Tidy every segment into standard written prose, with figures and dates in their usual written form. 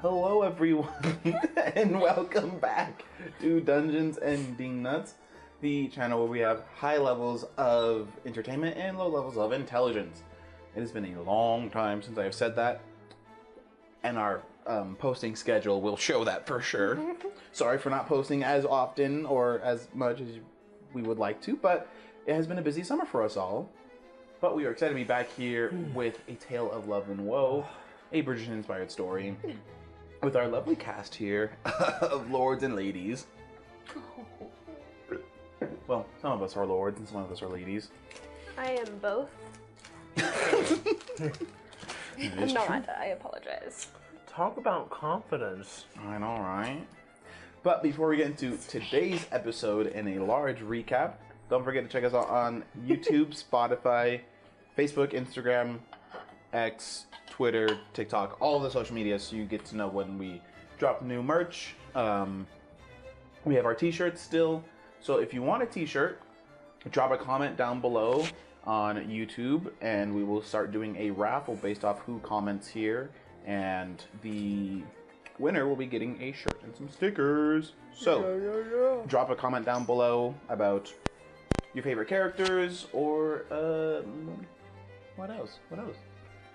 Hello everyone, and welcome back to Dungeons and Dingnuts, the channel where we have high levels of entertainment and low levels of intelligence. It has been a long time since I have said that, and our posting schedule will show that for sure. Sorry for not posting as often or as much as we would like to, but it has been a busy summer for us all. But we are excited to be back here with A Tale of Love and Woe, a Bridgerton-inspired story, with our lovely cast here of lords and ladies. Well, some of us are lords and some of us are ladies. I am both. I'm not, I apologize. Talk about confidence. I know, right? But before we get into today's episode and a large recap, don't forget to check us out on YouTube, Spotify, Facebook, Instagram, X, Twitter, TikTok, all the social media, so you get to know when we drop new merch. We have our t-shirts still, so if you want a t-shirt, drop a comment down below on YouTube, and we will start doing a raffle based off who comments here, and the winner will be getting a shirt and some stickers. So, drop a comment down below about your favorite characters, or what else?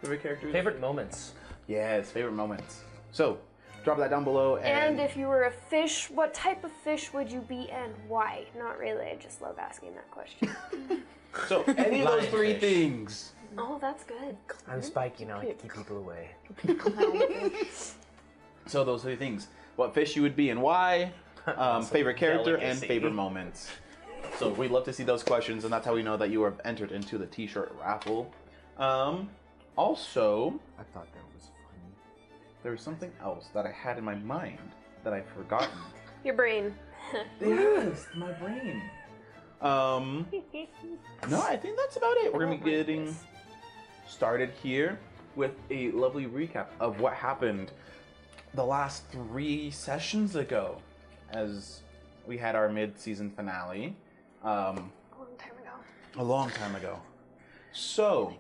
Favorite characters? Favorite moments. Yes, favorite moments. So, drop that down below. And if you were a fish, what type of fish would you be and why? Not really, I just love asking that question. So, any of those Lion three fish. things. Oh, that's good. I'm Spike, you know, I can keep people away. So, those three things. What fish you would be and why, favorite character, and delicacy. favorite moments. So, we'd love to see those questions, and that's how we know that you are entered into the t-shirt raffle. Also, I thought that was funny. there was something else that I had in my mind that I've forgotten. Your brain. Yes, my brain. No, I think that's about it. We're gonna be getting started here with a lovely recap of what happened the last 3 sessions ago, as we had our mid-season finale. A long time ago. So,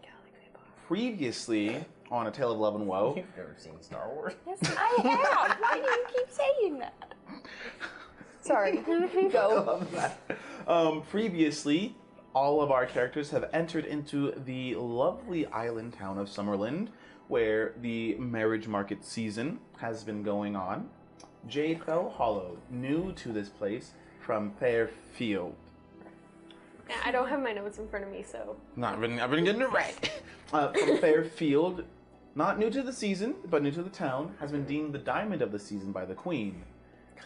previously on A Tale of Love and Woe. You've never seen Star Wars? Yes, I have. Why do you keep saying that? Sorry. Go. Previously, all of our characters have entered into the lovely island town of Summerland, where the marriage market season has been going on. Jade fell hollow, new to this place from Fairfield. I don't have my notes in front of me, so. I've been getting it right. From Fairfield, not new to the season, but new to the town, has been deemed the diamond of the season by the Queen,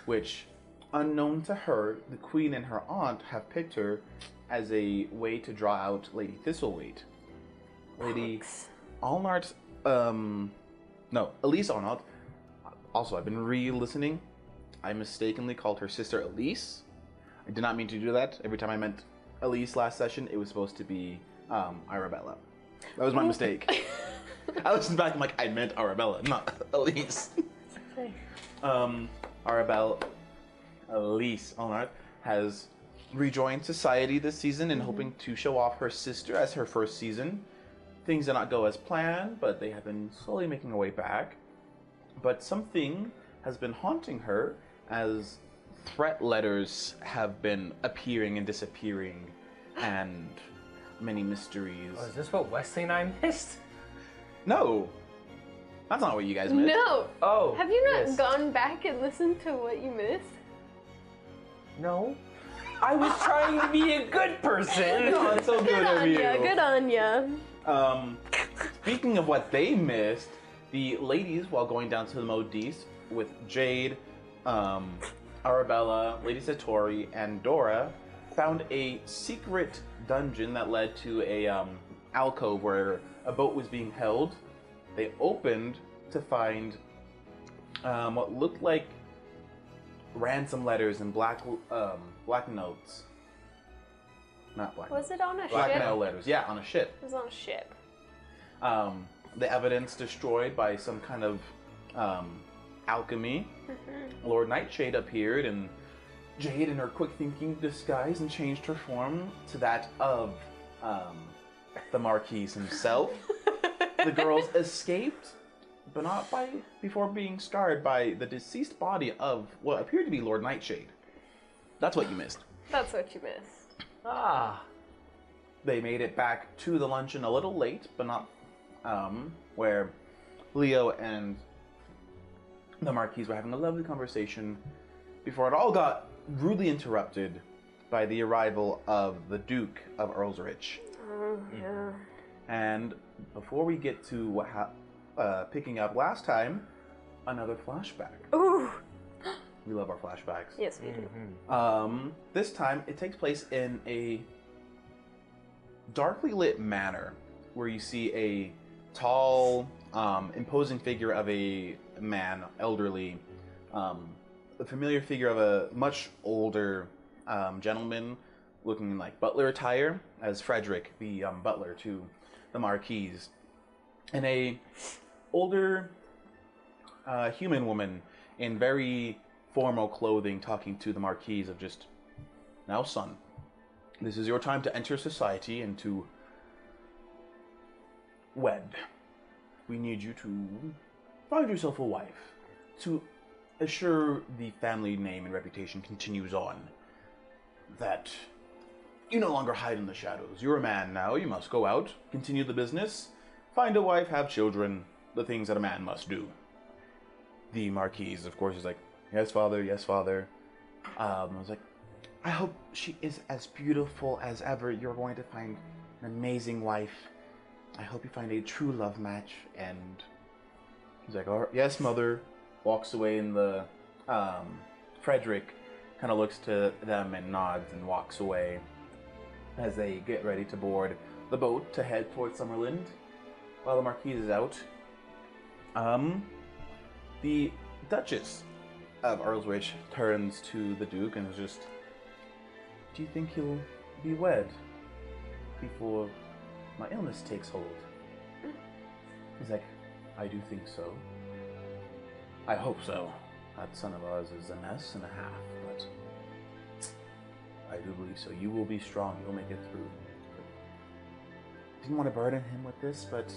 which, unknown to her, the Queen and her aunt have picked her as a way to draw out Lady Thistlewayte. Lady Alnart, Elise Alnart. Also, I've been re-listening. I mistakenly called her sister Elise. I did not mean to do that. Every time I meant Elise last session, it was supposed to be Arabella. That was my mistake. I listened back, I'm like, I meant Arabella, not Elise. Elise Alnart has rejoined society this season and hoping to show off her sister as her first season. Things did not go as planned, but they have been slowly making their way back. But something has been haunting her as threat letters have been appearing and disappearing, and many mysteries. Oh, is this what Wesley and I missed? No! That's not what you guys missed. No! Oh. Have you not yes. gone back and listened to what you missed? No. I was trying to be a good person. No, it's so good of you. Good on ya. Speaking of what they missed, the ladies, while going down to the Modiste with Jade, Arabella, Lady Satori, and Dora, found a secret dungeon that led to a alcove where a boat was being held. They opened to find what looked like ransom letters and black notes. Not black. Was it on a Black ship? mail letters. Yeah, on a ship. It was on a ship. The evidence destroyed by some kind of alchemy. Lord Nightshade appeared, and Jade, in her quick thinking, disguised and changed her form to that of the Marquis himself. The girls escaped but not before being scarred by the deceased body of what appeared to be Lord Nightshade. That's what you missed. That's what you missed. Ah. They made it back to the luncheon a little late, but not where Leo and the Marquise were having a lovely conversation before it all got rudely interrupted by the arrival of the Duke of Earlsrich. Yeah. And before we get to what picking up last time, another flashback. Ooh. We love our flashbacks. Yes, we do. This time, it takes place in a darkly lit manor where you see a tall, imposing figure of a man, elderly, a familiar figure of a much older gentleman looking in like butler attire as Frederick, the butler to the Marquise, and a older human woman in very formal clothing talking to the Marquise of just, now son, this is your time to enter society and to wed. We need you to find yourself a wife to assure the family name and reputation continues on. That you no longer hide in the shadows. You're a man now. You must go out, continue the business, find a wife, have children, the things that a man must do. The Marquise, of course, is like, yes, father, yes, father. I was like, I hope she is as beautiful as ever. You're going to find an amazing wife. I hope you find a true love match. And he's like, all right, yes, mother. Walks away in the, Frederick kind of looks to them and nods and walks away as they get ready to board the boat to head towards Summerland while the Marquise is out. The Duchess of Earlsrich turns to the Duke and is just, do you think he'll be wed before my illness takes hold? He's like, I do think so. I hope so. That son of ours is a mess and a half, but I do believe so. You will be strong. You'll make it through. Didn't want to burden him with this, but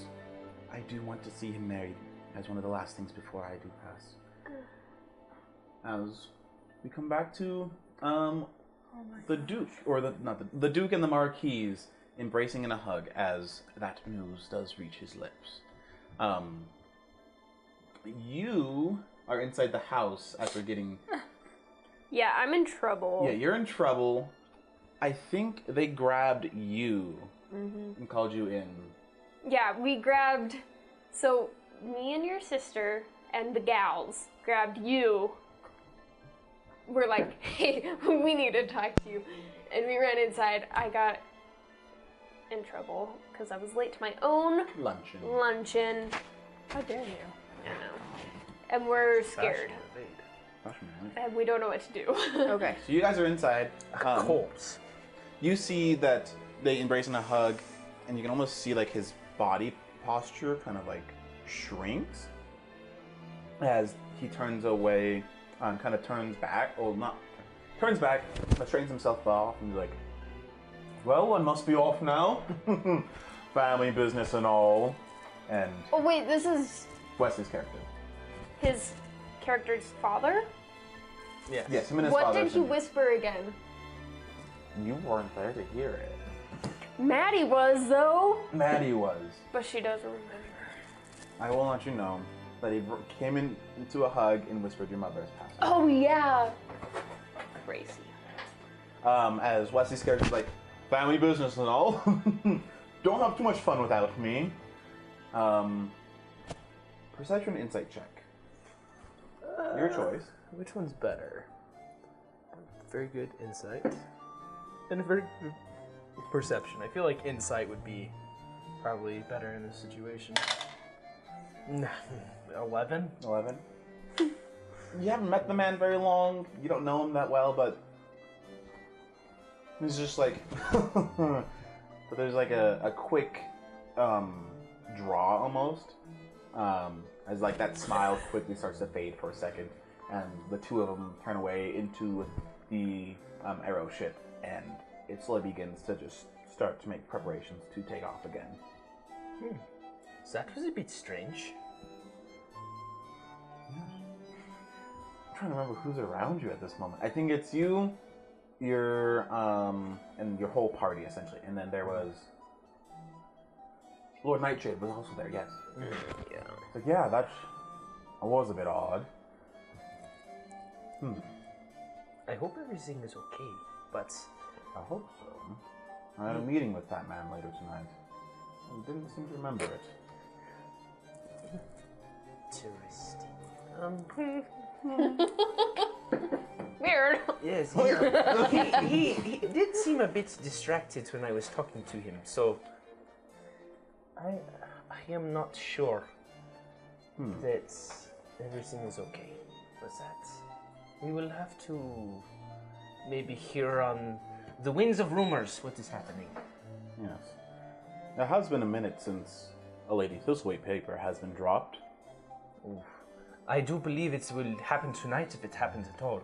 I do want to see him married as one of the last things before I do pass. As we come back to the Duke, or the Duke and the Marquise embracing in a hug as that news does reach his lips. You are inside the house after getting... Yeah, I'm in trouble. Yeah, you're in trouble. I think they grabbed you and called you in. Yeah, we grabbed... So, me and your sister and the gals grabbed you. We're like, hey, we need to talk to you. And we ran inside. I got in trouble because I was late to my own luncheon. How dare you? I know. And we're scared. And we don't know what to do. Okay, so you guys are inside. Corpse. You see that they embrace in a hug, and you can almost see like his body posture kind of like shrinks as he turns away, kind of turns back, or not turns back, but straightens himself off, and he's like, well, one must be off now. Family business and all. And oh wait, this is Wesley's character. His character's father? Yes. Yes, him and his What father. did he whisper again? You weren't there to hear it. Maddie was, though. Maddie was. But she doesn't remember. I will let you know that he came into a hug and whispered your mother has passed away. Oh, yeah. Crazy. As Wesley's character's like, family business and all. Don't have too much fun without me. Perception insight check. Your choice. Which one's better? Very good insight. And a very good perception. I feel like insight would be probably better in this situation. 11? 11. You haven't met the man very long. You don't know him that well, but he's just like... but there's like a quick draw almost. As like that smile quickly starts to fade for a second. And the two of them turn away into the arrow ship. And it slowly begins to just start to make preparations to take off again. That was a bit strange. trying to remember who's around you at this moment. I think it's you, and your whole party essentially, and then there was Lord Nightshade was also there. Yes. Yeah. It's like, yeah, that was a bit odd. I hope everything is okay, but I hope so. I had a meeting with that man later tonight. I didn't seem to remember it. interesting. Weird. Yes, he did seem a bit distracted when I was talking to him, so I am not sure that everything is okay. But that we will have to maybe hear on the winds of rumors what is happening. Yes. It has been a minute since a Lady thisltewayte paper has been dropped. Oof. I do believe it will happen tonight if it happens at all.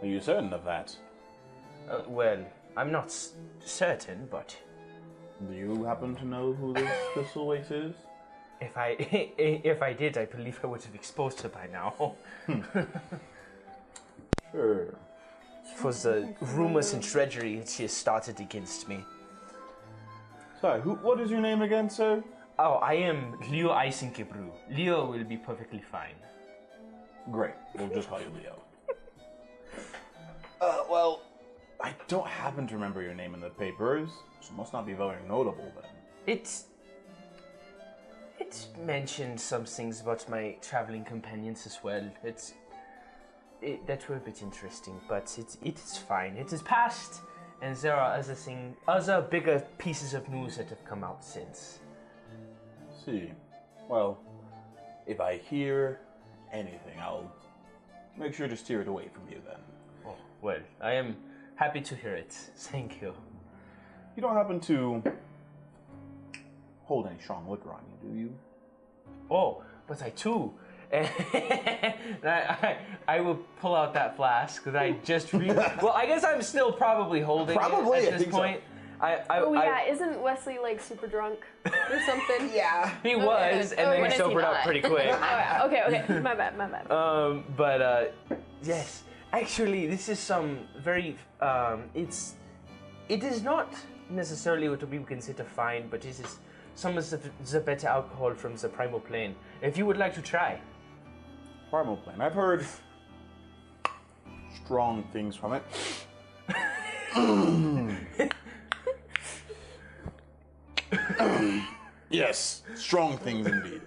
Are you certain of that? Well, I'm not certain, but Do you happen to know who this thisltewayte is? if I did, I believe I would have exposed her by now. Sure. For the rumors and treachery she has started against me. Sorry, what is your name again, sir? Oh, I am Leo Eisenkebru. Leo will be perfectly fine. Great. We'll just call you Leo. Well, I don't happen to remember your name in the papers, so it must not be very notable then. It mentioned some things about my traveling companions as well. That were a bit interesting, but it is fine. It is past, and there are other bigger pieces of news that have come out since. See. Well, if I hear anything, I'll make sure to steer it away from you then. Oh, well, I am happy to hear it. Thank you. You don't happen to hold any strong liquor on you, do you? Oh, but I too. I will pull out that flask that I just well, I guess I'm still probably holding Probably, it I at this think so. point. Isn't Wesley like super drunk or something? Yeah. He was, and then when he is he sobered up not? pretty quick. Okay. My bad. Yes, actually, this is some very. It is not necessarily what we would consider fine, but this is some of the better alcohol from the primal plane. If you would like to try. Primal plane. I've heard strong things from it. Yes, strong things indeed.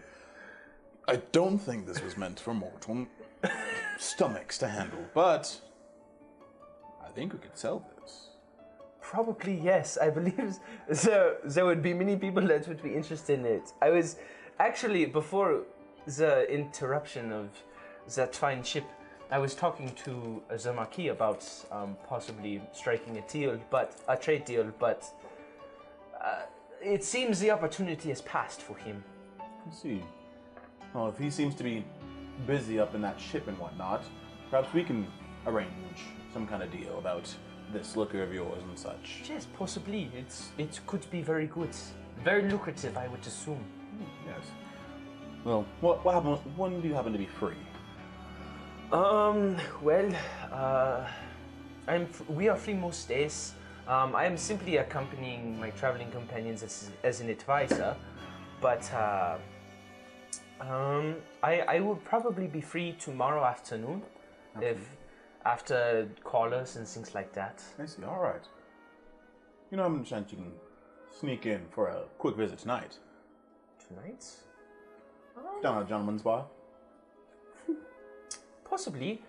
I don't think this was meant for mortal stomachs to handle, but I think we could sell this. Probably yes. I believe there would be many people that would be interested in it. I was actually, before the interruption of that fine ship, I was talking to the marquis about possibly striking a trade deal, but it seems the opportunity has passed for him. I see. Well, if he seems to be busy up in that ship and whatnot, perhaps we can arrange some kind of deal about this liquor of yours and such. Yes, possibly. It could be very good, very lucrative, I would assume. Yes. Well, what happens? When do you happen to be free? We are free most days. I am simply accompanying my traveling companions as an advisor, but I will probably be free tomorrow afternoon, if after callers and things like that. I see. All right. You know, I'm chance you can sneak in for a quick visit tonight. Tonight? Down at a gentleman's bar. Possibly.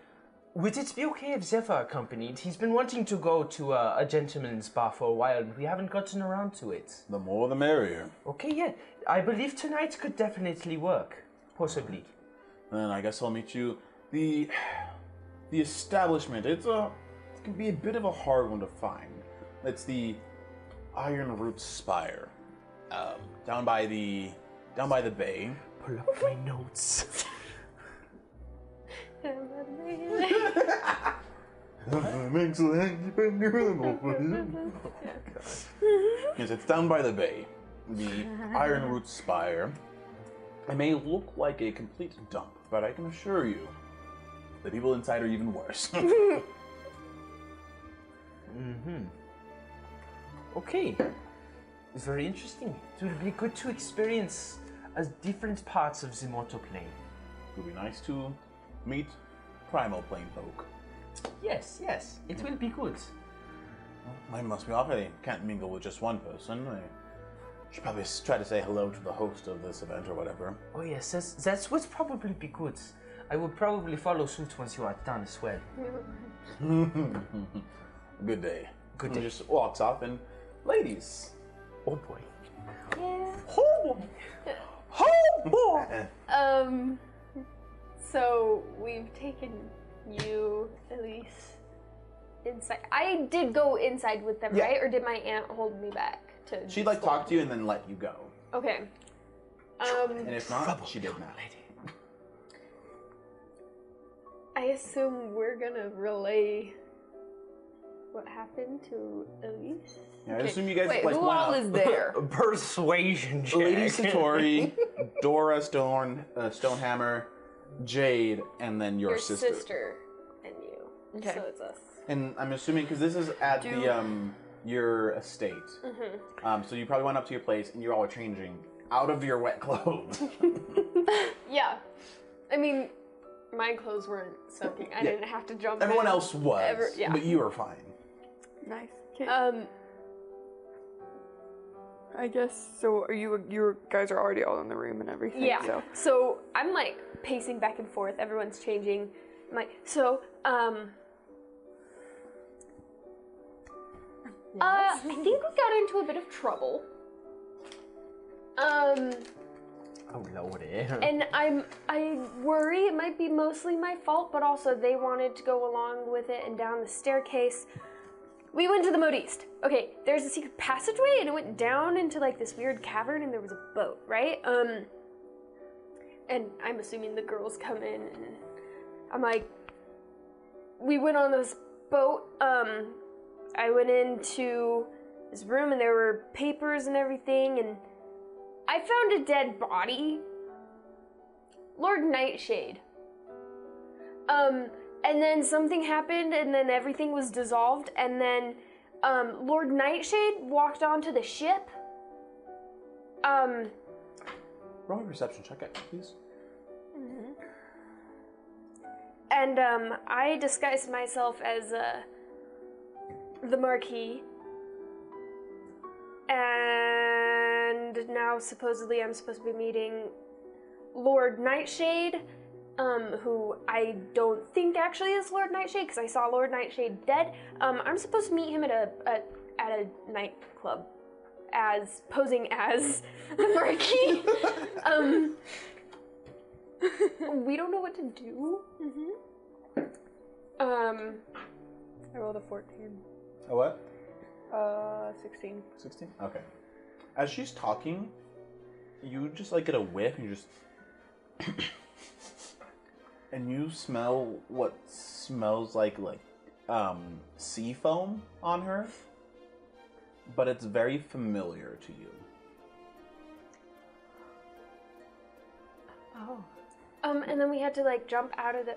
Would it be okay if Zephyr accompanied? He's been wanting to go to a gentleman's bar for a while, and we haven't gotten around to it. The more the merrier. Okay, yeah. I believe tonight could definitely work. Possibly. Then I guess I'll meet you. The establishment. It can be a bit of a hard one to find. It's the Iron Root Spire, down by the bay. Pull up my notes. Yes, it's down by the bay. The Iron Root Spire. It may look like a complete dump, but I can assure you, The people inside are even worse. Okay. It's very interesting. It will be good to experience as different parts of the mortal plane. It would be nice to meet primal plane folk. Yes, it will be good. Mine must be off. I can't mingle with just one person. I should probably try to say hello to the host of this event or whatever. Oh yes, that's would probably be good. I will probably follow suit once you are done as well. Good day. Good And day. he just walks off and, ladies. Oh boy. Yeah. Oh boy. Oh boy. So we've taken you, Elise, inside. I did go inside with them, Yeah. right? Or did my aunt hold me back to? She'd like talk to you and then let you go. Okay. And if not, she did not. I assume we're gonna relay what happened to Elise. Yeah, I assume you guys Wait, like who went all up. is there? Persuasion check. Lady Satori, Dora Stonehammer, Jade, and then your sister. And you. Okay. So it's us. And I'm assuming because this is at the your estate, so you probably went up to your place and you all are changing out of your wet clothes. Yeah. I mean, my clothes weren't soaking. I didn't have to jump Everyone in. else was, yeah. but you were fine. Nice. Okay. I guess so. Are you guys are already all in the room and everything. Yeah. So I'm like pacing back and forth. Everyone's changing. I'm like, I think we got into a bit of trouble. Oh lordy. And I worry it might be mostly my fault, but also they wanted to go along with it and down the staircase. We went to the moat east. Okay, there's a secret passageway and it went down into like this weird cavern and there was a boat, right? And I'm assuming the girls come in and I'm like, we went on this boat. I went into this room and there were papers and everything and I found a dead body. Lord Nightshade. And then something happened and then everything was dissolved and then Lord Nightshade walked onto the ship. Roll a perception check, please. And I disguised myself as the Marquis. And now supposedly I'm supposed to be meeting Lord Nightshade, who I don't think actually is Lord Nightshade because I saw Lord Nightshade dead. I'm supposed to meet him at a nightclub, as posing as the Marquis. We don't know what to do. I rolled a 14. A what? 16. 16? Okay. As she's talking, you just like get a whiff and you just and you smell what smells like sea foam on her, but it's very familiar to you. Oh. And then we had to like jump out of the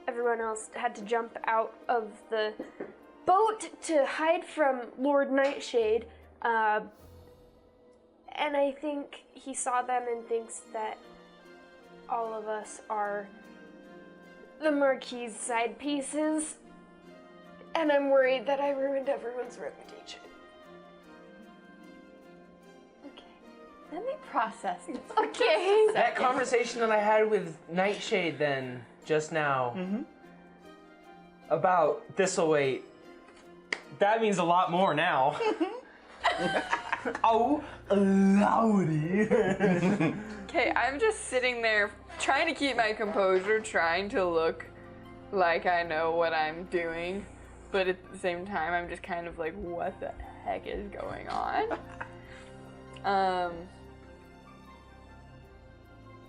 everyone else had to jump out of the boat to hide from Lord Nightshade. And I think he saw them and thinks that all of us are the Marquis' side pieces. And I'm worried that I ruined everyone's reputation. Let me process this. Okay. That conversation that I had with Nightshade then, just now, about thisltewayte, that means a lot more now. Oh, lordy. Okay, I'm just sitting there trying to keep my composure, trying to look like I know what I'm doing, but at the same time, I'm just kind of like, what the heck is going on?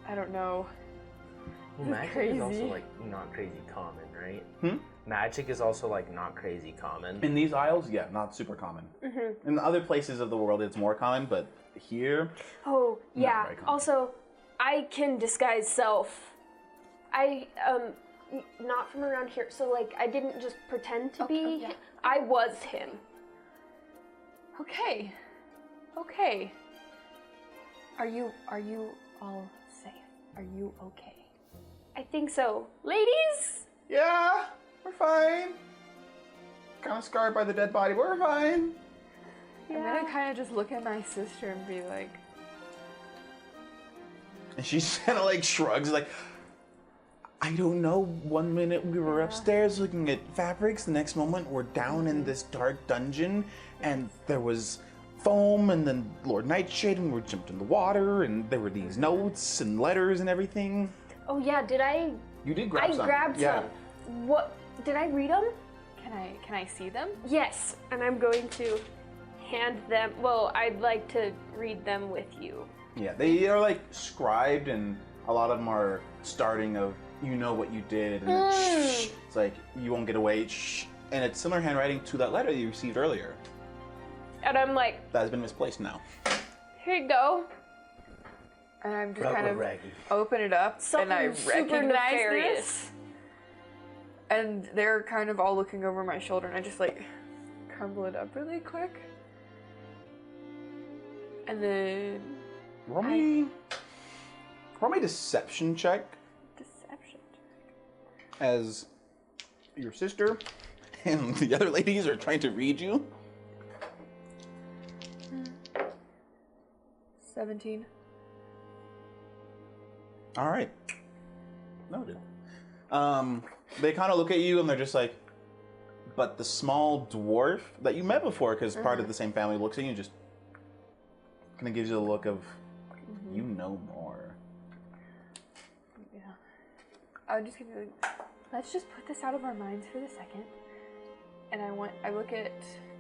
I don't know. Well, magic crazy. is also like not crazy common, right? Hmm? Magic is also like not crazy common. In these isles, yeah, not super common. In other places of the world, it's more common, but here, Oh, yeah. very common. Also, I can disguise self Not from around here. So like, I didn't just pretend to be. yeah. I was him. Okay. Are you all safe? Are you okay? I think so. Ladies? Yeah, we're fine. Kind of scarred by the dead body, but we're fine. I'm gonna kind of just look at my sister and be like, And she kind of like shrugs, like, I don't know. One minute we were upstairs looking at fabrics, the next moment we're down in this dark dungeon, and there was foam, and then Lord Nightshade, and we jumped in the water, and there were these notes and letters and everything. Oh yeah, did I? You did grab some. I grabbed Yeah. some. What? Did I read them? can I see them? Yes, and I'm going to hand them. Well, I'd like to read them with you. Yeah, they are like scribed, and a lot of them are starting of, you know what you did, and then shh. It's like, you won't get away, shh. And it's similar handwriting to that letter you received earlier. And I'm like, That has been misplaced now. here you go. And I'm just Proper kind of raggy. open it up, and I Something super recognize nefarious. this. And they're kind of all looking over my shoulder, and I just like crumble it up really quick. And then Roll me a deception check deception. as your sister and the other ladies are trying to read you. 17. All right. Noted. They kind of look at you and they're just like, but the small dwarf that you met before, because part of the same family, looks at you and just kind of gives you a look of, you know more. Yeah. I would just give you like, let's just put this out of our minds for the second. And I look at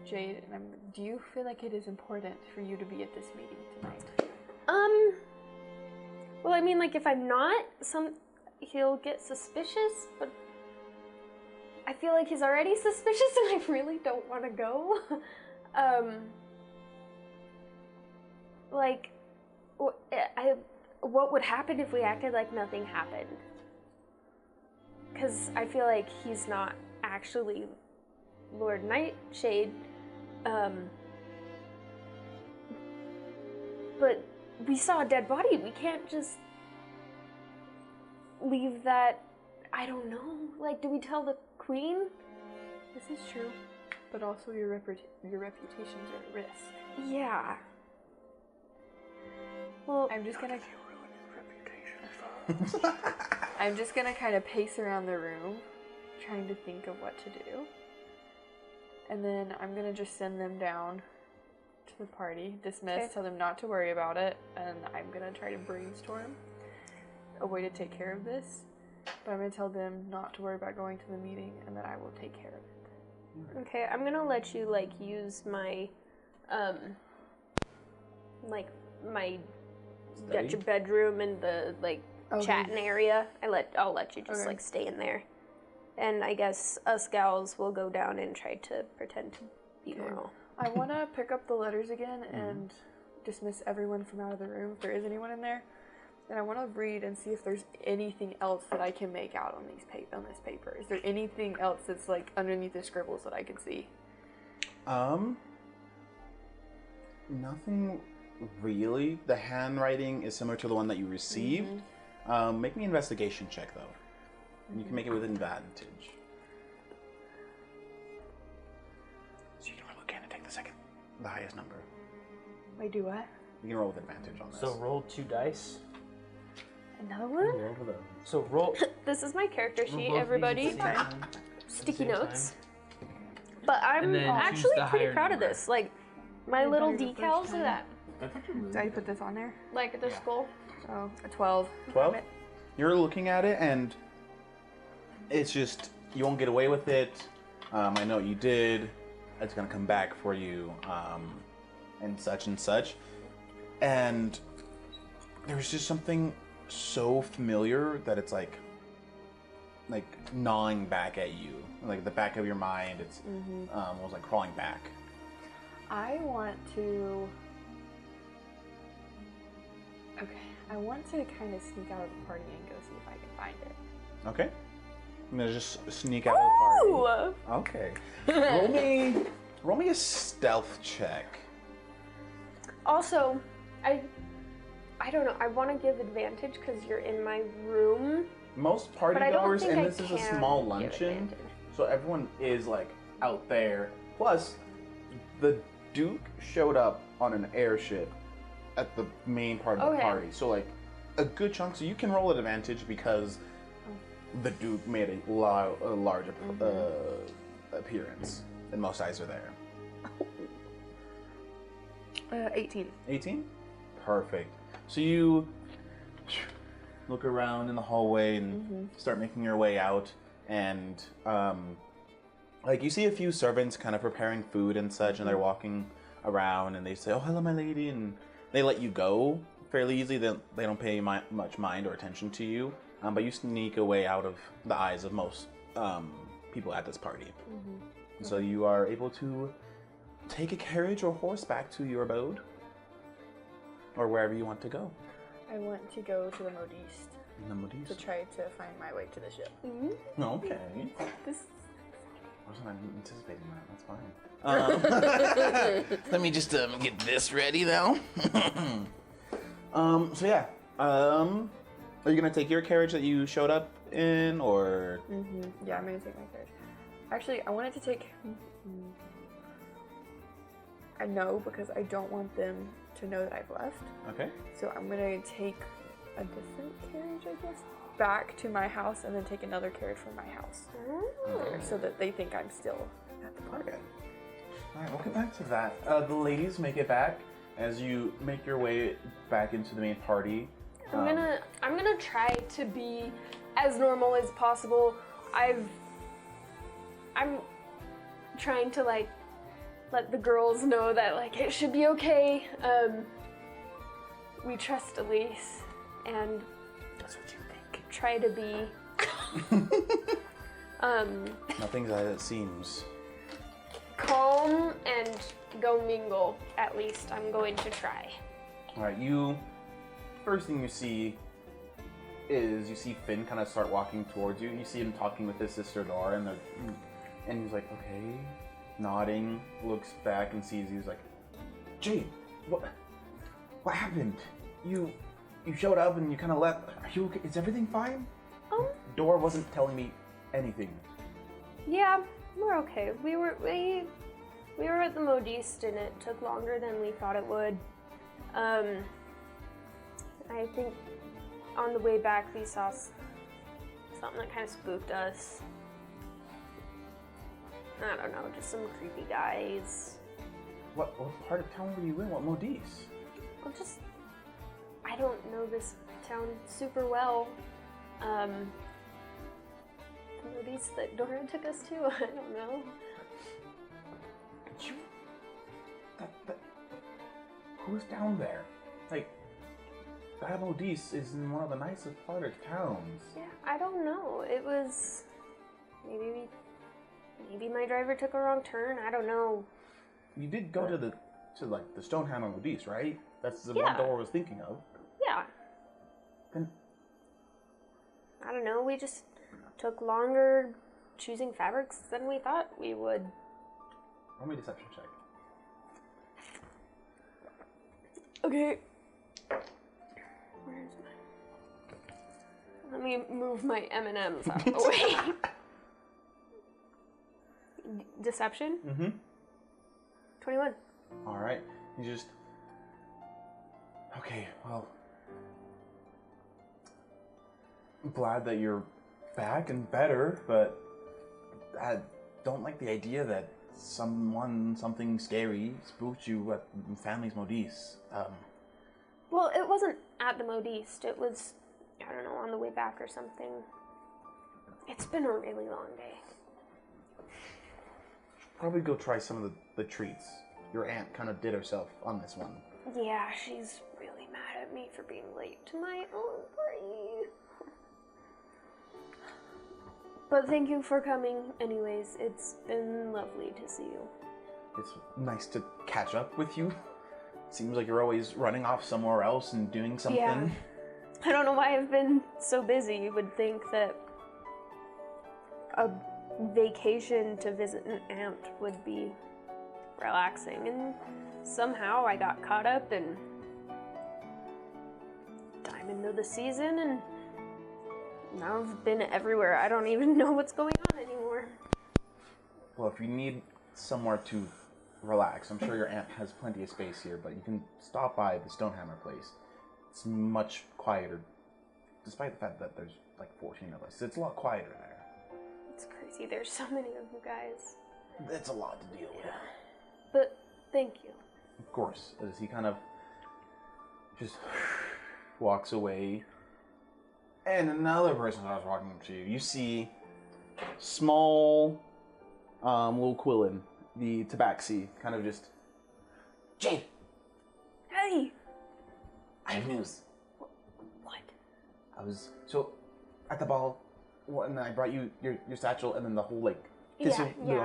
Jade and do you feel like it is important for you to be at this meeting tonight? Well, I mean, like, if I'm not, he'll get suspicious, but I feel like he's already suspicious and I really don't want to go. Like, what would happen if we acted like nothing happened? Because I feel like he's not actually Lord Nightshade, but we saw a dead body. We can't just leave that. I don't know. Like, do we tell the queen? This is true, but also your reputations are at risk. Yeah. Well, I'm just gonna I'm just gonna kind of pace around the room, trying to think of what to do. And then I'm gonna just send them down to the party, dismiss, Okay. tell them not to worry about it, and I'm gonna try to brainstorm a way to take care of this. But I'm gonna tell them not to worry about going to the meeting and that I will take care of it. okay, I'm gonna let you, like, use my, like, my Study? get your bedroom and the, like, Okay. chatting area. I'll let you just, Okay. like, stay in there. And I guess us gals will go down and try to pretend to be Okay. normal. I wanna pick up the letters again and dismiss everyone from out of the room if there is anyone in there. And I want to read and see if there's anything else that I can make out on this paper. Is there anything else that's like underneath the scribbles that I can see? Nothing really. The handwriting is similar to the one that you received. Make me an investigation check though. And you can make it with advantage. So you can roll again and take the highest number. Wait, do what? You can roll with advantage on this. So roll 2 dice. Another one? Roll for them. So roll. This is my character roll sheet, both of everybody. these at the same time. Sticky At the same notes. time. But I'm And then choose actually the pretty higher proud of number. this. Like, my I little thought you were the decals first of that. Did I put this on there? Like, the skull. Oh, a 12. 12? You're looking at it and it's just, you won't get away with it. I know what you did. It's gonna come back for you, and such and such. And there's just something so familiar that it's like gnawing back at you. Like the back of your mind, it's was like crawling back. I want to kind of sneak out of the party and go see if I can find it. Okay. I'm gonna just sneak out of the party. Ooh. Okay. roll me a stealth check. Also, I don't know. I want to give advantage because you're in my room. Most party But I don't goers, think and I this is a can small give luncheon, advantage. so everyone is like out there. Plus, the Duke showed up on an airship at the main part of the Okay. party, so like a good chunk. So you can roll at advantage because the Duke made a large appearance, and most eyes are there. 18. 18? Perfect. So you look around in the hallway and start making your way out, and like you see a few servants kind of preparing food and such, and they're walking around, and they say, "Oh, hello, my lady," and they let you go fairly easily. They don't pay much mind or attention to you, but you sneak away out of the eyes of most people at this party. And so you are able to take a carriage or horseback to your abode, or wherever you want to go. I want to go to the Modiste In the Moody's. to try to find my way to the ship. Okay. This I wasn't anticipating that. That's fine. Let me just get this ready now. So yeah. Are you gonna take your carriage that you showed up in, or? Yeah, I'm gonna take my carriage. Actually, I wanted to take. I know because I don't want them to know that I've left. Okay. So I'm gonna take a different carriage, I guess, back to my house, and then take another carriage from my house there, so that they think I'm still at the party. Okay. All right, we'll get back to that. The ladies make it back as you make your way back into the main party. I'm gonna try to be as normal as possible. I'm trying to like let the girls know that like it should be okay. We trust Elise, and That's what you think. try to be Nothing's as it seems. calm and go mingle. At least I'm going to try. All right, first thing you see is you see Finn kind of start walking towards you. You see him talking with his sister Laura, and he's like, okay, nodding, looks back and sees you. He's like, Jade, what happened? You showed up and you kind of left. Are you okay? Is everything fine? Dora wasn't telling me anything. Yeah, we're okay. We were at the Modiste and it took longer than we thought it would. I think on the way back we saw something that kind of spooked us. I don't know, just some creepy guys. What part of town were you in? What Modis? Well, I don't know this town super well. The Modiste that Dora took us to, I don't know. Who's down there? Like, that Modis is in one of the nicest part of towns. Yeah, I don't know. It was maybe my driver took a wrong turn. I don't know. You did go to the Stonehammer Modis, right? That's the Yeah. one Dora was thinking of. Yeah. Then I don't know. We just took longer choosing fabrics than we thought we would. roll me a deception check. Okay. Where's my? Let me move my M&Ms out of the way. Deception? Mm-hmm. 21. All right. You just. Okay. Well. I'm glad that you're back and better, but I don't like the idea that something scary spooked you at family's Modis. Well, it wasn't at the Modiste. It was, I don't know, on the way back or something. It's been a really long day. Probably go try some of the treats. Your aunt kind of did herself on this one. Yeah, she's really mad at me for being late to my own party. But thank you for coming anyways. It's been lovely to see you. It's nice to catch up with you. Seems like you're always running off somewhere else and doing something. Yeah. I don't know why I've been so busy. You would think that a vacation to visit an aunt would be relaxing, and somehow I got caught up in Diamond of the Season, and now I've been everywhere. I don't even know what's going on anymore. Well, if you need somewhere to relax, I'm sure your aunt has plenty of space here, but you can stop by the Stonehammer place. It's much quieter, despite the fact that there's like 14 of us. It's a lot quieter there. It's crazy. There's so many of you guys. It's a lot to deal with. But thank you. Of course, as he kind of just walks away. And another person starts walking up to you. You see small little Quillen, the Tabaxi, kind of just, Jade, Hey! I have news. What? I was, so, at the ball, and I brought you your satchel and then the whole, like, the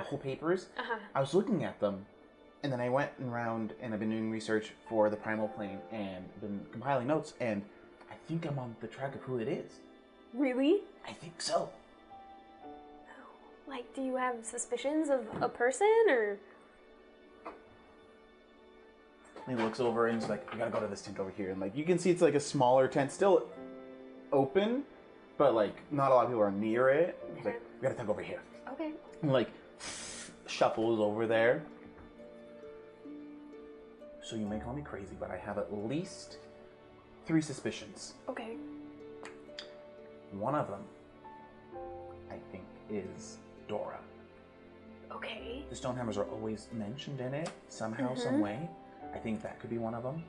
whole papers. Uh-huh. I was looking at them, and then I went around and I've been doing research for the primal plane and been compiling notes, and I think I'm on the track of who it is. Really? I think so. Like, do you have suspicions of a person, or? And he looks over and he's like, "We gotta go to this tent over here." And like, you can see it's like a smaller tent, still open, but like not a lot of people are near it. He's like, "We gotta tuck over here." Okay. And like shuffles over there. So you may call me crazy, but I have at least 3 suspicions. Okay. One of them, I think, is Dora. Okay. The Stonehammers are always mentioned in it, somehow, some way. I think that could be one of them.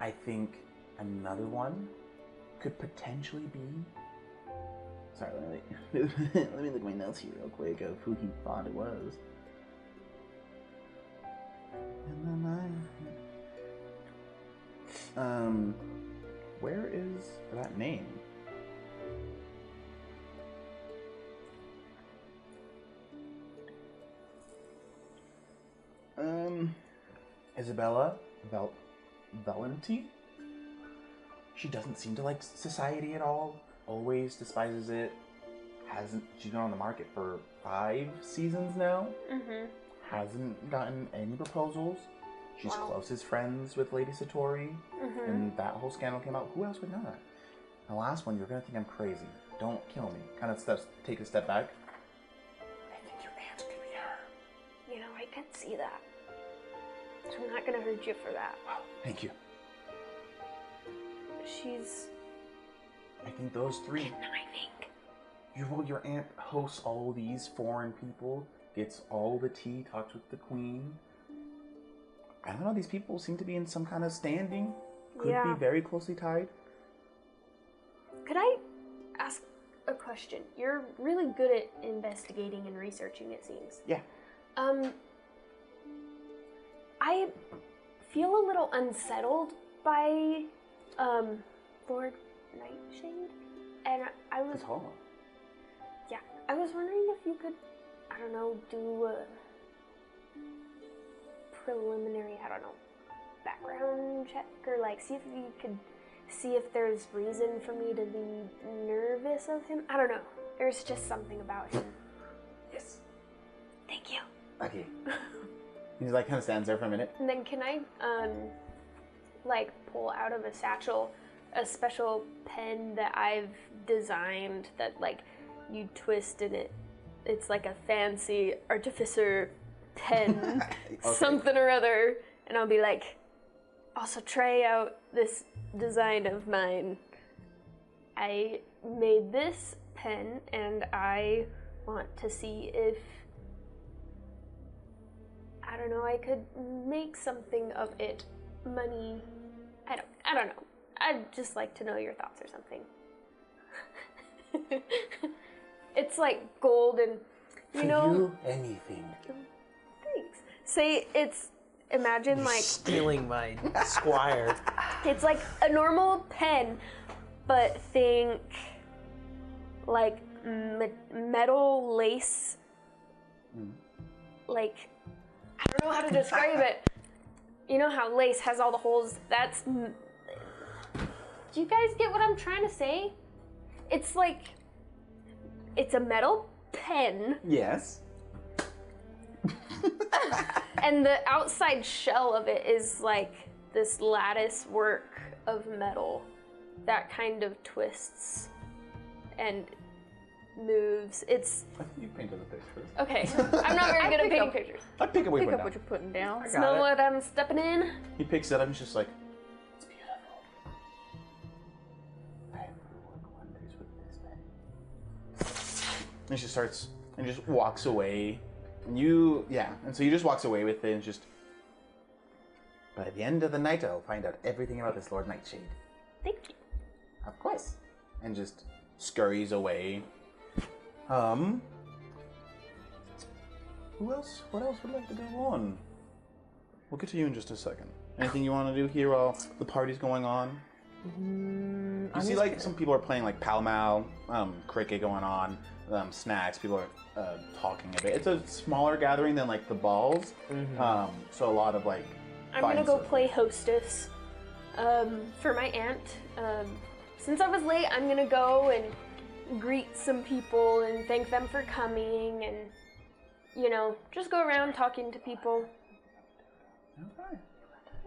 I think another one could potentially be... Sorry, let me look at my notes here real quick of who he thought it was. Where is that name? Isabella Valenti? She doesn't seem to like society at all. Always despises it. She's been on the market for 5 seasons now. Hasn't gotten any proposals. She's closest friends with Lady Satori. And that whole scandal came out. Who else would know that? The last one, you're gonna think I'm crazy. Don't kill me. Kind of take a step back. I think your aunt could be her. You know, I could see that. I'm not gonna hurt you for that. Wow, thank you. She's I think those 3. conniving. Your aunt hosts all these foreign people, gets all the tea, talks with the queen. I don't know, these people seem to be in some kind of standing. Could be very closely tied. Could I ask a question? You're really good at investigating and researching, it seems. Yeah. I feel a little unsettled by Lord Nightshade, and I was I was wondering if you could, I don't know, do a preliminary, I don't know, background check, or like see if you could see if there's reason for me to be nervous of him. I don't know. There's just something about him. Yes. Thank you. Okay. He's like kind of stands there for a minute. And then can I like pull out of a satchel a special pen that I've designed that like you twist in it. It's like a fancy artificer pen, something or other, and I'll be like, also try out this design of mine. I made this pen and I want to see if, I don't know, I could make something of it. Money, I don't know. I'd just like to know your thoughts or something. It's like gold and, you know. Anything. Thanks. Say it's, imagine like. Stealing my squire. It's like a normal pen, but think like metal lace. Like, I don't know how to describe it. You know how lace has all the holes? That's. Do you guys get what I'm trying to say? It's like It's a metal pen, Yes. and the outside shell of it is like this lattice work of metal that kind of twists and moves. It's I think you painted the pictures. okay. I'm not very good at painting pictures. I pick up what you Pick put up what down. you're putting down. Smell what I'm stepping in. He picks it up and he's just like, it's beautiful. I have wonders with this pen. And she starts and just walks away. And and so he just walks away with it and just, by the end of the night, I'll find out everything about this Lord Nightshade. Thank you. Of course. And just scurries away. Who else? What else would like to go on? We'll get to you in just a second. Anything you want to do here while the party's going on? You see, like, some people are playing, like, Pall Mall, cricket going on, snacks, people are talking a bit. It's a smaller gathering than, like, the balls, so a lot of, like, I'm gonna go play hostess for my aunt. Since I was late, I'm gonna go and greet some people and thank them for coming and, you know, just go around talking to people. Okay.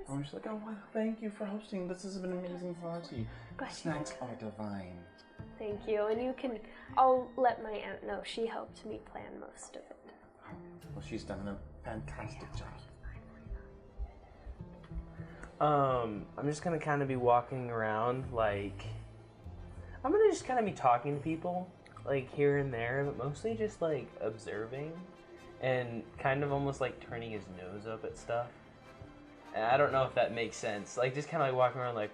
I'm just like, oh, well, thank you for hosting. This has been an amazing party. Snacks are divine. Thank you. And I'll let my aunt know. She helped me plan most of it. Well, she's done a fantastic job. I'm just gonna kind of be walking around, like, I'm gonna just kind of be talking to people, like, here and there, but mostly just, like, observing and kind of almost, like, turning his nose up at stuff. And I don't know if that makes sense. Like, just kind of, like, walking around, like,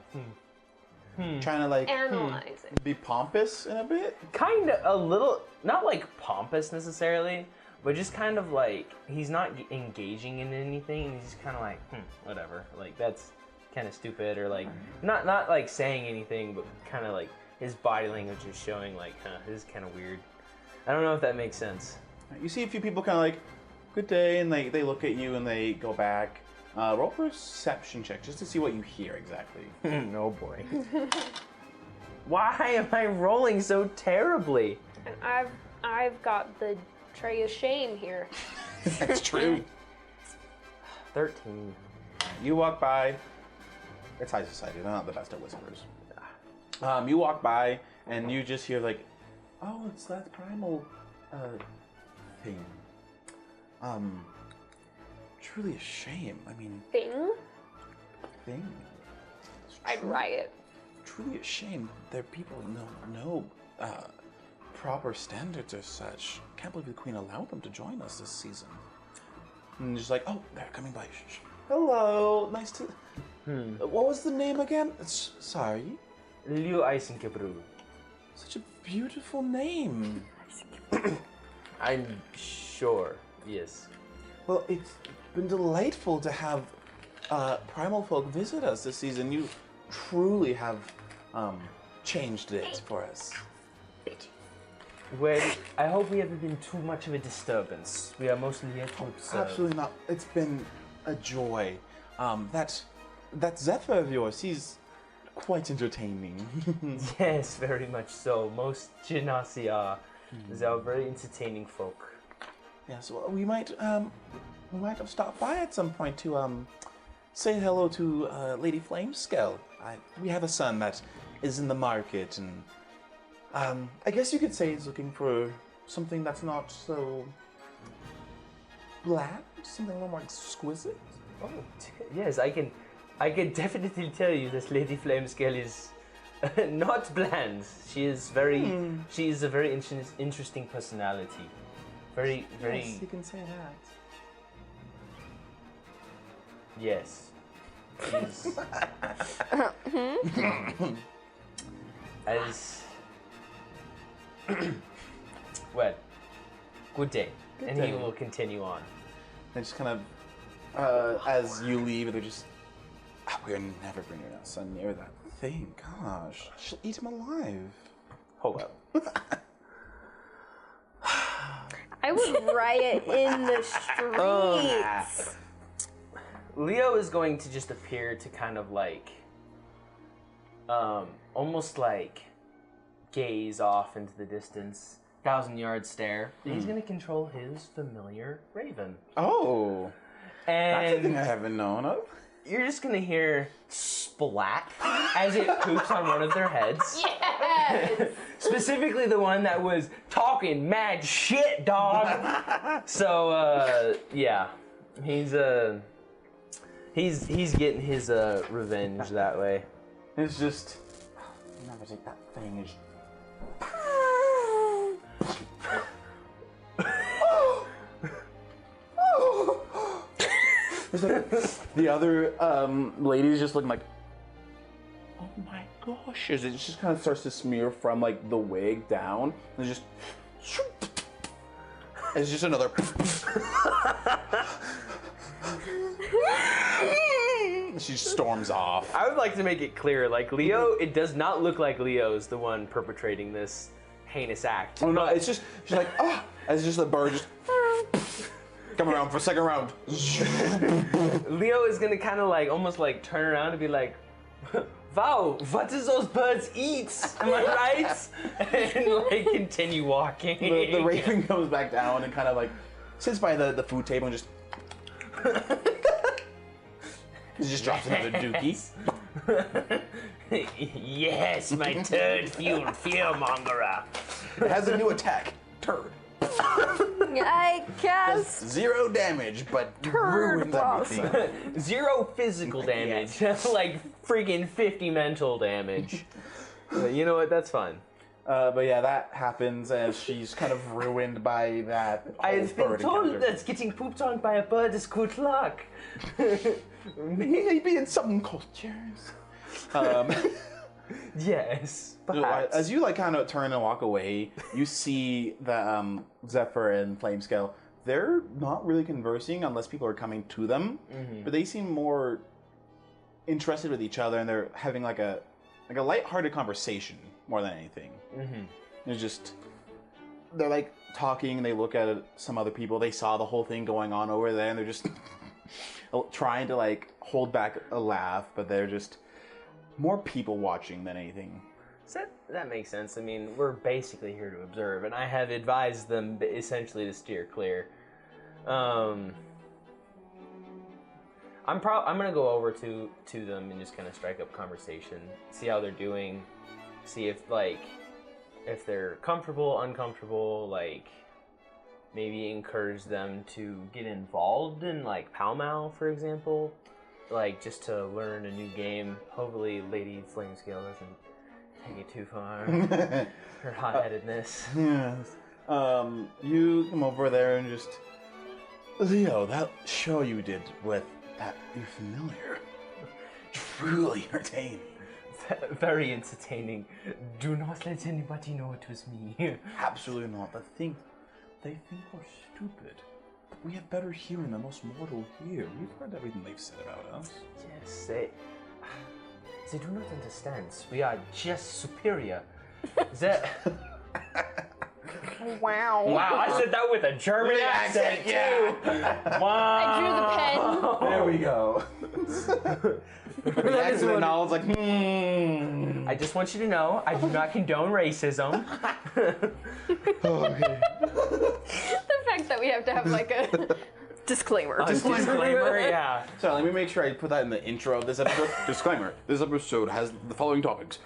Trying to, like, Analyze it. be pompous in a bit. kind of a little, not, like, pompous necessarily, but just kind of, like, he's not engaging in anything, and he's just kind of like, whatever. Like, that's kind of stupid, or, like, not like, saying anything, but kind of, like, his body language is showing, like, this is kind of weird. I don't know if that makes sense. You see a few people kind of like, good day, and they look at you and they go back. Roll a perception check just to see what you hear exactly. No boy. Why am I rolling so terribly? And I've got the tray of shame here. That's true. 13. You walk by. It's high society. They're not the best at whispers. You walk by and you just hear like, oh, it's that primal thing. Truly a shame. I mean, Thing? thing. It's I'd riot. truly a shame. Their people no proper standards or such. Can't believe the Queen allowed them to join us this season. And just like, oh, they're coming by. Shh. Hello, nice to. What was the name again? Sorry. Liu Eisenkebru. Such a beautiful name. I'm sure, yes. Well, it's been delightful to have primal folk visit us this season. You truly have changed it for us. Well, I hope we haven't been too much of a disturbance. We are mostly here to observe. Absolutely not. It's been a joy. That Zephyr of yours, he's quite entertaining. Yes, very much so. Most Genasi are. They are very entertaining folk. Yes, well, we might have stopped by at some point to say hello to Lady Flamescale. We have a son that is in the market, and I guess you could say he's looking for something that's not so bland, something a little more exquisite. Oh, yes, I can definitely tell you this Lady Flamescale is not bland. She is a very interesting personality. Very. Yes, you can say that. Yes. She's as well. Good day. And day. he will continue on. And just kind of, as you leave, they're just, we're never bringing our son near that thing. Gosh, she'll eat him alive. Hold up. I would riot in the streets. Leo is going to just appear to kind of like, almost like gaze off into the distance 1,000-yard stare. He's gonna control his familiar raven. Oh, that's a thing And I haven't known of. you're just gonna hear splat as it poops on one of their heads. Yes! Specifically the one that was talking mad shit, dog. So, yeah. He's getting his revenge that way. It's just. Never take that thing. It's like, the other lady's just looking like, oh my gosh! As it just kind of starts to smear from like the wig down, and it's just another. She storms off. I would like to make it clear, like Leo, it does not look like Leo is the one perpetrating this heinous act. Oh no! It's just she's like, oh, it's just the bird just come around for a second round. Leo is gonna kind of like almost like turn around and be like, "Wow, what does those birds eat? Am I right?" And like continue walking. The raven comes back down and kind of like sits by the food table and just. He just drops another dookie. Yes, my turd fueled fearmongerer. It has a new attack. Turd. I cast 0 damage, but ruins blossom. everything. 0 physical damage, like freaking 50 mental damage. You know what? That's fine. But yeah, that happens as she's kind of ruined by that. I've been bird told encounter. that getting pooped on by a bird is good luck. Maybe in some cultures. Yes, So, perhaps. as you like kind of turn and walk away, you see that Zephyr and Flamescale, they're not really conversing unless people are coming to them, but they seem more interested with each other, and they're having like a lighthearted conversation more than anything. It's just they're like talking, and they look at some other people. They saw the whole thing going on over there, and they're just trying to like hold back a laugh, but they're just more people watching than anything. So that makes sense. I mean, we're basically here to observe, and I have advised them essentially to steer clear. I'm gonna go over to them and just kind of strike up conversation, see how they're doing, see if they're comfortable, uncomfortable, like maybe encourage them to get involved in like Palmal, for example, like just to learn a new game. Hopefully, Lady Flamescale doesn't take it too far. Her hot-headedness. Yes. You come over there and just Leo, that show you did with that you're familiar. Truly entertaining. Very entertaining. Do not let anybody know it was me. Absolutely not. They think we're stupid. We have better hearing than most mortal here. We've heard everything they've said about us. Yes, they do not understand. We are just superior. Wow. Wow, I said that with a German accent, too. Wow. I drew the pen. There we go. The accent and all, it's like, I just want you to know, I do not condone racism. Okay. The fact that we have to have like a Disclaimer. Disclaimer, yeah. So let me make sure I put that in the intro of this episode. Disclaimer: this episode has the following topics.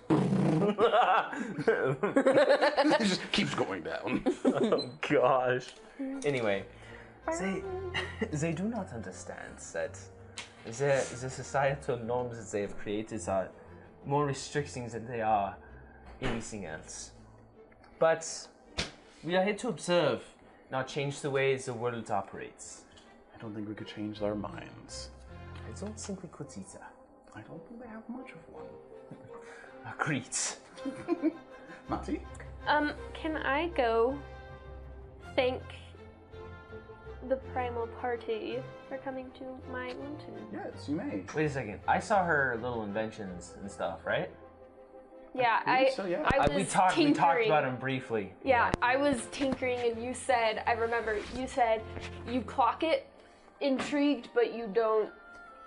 It just keeps going down. Oh gosh. Anyway, they do not understand that the societal norms that they have created are more restricting than they are anything else. But we are here to observe, not change the ways the world operates. I don't think we could change their minds. I don't think we could either. I don't think they have much of one. Agreed. Matty? Can I go thank the primal party for coming to my mountain? Yes, you may. Wait a second. I saw her little inventions and stuff, right? Yeah, believe so, yeah. I was We talked tinkering. about them briefly. Yeah, I was tinkering, and you said, I remember, you said you clock it, intrigued, but you don't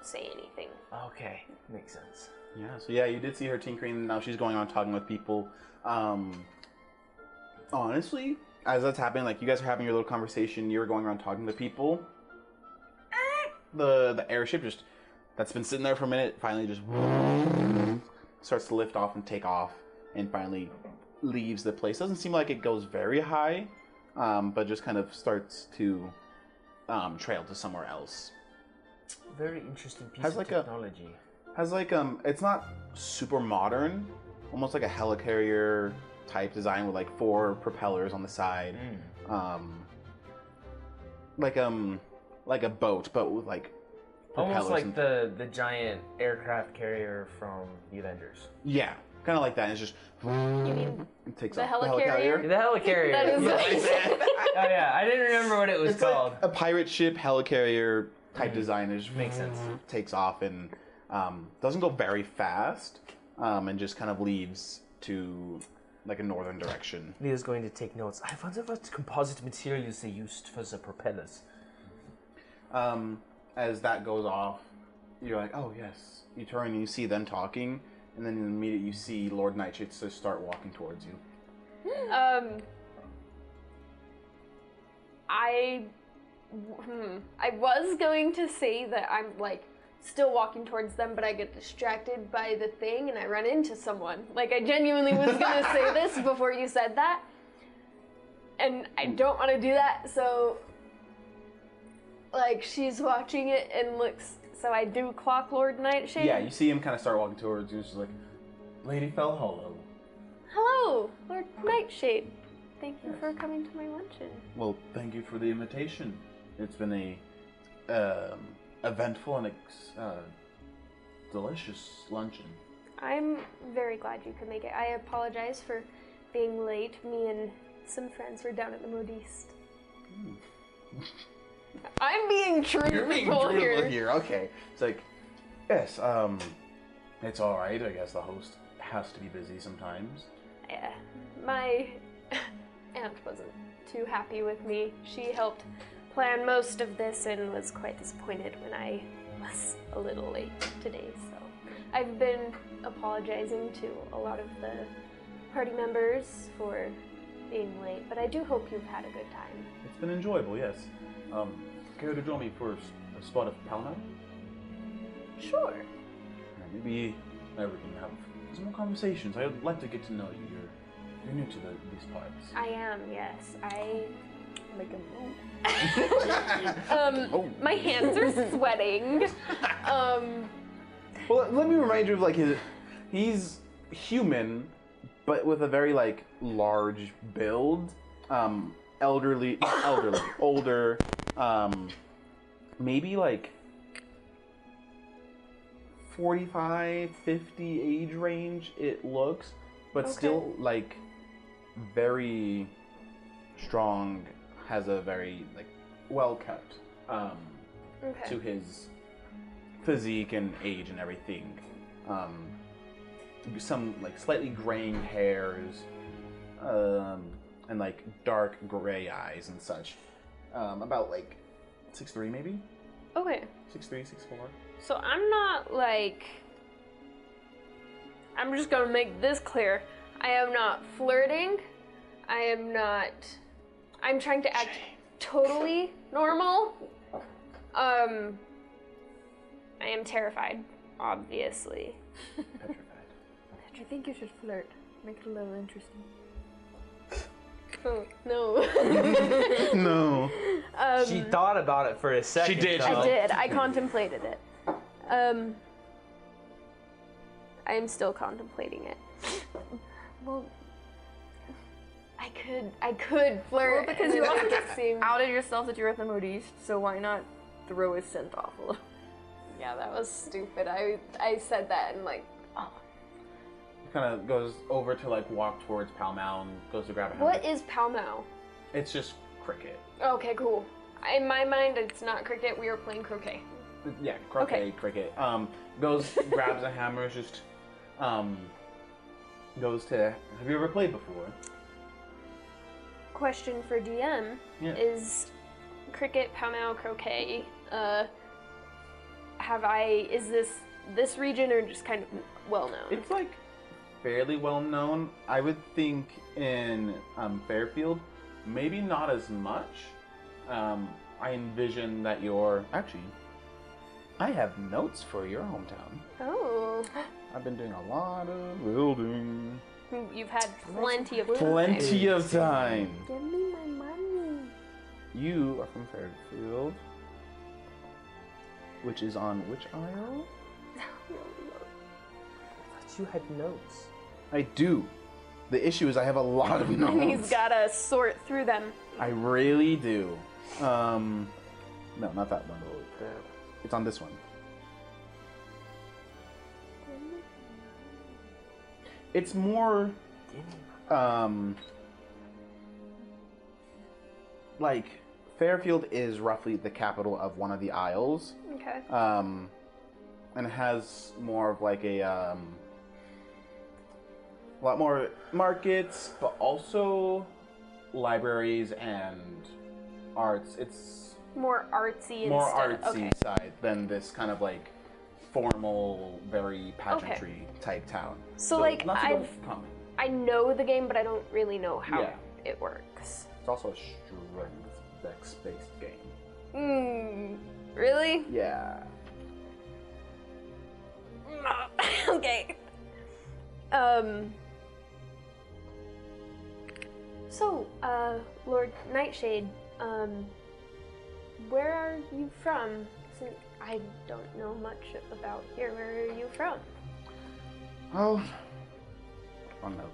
say anything. Okay, makes sense. Yeah, so yeah, you did see her tinkering. Now she's going on talking with people. Honestly, as that's happening, like you guys are having your little conversation, you're going around talking to people. The airship that's been sitting there for a minute finally just starts to lift off and take off, and finally leaves the place. Doesn't seem like it goes very high, but just kind of starts to trail to somewhere else. Very interesting piece Has of like technology. Has like it's not super modern, almost like a helicarrier type design with like 4 propellers on the side, like a boat, but with like propellers. Almost like the giant aircraft carrier from the Avengers. Yeah, kind of like that. It's just You mean it takes the off. helicarrier? The helicarrier. That is what I said. Oh yeah, I didn't remember what it was It's called. like a pirate ship helicarrier type design. It just Makes sense. Takes off and doesn't go very fast, and just kind of leaves to like a northern direction. Leo's going to take notes. I wonder what composite materials they used for the propellers. As that goes off, you're like, oh yes. You turn and you see them talking, and then immediately you see Lord Nightshade just start walking towards you. I was going to say that I'm like still walking towards them, but I get distracted by the thing and I run into someone. Like I genuinely was gonna say this before you said that, and I don't want to do that. So like she's watching it and looks. So I do clock Lord Nightshade. Yeah, you see him kind of start walking towards you. She's like, Lady Fell Hollow. Hello, Lord Nightshade. Thank you for coming to my luncheon. Well, thank you for the invitation. It's been a eventful and delicious luncheon. I'm very glad you could make it. I apologize for being late. Me and some friends were down at the Modiste. I'm being truthful here. Okay. It's like, yes, it's all right. I guess the host has to be busy sometimes. Yeah, my aunt wasn't too happy with me. She helped plan most of this and was quite disappointed when I was a little late today. So I've been apologizing to a lot of the party members for being late, but I do hope you've had a good time. It's been enjoyable, yes. Care to join me for a spot of Palma? Sure. Maybe we can have some more conversations. I'd like to get to know you. You're new to these parts. I am, yes. I Make a move. my hands are sweating. Well, let me remind you of like he's human, but with a very like large build. Elderly, older, maybe like 45, 50 age range it looks, but still like very strong, has a very like well kept to his physique and age and everything. Some like slightly graying hairs, and like dark gray eyes and such. About like 6'3" maybe? Okay. 6'3", 6'4". So I'm not like... I'm just gonna make this clear. I am not flirting. I am not... I'm trying to act totally normal. I am terrified, obviously. Petrified. I think you should flirt. Make it a little interesting. Oh, no. No. She thought about it for a second. She did. I did. I contemplated it. I am still contemplating it. Well, I could flirt. Well, because you and also make it just seem... outed yourself that you're at the Modiste, so why not throw his scent off a little? Yeah, that was stupid. I said that and like, oh. Kind of goes over to like walk towards Pall Mall and goes to grab a hammer. What is Pall Mall? It's just cricket. Okay, cool. In my mind, it's not cricket. We are playing croquet. Yeah, croquet, Okay. cricket. Goes, grabs a hammer, just, goes to... Have you ever played before? Question for DM Yeah. is cricket, Pall Mall, croquet. Is this region or just kind of well known? It's like fairly well known. I would think in Fairfield maybe not as much. I envision that you're... Actually, I have notes for your hometown. Oh. I've been doing a lot of building. You've had plenty of time. Plenty of time. Give me my money. You are from Fairfield, which is on which aisle? But you had notes. I do. The issue is I have a lot of notes. He's gotta sort through them. I really do. No, not that one. It's on this one. It's more, like, Fairfield is roughly the capital of one of the isles. Okay. And it has more of like a lot more markets, but also libraries and arts. It's More artsy more instead. artsy Okay. side than this kind of like formal, very pageantry type town. So, like, not so common. I know the game, but I don't really know how Yeah. it works. It's also a strength dex-based game. Really? Yeah. Okay. So, Lord Nightshade, where are you from? Since I don't know much about here. Where are you from? Well, I don't know.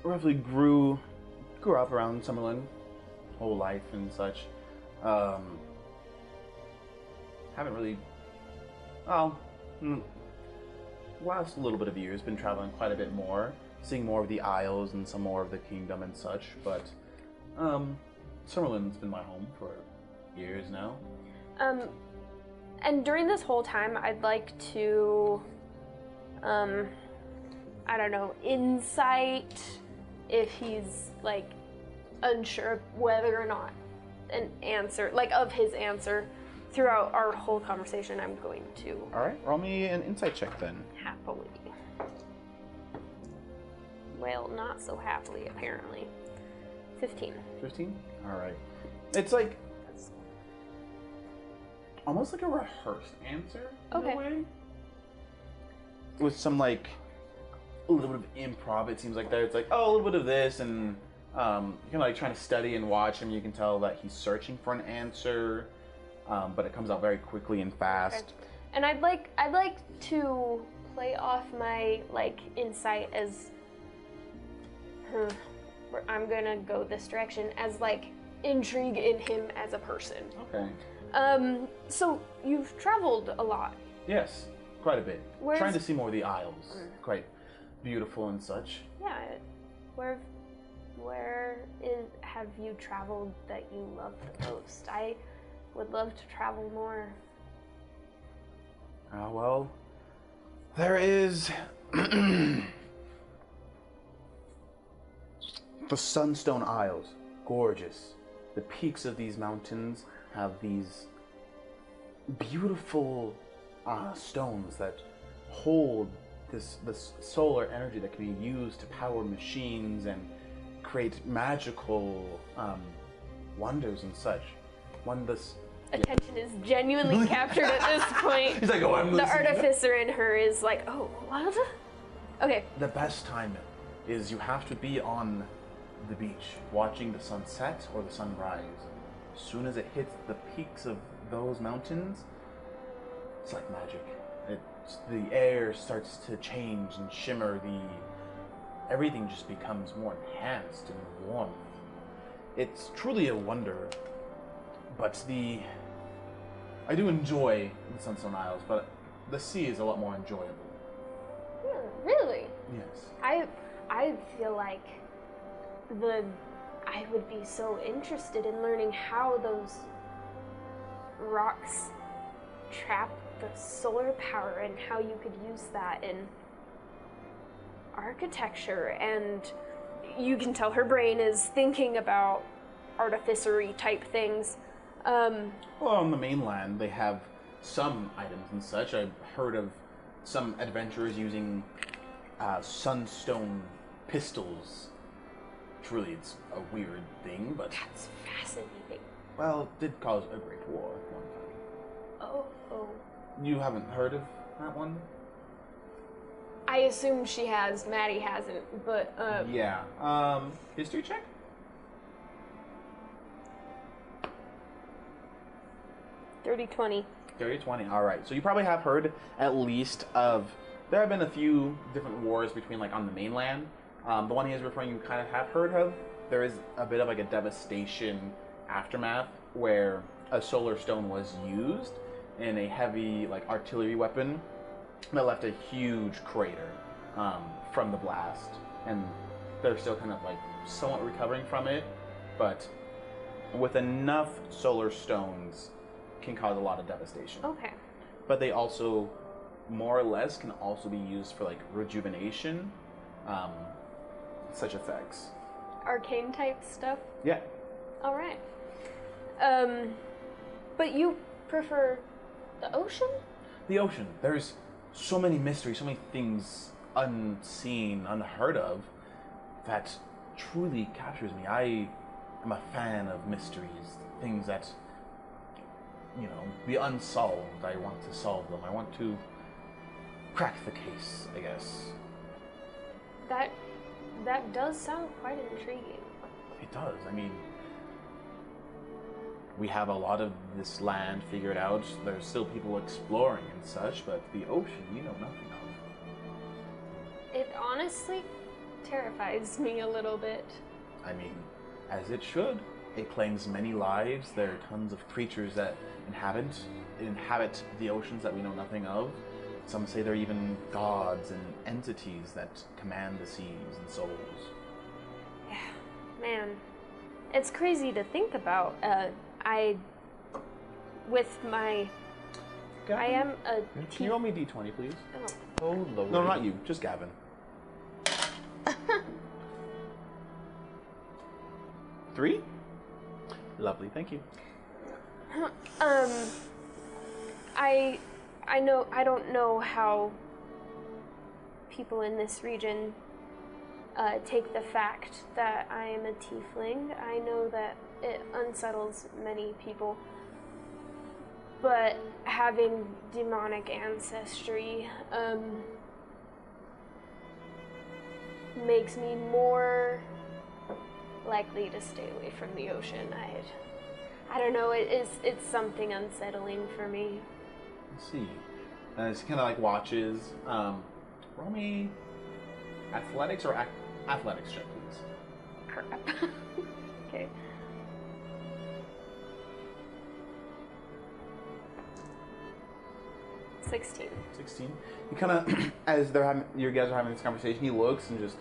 Roughly grew up around Summerlin, whole life and such. Haven't really, last little bit of years been traveling quite a bit more, seeing more of the Isles and some more of the kingdom and such. But Summerlin's been my home for years now. And during this whole time, I'd like to, I don't know, insight if he's, like, unsure of whether or not an answer, like, of his answer throughout our whole conversation. I'm going to All right, roll me an insight check then. happily. Well, not so happily, apparently. 15. 15? All right. It's like almost like a rehearsed answer in Okay. a way. With some like a little bit of improv. It seems like there. It's like, oh, a little bit of this, and you're like trying to study and watch him. You can tell that he's searching for an answer, but it comes out very quickly and fast. Okay. And I'd like to play off my like insight as I'm gonna go this direction as like intrigue in him as a person. Okay. So you've traveled a lot. Yes, quite a bit. Where's- Trying to see more of the Isles. Quite beautiful and such. Yeah. Have you traveled that you love the most? I would love to travel more. Well, there is the Sunstone Isles. Gorgeous. The peaks of these mountains have these beautiful stones that hold this solar energy that can be used to power machines and create magical wonders and such. Attention is genuinely captured at this point. He's like, oh, I'm The listening. artificer in her is like, oh, what? Okay. The best time is you have to be on the beach watching the sunset or the sunrise. As soon as it hits the peaks of those mountains, it's like magic. The air starts to change and shimmer. Everything just becomes more enhanced and warm. It's truly a wonder. But I do enjoy the Sunstone Isles, but the sea is a lot more enjoyable. Really? Yes. I feel like I would be so interested in learning how those rocks trap the solar power and how you could use that in architecture. And you can tell her brain is thinking about artificery type things. Well, on the mainland, they have some items and such. I've heard of some adventurers using sunstone pistols truly it's a weird thing, but That's fascinating. well, it did cause a great war at one time. Oh. You haven't heard of that one? I assume she has. Maddie hasn't, but Yeah. History check? Dirty 20. 30-20. All right. So you probably have heard at least of. There have been a few different wars between, like, on the mainland. The one he is referring, you kind of have heard of. There is a bit of like a devastation aftermath where a solar stone was used in a heavy like artillery weapon that left a huge crater from the blast, and they're still kind of like somewhat recovering from it, but with enough solar stones can cause a lot of devastation. Okay. But they also more or less can also be used for like rejuvenation, such effects. Arcane type stuff? Yeah. Alright. But you prefer the ocean? The ocean. There's so many mysteries, so many things unseen, unheard of, that truly captures me. I am a fan of mysteries, things that, you know, the unsolved. I want to solve them. I want to crack the case, I guess. That does sound quite intriguing. It does. I mean, we have a lot of this land figured out. There's still people exploring and such, but the ocean, we know nothing of. It honestly terrifies me a little bit. I mean, as it should. It claims many lives. There are tons of creatures that inhabit the oceans that we know nothing of. Some say there are even gods and entities that command the seas and souls. Yeah, man. It's crazy to think about. I am a Can you roll me d20, please? Oh, Lord. No, not you. Just Gavin. 3? Lovely, thank you. I don't know how people in this region take the fact that I am a tiefling. I know that it unsettles many people, but having demonic ancestry makes me more likely to stay away from the ocean. I don't know, it's something unsettling for me. Let's see. She kind of like watches. Roll me athletics or athletics check, please. Crap. Okay. $16. 16. You kind of, as you guys are having this conversation, he looks and just.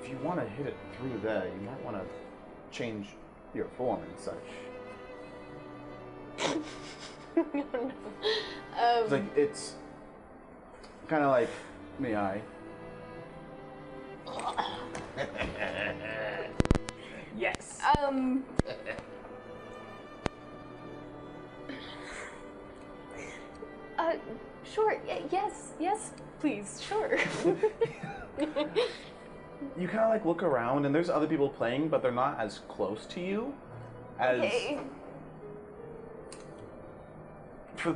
If you want to hit it through there, you might want to change your form and such. No. It's like, it's kind of like, may I? Yes. Sure. Yes, please. Sure. You kind of like look around, and there's other people playing, but they're not as close to you as. Okay. For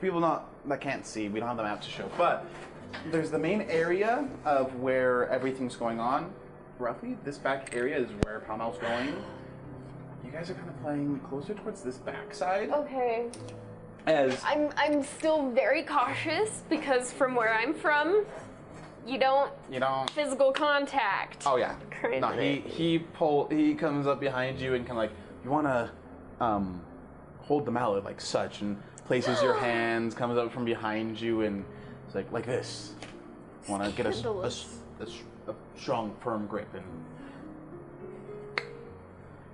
people that can't see, we don't have the map to show, but there's the main area of where everything's going on. Roughly, this back area is where Primal's going. You guys are kind of playing closer towards this backside. Okay. As I'm still very cautious because from where I'm from, you don't physical contact. Oh yeah. Crazy. No, he comes up behind you and kind of like, you want to hold the mallet like such, and places your hands, comes up from behind you, and it's like this. Want to get a strong, firm grip, and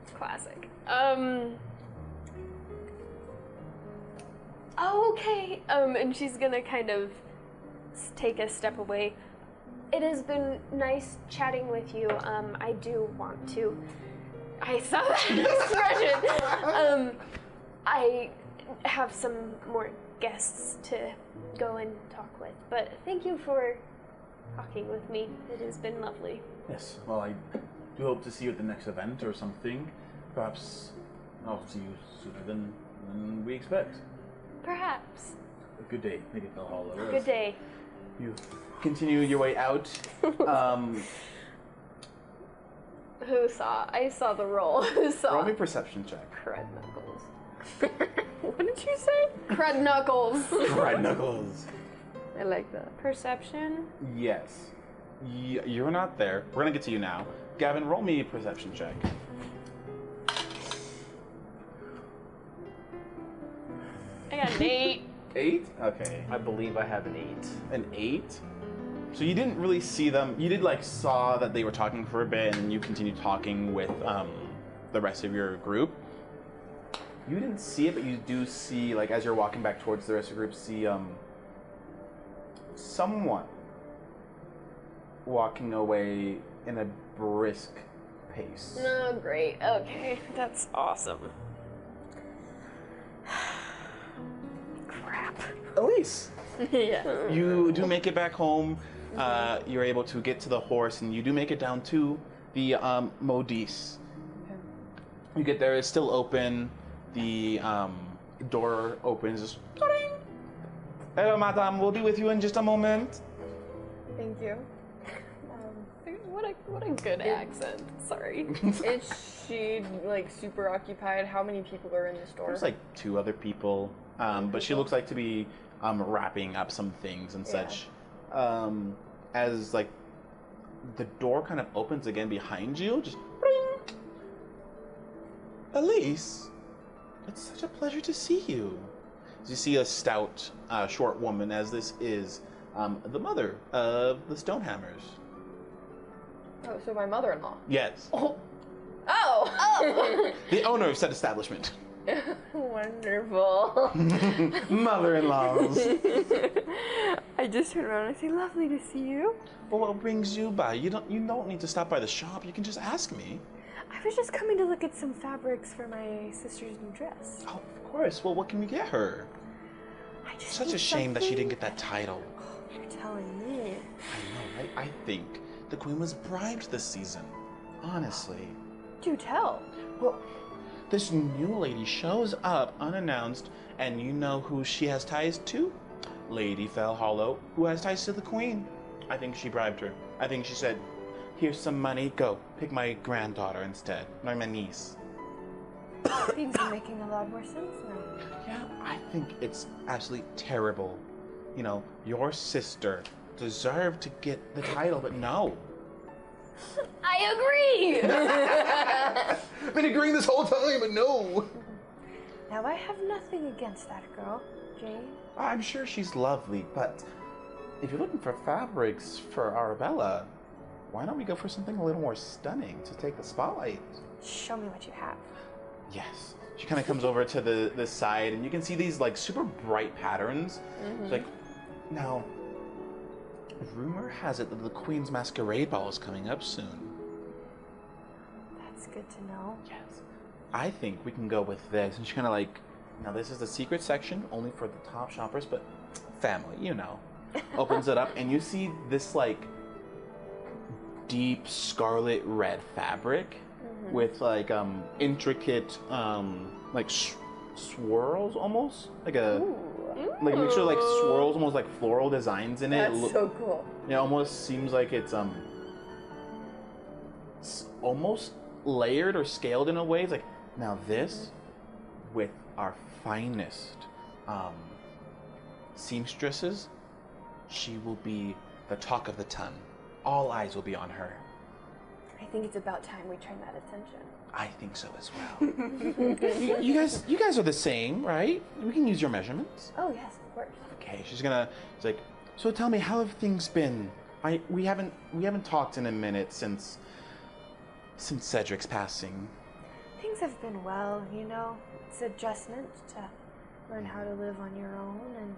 It's classic. Oh, okay. And she's gonna kind of take a step away. It has been nice chatting with you. I do want to. I saw that expression. I have some more guests to go and talk with, but thank you for talking with me. It has been lovely. Yes, well, I do hope to see you at the next event or something. Perhaps I'll see you sooner than we expect. Perhaps. A good day, maybe Fell Hollow. Good day. You continue your way out. Who saw? I saw the roll. Who saw? Roll me a perception check. Crud knuckles. What did you say? Crud knuckles. Right knuckles. I like that. Perception. Yes. You're not there. We're gonna get to you now. Gavin, roll me a perception check. I got an 8. 8? Okay. I believe I have an 8. An 8? So you didn't really see them. You did saw that they were talking for a bit, and then you continued talking with the rest of your group. You didn't see it, but you do see, as you're walking back towards the rest of the group, see someone walking away in a brisk pace. Oh, great. Okay, that's awesome. Crap. Elise, Yeah. you do make it back home. You're able to get to the horse, and you do make it down to the Modis. You get there, it's still open. The door opens. Just, hello, madame. We'll be with you in just a moment. Thank you. What a good accent. Sorry. Is she super occupied? How many people are in the store? There's 2 other people, but she looks like to be wrapping up some things and such. As the door kind of opens again behind you, just ring. Elise, it's such a pleasure to see you. As you see a stout, short woman, as this is the mother of the Stonehammers. Oh, so my mother-in-law. Yes, Oh! the owner of said establishment. Wonderful. Mother-in-laws. I just turn around and say, lovely to see you. Well, what brings you by? You don't need to stop by the shop. You can just ask me. I was just coming to look at some fabrics for my sister's new dress. Oh, of course. Well, what can we get her? I just Such need a shame that she something- didn't get that title. You're telling me. I know, right? I think the queen was bribed this season. Honestly. Do tell. Well, this new lady shows up unannounced, and you know who she has ties to? Lady Fell Hollow, who has ties to the queen. I think she bribed her. I think she said, here's some money, go. Pick my granddaughter instead, or my niece. Things are making a lot more sense now. Yeah, I think it's absolutely terrible. You know, your sister deserved to get the title, but no. I agree! I've been agreeing this whole time, but no. Now I have nothing against that girl, Jane. I'm sure she's lovely, but if you're looking for fabrics for Arabella, why don't we go for something a little more stunning to take the spotlight? Show me what you have. Yes. She kind of comes over to the side, and you can see these super bright patterns. It's now, rumor has it that the Queen's Masquerade Ball is coming up soon. That's good to know. Yes. I think we can go with this. And she kind of now this is the secret section, only for the top shoppers, but family, you know. Opens it up, and you see this deep scarlet red fabric with intricate swirls almost, make sure swirls, almost like floral designs in it. That's so cool. It almost seems like it's almost layered or scaled in a way. It's now this with our finest seamstresses, she will be the talk of the town. All eyes will be on her. I think it's about time we turn that attention. I think so as well. you guys are the same, right? We can use your measurements. Oh yes, of course. Okay, she's so tell me, how have things been? We haven't talked in a minute since Cedric's passing. Things have been well, you know. It's an adjustment to learn how to live on your own, and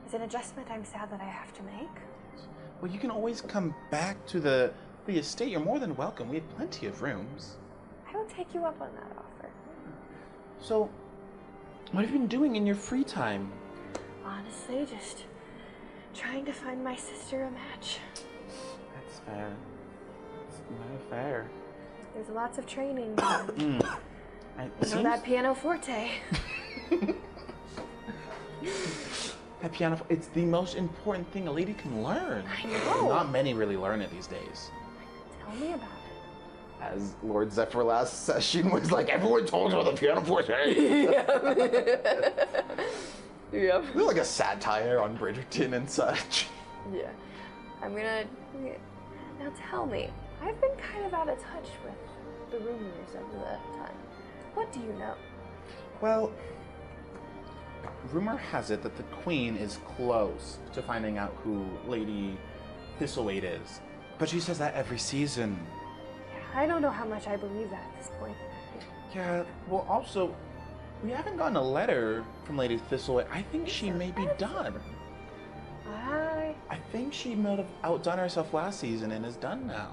it's an adjustment I'm sad that I have to make. Well, you can always come back to the estate. You're more than welcome. We have plenty of rooms. I will take you up on that offer. So, what have you been doing in your free time? Honestly, just trying to find my sister a match. That's fair. It's very fair. There's lots of training. Mm. You know that pianoforte. That piano, it's the most important thing a lady can learn. I know. Not many really learn it these days. Tell me about it. As Lord Zephyr last session was like, everyone told her the pianoforte. Yep. It was like a satire on Bridgerton and such. Yeah. I'm gonna. Now tell me, I've been kind of out of touch with the rumors of the time. What do you know? Well, rumor has it that the Queen is close to finding out who Lady Thisltewayte is. But she says that every season. I don't know how much I believe that at this point. Yeah, well, also, we haven't gotten a letter from Lady Thisltewayte. I think she may be done. I think she might have outdone herself last season and is done now.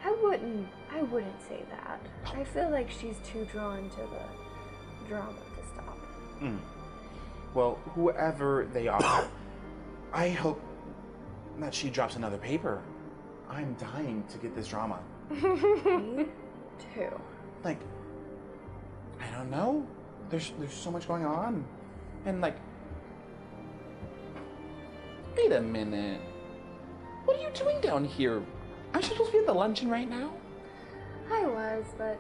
I wouldn't say that. I feel like she's too drawn to the drama to stop. Well, whoever they are, I hope that she drops another paper. I'm dying to get this drama. Me too. Like, I don't know. There's so much going on. And like, wait a minute. What are you doing down here? Aren't you supposed to be at the luncheon right now? I was, but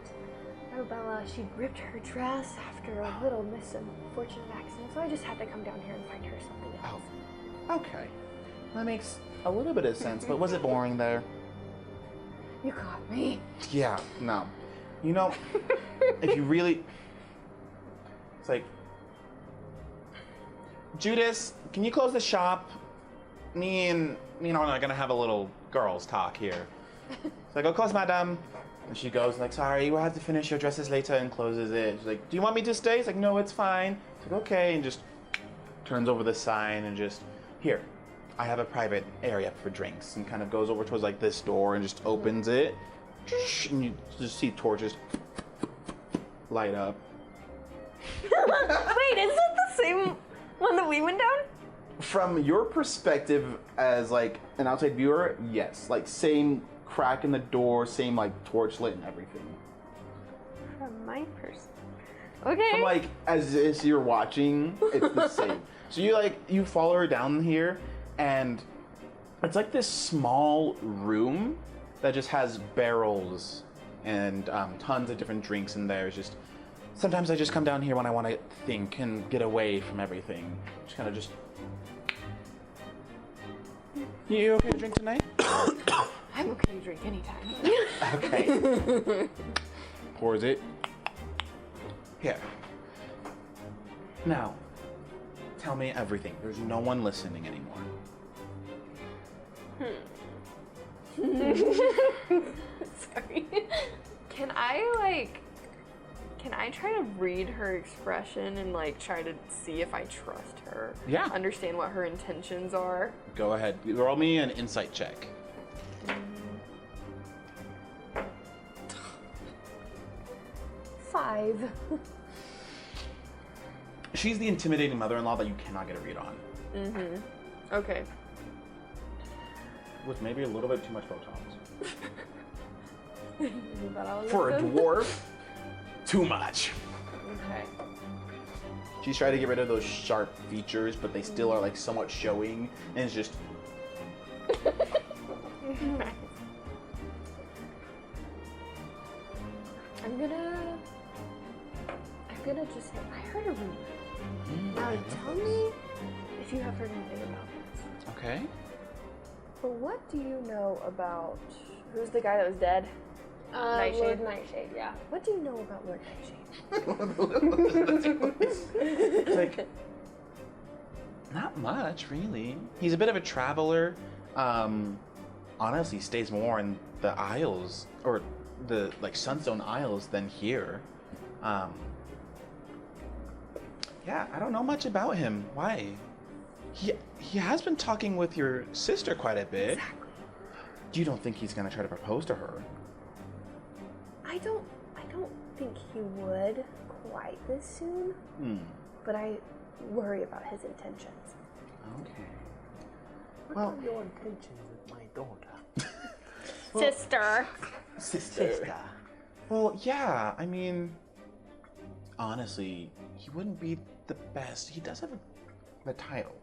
Arabella, she gripped her dress after a little misfortunate accident, so I just had to come down here and find her something else. Oh, okay. That makes a little bit of sense, but was it boring there? You caught me. Yeah, no. You know, if you really... It's like... Judas, can you close the shop? Me and Arnold are gonna have a little girls talk here. It's like, of course, madam. And she goes like, sorry, we'll have to finish your dresses later, and closes it. She's like, do you want me to stay? It's like, no, it's fine. It's like, okay, and just turns over the sign and just, here, I have a private area for drinks, and kind of goes over towards like this door and just opens it. And you just see torches light up. Wait, is that the same one that we went down? From your perspective as like an outside viewer, yes. Like same crack in the door, same like torch lit and everything. From my perspective. Okay. From like as you're watching, it's the same. So you follow her down here, and it's like this small room that just has barrels and tons of different drinks in there. It's just sometimes I just come down here when I want to think and get away from everything. Just kind of just. You okay to drink tonight? I'm okay to drink anytime. Okay. Pours it. Here. Now, tell me everything. There's no one listening anymore. Sorry. Can I try to read her expression and like try to see if I trust her? Yeah. Understand what her intentions are? Go ahead. Roll me an insight check. 5. She's the intimidating mother-in-law that you cannot get a read on. Mm-hmm. Okay. With maybe a little bit too much photons. But I'll For a listen. dwarf, too much. Okay. She's trying to get rid of those sharp features, but they still are like somewhat showing, and it's just. I'm gonna just say, I heard a rumor. Now tell me if you have heard anything about this. Okay. But what do you know about, who's the guy that was dead? Nightshade. Lord Nightshade, yeah. What do you know about Lord Nightshade? Like, not much, really. He's a bit of a traveler. Honestly, stays more in the Isles, or the like Sunstone Isles, than here. Yeah, I don't know much about him. Why? He has been talking with your sister quite a bit. Exactly. You don't think he's gonna try to propose to her? I don't think he would quite this soon, but I worry about his intentions. Okay. Well, What are your intentions with my daughter? Sister. Sister. Well, yeah, I mean, honestly, he wouldn't be the best. He does have the title.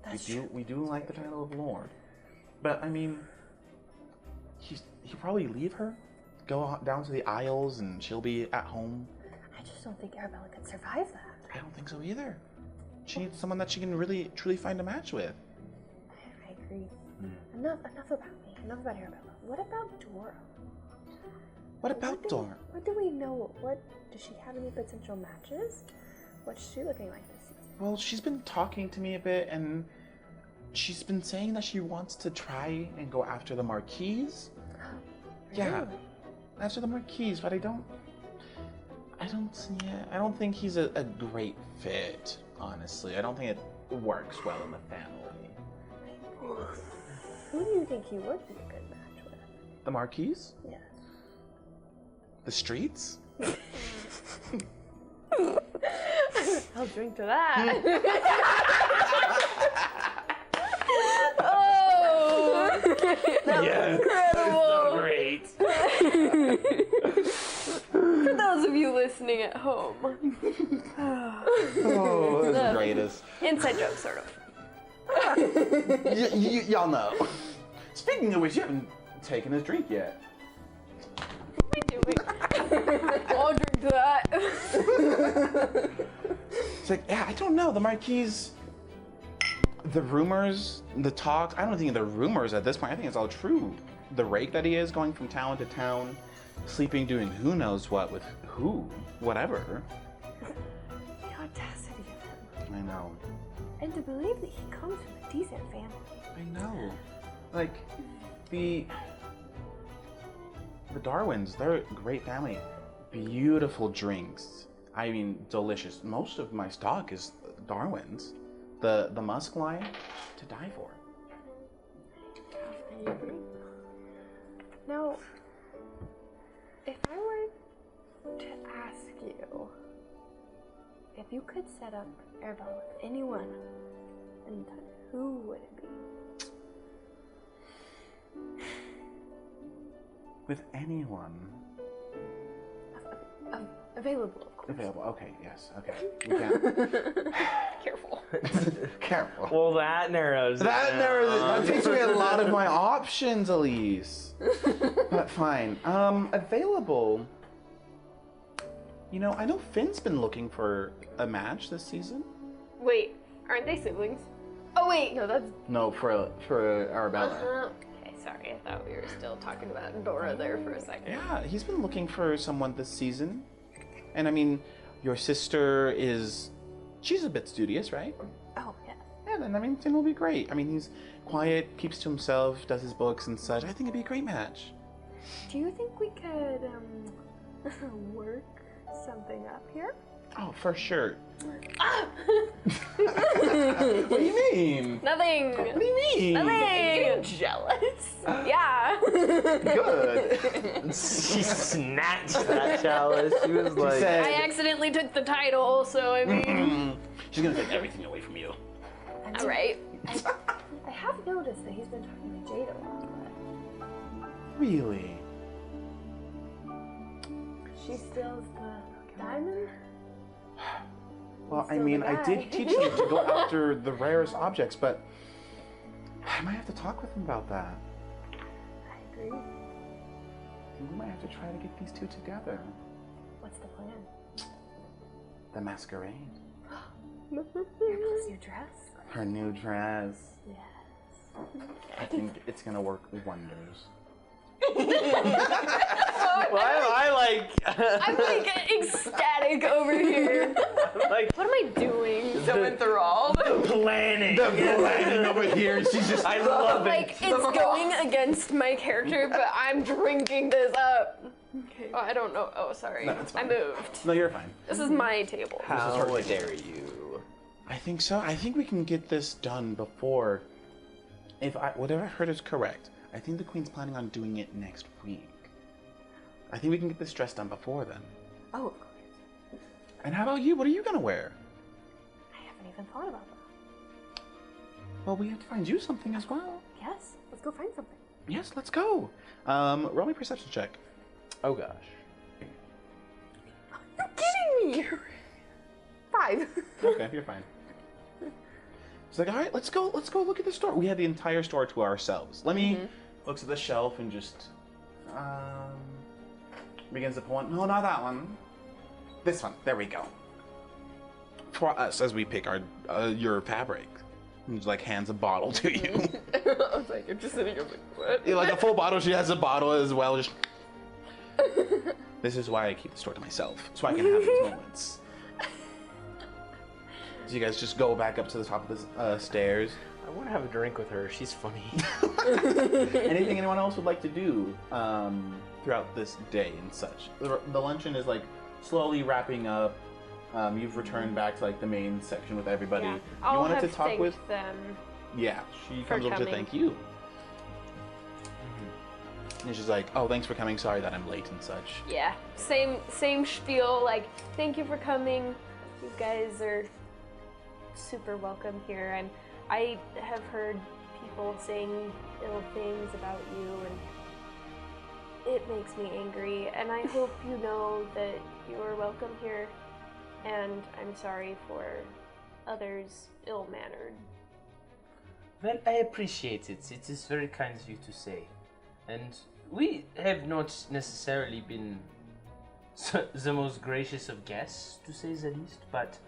That's We do like the title of Lord. But, I mean, he'll probably leave her, go down to the Isles, and she'll be at home. I just don't think Arabella could survive that. I don't think so either. She needs someone that she can really, truly find a match with. I agree. Enough about me. Enough about Arabella. What about Dora? What about Dora? What do we know? Does she have any potential matches? What's she looking like this season? Well, she's been talking to me a bit, and she's been saying that she wants to try and go after the Marquise. Yeah, Really? after the Marquise, but I don't see it. I don't think he's a great fit, honestly. I don't think it works well in the family. Who do you think he would be a good match with? The Marquise? Yeah. The streets? I'll drink to that. Oh, that was incredible. Great. For those of you listening at home, Oh, that's the greatest. inside joke, sort of. Y'all know. Speaking of which, you haven't taken his drink yet. What am I doing? I'll drink to that. It's like, yeah, I don't know. The Marquise, the rumors, the talk, I don't think the rumors at this point. I think it's all true. The rake that he is, going from town to town, sleeping, doing who knows what with who, whatever. The audacity of him. I know. And to believe that he comes from a decent family. I know. Like, the Darwins, they're a great family. Beautiful drinks. I mean, delicious. Most of my stock is Darwin's. The musk line, to die for. I agree. Now, if I were to ask you if you could set up Arabella with anyone anytime, who would it be? With anyone. Available, of course. Available. Okay, yes, okay. We can. Careful. Careful. Well, that narrows it That down. narrows it. That takes away a lot of my options, Elise. But fine. Available. You know, I know Finn's been looking for a match this season. Wait, aren't they siblings? Oh wait, no, that's. No, for Arabella. Okay, sorry. I thought we were still talking about Dora there for a second. Yeah, he's been looking for someone this season. And I mean, your sister she's a bit studious, right? Oh, yeah. Yeah, then I mean, Finn will be great. I mean, he's quiet, keeps to himself, does his books and such. I think it'd be a great match. Do you think we could work something up here? Oh, for sure. What do you mean? Nothing. What do you mean? Nothing. Jealous? Yeah. Good. She snatched that chalice. She was like, said- I accidentally took the title, so I mean. She's gonna take everything away from you. All right. I have noticed that he's been talking to Jade a lot, Really? but she steals the diamond? Well, I Still mean, the I guy. did teach him to go after the rarest objects, but I might have to talk with him about that. I agree. We might have to try to get these two together. What's the plan? The masquerade. Arabelle's new dress? Her new dress. Yes. I think it's gonna work wonders. why am I like, I'm like ecstatic over here. like What am I doing? So enthralled. planning? The planning over here, she's just. I love Like, it. it's going against my character, but I'm drinking this up. Okay. Oh, I don't know. Oh, sorry. No, it's I fine. moved. No, you're fine. This is my table. How dare you? I think so. I think we can get this done before. Whatever I heard is correct. I think the Queen's planning on doing it next week. I think we can get this dress done before then. Oh, of course. And how about you? What are you gonna wear? I haven't even thought about that. Well, we have to find you something as well. Yes, let's go find something. Yes, let's go. Roll me a perception check. Oh gosh. You're kidding me! 5. Okay, you're fine. It's like, all right, let's go look at the store. We had the entire store to ourselves. Let me looks at the shelf and just begins to pull one. No, not that one. This one. There we go. For us, as we pick our your fabric, and just, like, hands a bottle to you. I was like, I'm just sitting here like, what? Yeah, like a full bottle. She has a bottle as well. Just. This is why I keep the store to myself, so I can have these moments. So you guys just go back up to the top of the stairs. I want to have a drink with her. She's funny. Anything anyone else would like to do throughout this day and such? The luncheon is like slowly wrapping up. You've returned back to like the main section with everybody. Yeah. You I'll wanted have to talk with them. Yeah, she for comes over to coming. thank you. And she's like, "Oh, thanks for coming. Sorry that I'm late and such." Yeah, same spiel. Like, thank you for coming. You guys are super welcome here, and I have heard people saying ill things about you, and it makes me angry. And I hope you know that you are welcome here. And I'm sorry for others ill-mannered. Well, I appreciate it. It is very kind of you to say. And we have not necessarily been the most gracious of guests, to say the least, but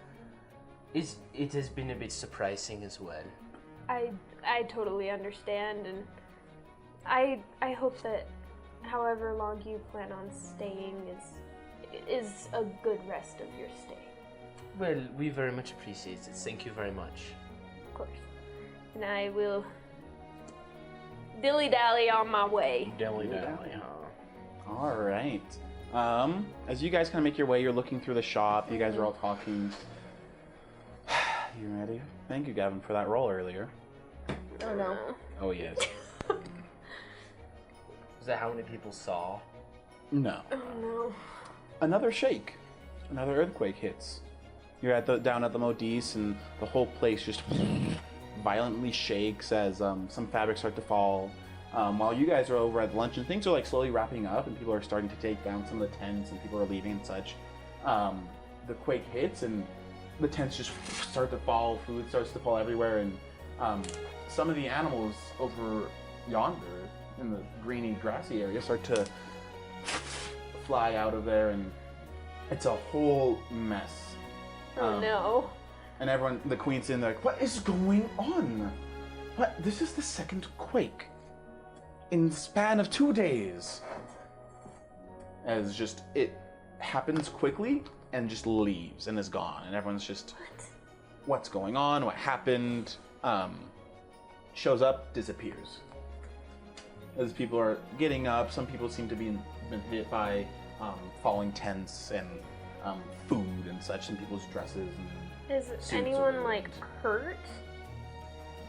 it has been a bit surprising as well. I totally understand, and I hope that however long you plan on staying is a good rest of your stay. Well, we very much appreciate it. Thank you very much. Of course. And I will dilly-dally on my way. Dally, huh? All right. As you guys kind of make your way, you're looking through the shop. You guys are all talking. You ready? Thank you, Gavin, for that roll earlier. Oh no. Oh yes. Is that how many people saw? No. Oh no. Another shake. Another earthquake hits. You're down at the Modis, and the whole place just violently shakes as some fabrics start to fall. While you guys are over at lunch, and things are like slowly wrapping up, and people are starting to take down some of the tents, and people are leaving and such. The quake hits, and the tents just start to fall. Food starts to fall everywhere, and some of the animals over yonder in the greeny, grassy area start to fly out of there, and it's a whole mess. Oh no. And everyone, the queen's in there, like, what is going on? What? This is the second quake in the span of 2 days. As just, it happens quickly and just leaves and is gone. And everyone's just, what's going on? What happened? Shows up, disappears. As people are getting up, some people seem to be been hit by falling tents and food and such, and people's dresses. And Is suits anyone are like hurt?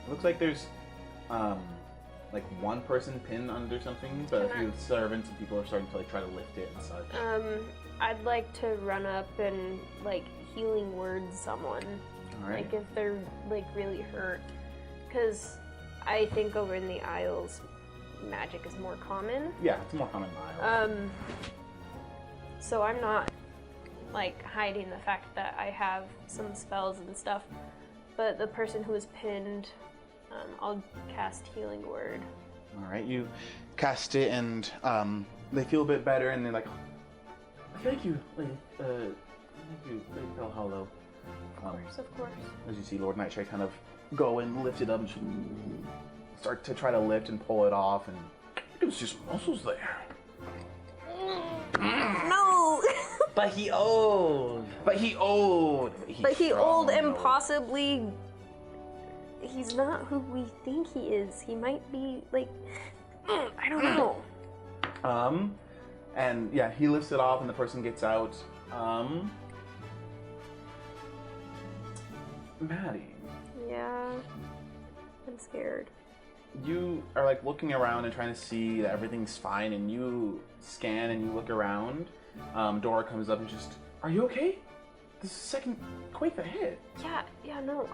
it looks like there's like one person pinned under something, but a Can few servants and people are starting to like try to lift it and such. I'd like to run up and like healing word someone. All right. Like if they're like really hurt, because I think over in the Isles, magic is more common. Yeah, it's more common mile. So I'm not like hiding the fact that I have some spells and stuff, but the person who is pinned, I'll cast healing word. All right, you cast it, and they feel a bit better, and they're like, "Thank you, thank you, Lady Hollow." Of course. As you see Lord Nightshade kind of go and lift it up, and start to try to lift and pull it off, and it was just muscles there. No! But he old. But he old. But he old and possible. possibly he's not who we think he is. He might be like I don't know. And yeah, he lifts it off and the person gets out. Maddie, Yeah. I'm scared. you are like looking around and trying to see that everything's fine, and you scan and you look around. Dora comes up and just, are you okay? This is the second quake that hit. Yeah, no,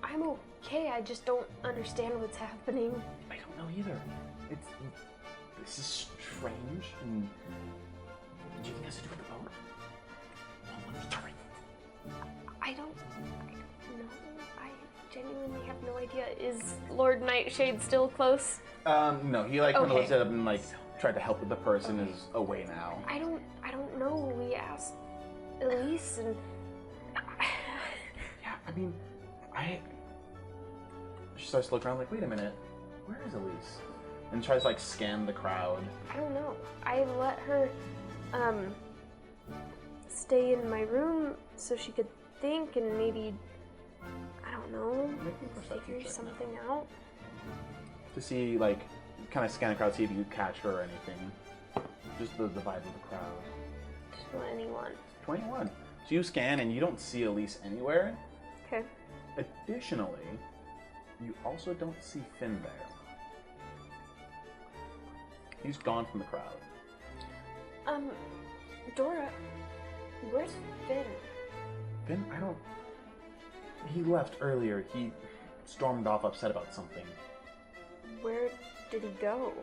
I'm okay. I just don't understand what's happening. I don't know either. This is strange. And do you think it has to do with the boat? Well, let me try. I don't know. I genuinely have no idea. Is Lord Nightshade still close? No, he like kind of Okay. lifted up and like tried to help, but the person is away now. I don't know. We asked Elise and Yeah, I mean, she starts to look around like, wait a minute, where is Elise? And tries to like scan the crowd. I don't know. I let her stay in my room so she could think and maybe, I don't know, Make a perception figure check something out. to see like, kind of scan the crowd, see if you catch her or anything. Just the vibe of the crowd. 21. 21. So you scan and you don't see Elise anywhere. Okay. Additionally, you also don't see Finn there. He's gone from the crowd. Dora, where's Finn? Finn, I don't... He left earlier. He stormed off upset about something. Where did he go?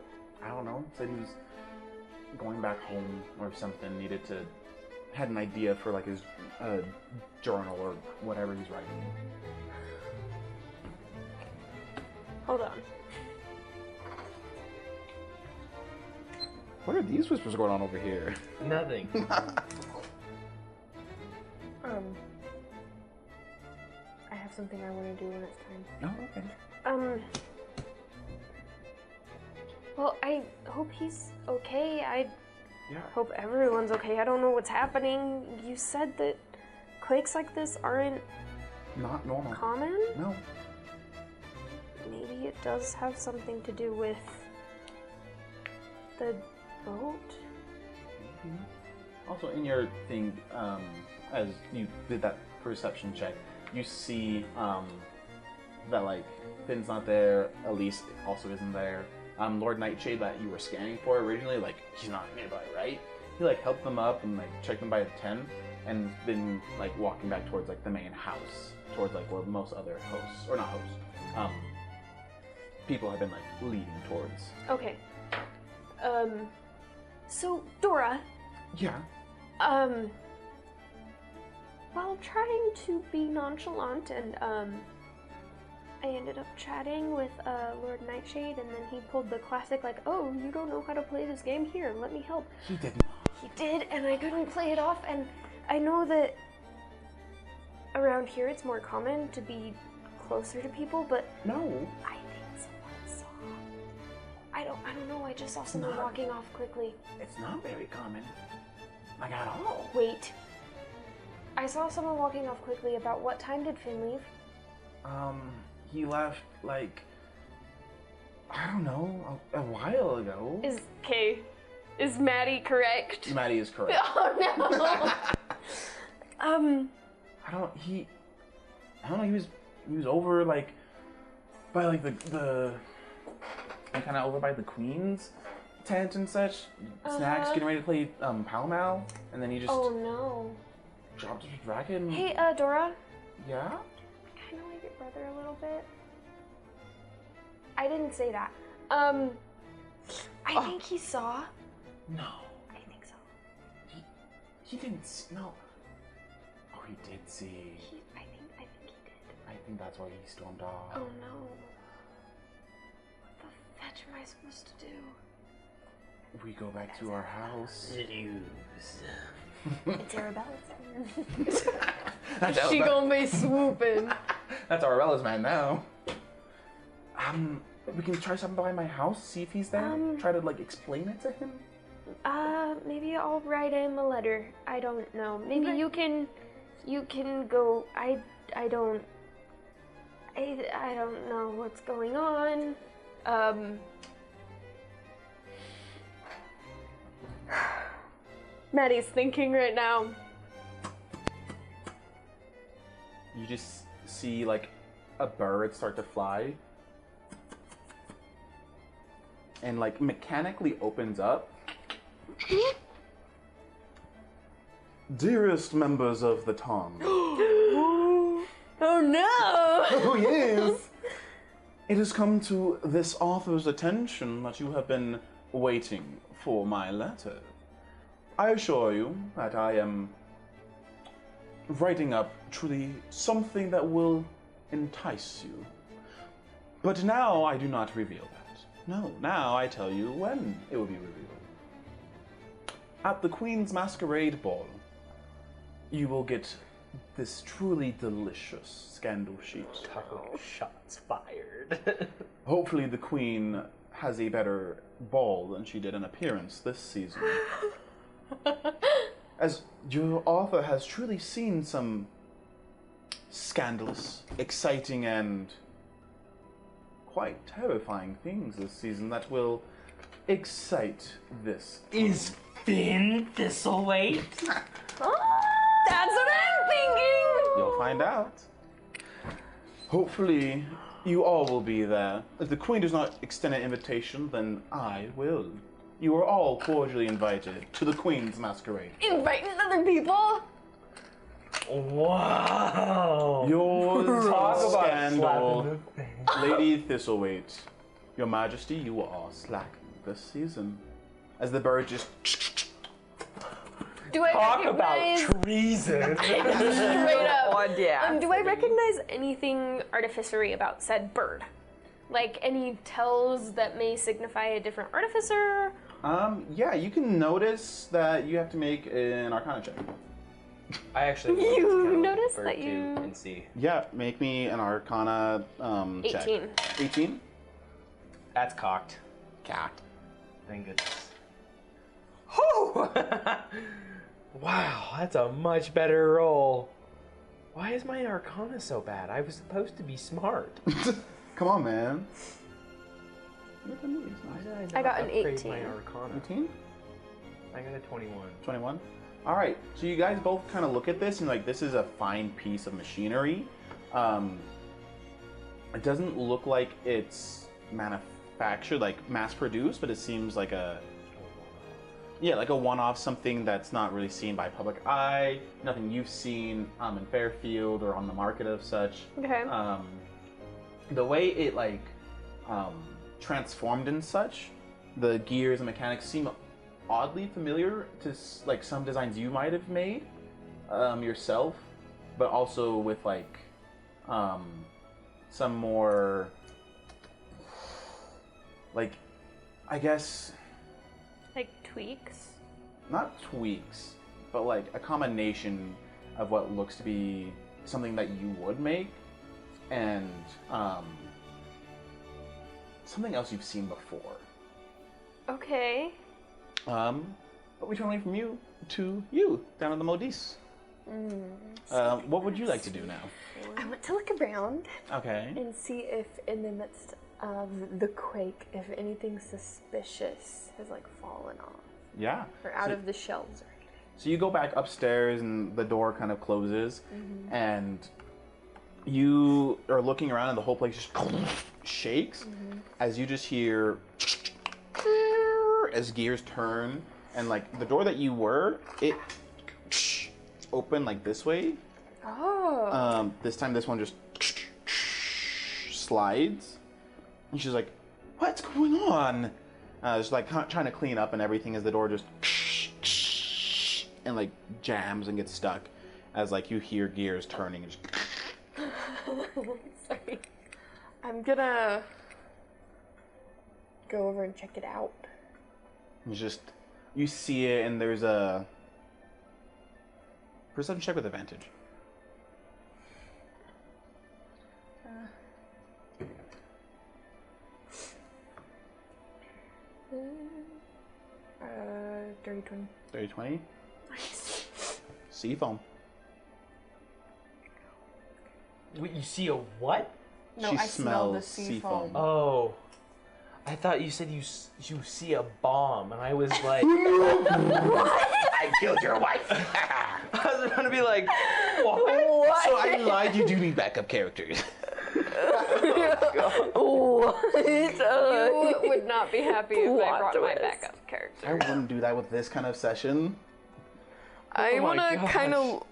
I don't know. Said he was going back home or something. Needed to... Had an idea for like his journal or whatever he's writing. Hold on. What are these whispers going on over here? Nothing. I have something I want to do when it's time. Oh, okay. Well, I hope he's okay. I Yeah. hope everyone's okay. I don't know what's happening. You said that quakes like this aren't Not normal. common? No. Maybe it does have something to do with the boat? Also, in your thing, as you did that perception check, you see that like Finn's not there, Elise also isn't there. Lord Nightshade that you were scanning for originally, like he's not nearby, right? He like helped them up and like checked them by the 10, and been like walking back towards like the main house, towards like where most other hosts, or not hosts, people have been like leading towards. Okay. So, Dora, Yeah. while trying to be nonchalant and, I ended up chatting with, Lord Nightshade, and then he pulled the classic, like, oh, you don't know how to play this game? Here, let me help. He did not. He did, and I couldn't play it off, and I know that around here it's more common to be closer to people, but No. I think someone saw. I don't know, I just saw someone not. walking off quickly. It's not very common. Like at all. Wait. I saw someone walking off quickly. About what time did Finn leave? He left like, I don't know, a while ago. Is Maddie correct? Maddie is correct. Oh no. I don't know, he was over like by like the kind of over by the Queen's tent and such, snacks, getting ready to play Pall Mall, and then he just Oh no. dropped his racket and Hey, Dora. yeah? I kind of like your brother a little bit. I didn't say that. I think he saw. No. I think so. He didn't see, no. Oh, he did see. I think he did. I think that's why he stormed off. Oh no. What the fetch am I supposed to do? We go back to our house. It's Arabella's. She gonna be swooping. That's Arabella's man now. We can try something by my house, see if he's there. Try to like explain it to him. Maybe I'll write him a letter. I don't know. Maybe you can go. I don't know what's going on. Maddie's thinking right now. You just see like a bird start to fly and like mechanically opens up. Dearest members of the Tom, Oh no! Oh, yes. It has come to this author's attention that you have been waiting for my letter. I assure you that I am writing up truly something that will entice you. But now I do not reveal that. No, now I tell you when it will be revealed. At the Queen's Masquerade Ball, you will get this truly delicious scandal sheet. Oh, shots fired. Hopefully the Queen has a better ball than she did an appearance this season. As your author has truly seen some scandalous, exciting, and quite terrifying things this season that will excite this. Is Finn Thistlewayte? That's what I'm thinking! You'll find out. Hopefully, you all will be there. If the Queen does not extend an invitation, then I will. You are all cordially invited to the Queen's Masquerade. Inviting other people? Wow. Yours Talk is about scandal. slapping the face. Lady Thisltewayte, Your Majesty, you are slacking this season. As the bird just... Do I Talk recognize... about treason. Straight up. Yeah. Do I recognize anything artificery about said bird? Like any tells that may signify a different artificer? Yeah, you can notice that you have to make an Arcana check. I actually You noticed that you- and see. Yeah, make me an Arcana check. 18. 18? That's cocked. Cat. Thank goodness. Whew! Wow, that's a much better roll. Why is my Arcana so bad? I was supposed to be smart. Come on, man. Look at me, it's Why nice. did I I got not an upgrade 18. my Arcana? 18? I got a 21. 21? Alright, so you guys both kind of look at this and like, this is a fine piece of machinery. It doesn't look like it's manufactured, like mass-produced, but it seems like a... Yeah, like a one-off, something that's not really seen by public eye, nothing you've seen in Fairfield or on the market of such. Okay. The way it like transformed and such, the gears and mechanics seem oddly familiar to like some designs you might have made yourself, but also with like some more like, I guess, Like tweaks? not tweaks, but like a combination of what looks to be something that you would make and something else you've seen before. Okay. But we turn away from you to you down at the Modis. What would you like to do now? I want to look around Okay. and see if in the midst of the quake, if anything suspicious has like fallen off Yeah. or out So- of the shelves or anything. So you go back upstairs and the door kind of closes and you are looking around and the whole place just shakes as you just hear as gears turn and like the door that you were, it opened like this way. Oh. This time this one just slides. And she's like, what's going on? Just like trying to clean up and everything as the door just and like jams and gets stuck as like you hear gears turning. And just Sorry. I'm gonna go over and check it out. it's just, you see it and there's a perception check with advantage. Dirty 20. 30-20. Sea foam. Wait, you see a what? No, She I smell the smells sea sea foam. foam. Oh. I thought you said you see a bomb, and I was like, I killed your wife. I was going to be like, what? So I lied, you do need backup characters. You would not be happy if I Plot brought my twist. backup character. I wouldn't do that with this kind of session. I Oh my want to gosh. kind of.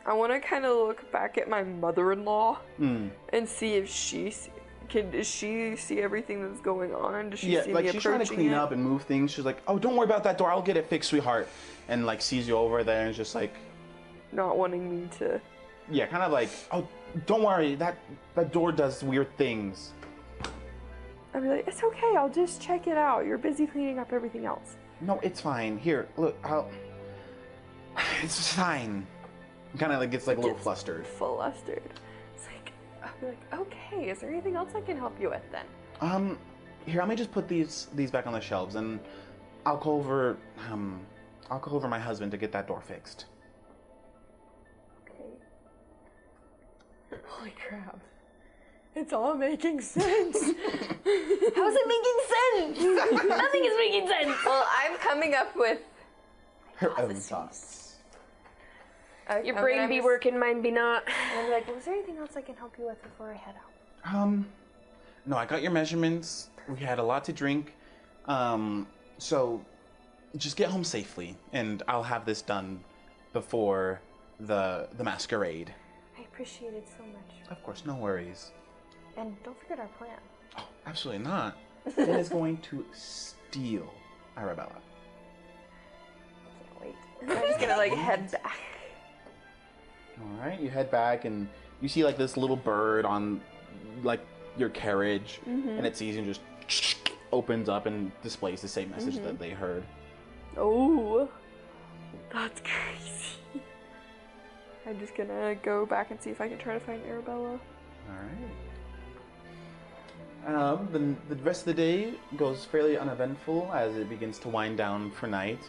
I want to kind of look back at my mother-in-law and see if does she see everything that's going on? Does she see like me she's trying to approaching clean it? up and move things. She's like, "Oh, don't worry about that door. I'll get it fixed, sweetheart." And like sees you over there and is just like, Not wanting me to. yeah, kind of like, "Oh, don't worry. That door does weird things." I'd be like, it's okay. I'll just check it out. You're busy cleaning up everything else. No, it's fine. Here, look. It's fine. Kind of like gets like a little flustered. Flustered. It's like, I'll be like, okay. Is there anything else I can help you with then? Here, let me just put these back on the shelves, and I'll call over my husband to get that door fixed. Okay. Holy crap. It's all making sense. How's it making sense? Nothing is making sense. Well, I'm coming up with Her own thoughts. Your brain be working, mine be not. And I'd be like, was there anything else I can help you with before I head out? No, I got your measurements. We had a lot to drink. So just get home safely, and I'll have this done before the masquerade. I appreciate it so much. Of course, no worries. And don't forget our plan. Oh, absolutely not. Finn is going to steal Arabella. Can't wait. I'm just gonna like head back. All right, you head back, and you see like this little bird on like your carriage, and it sees you and just opens up and displays the same message that they heard. Oh, that's crazy. I'm just gonna go back and see if I can try to find Arabella. All right. The rest of the day goes fairly uneventful as it begins to wind down for night.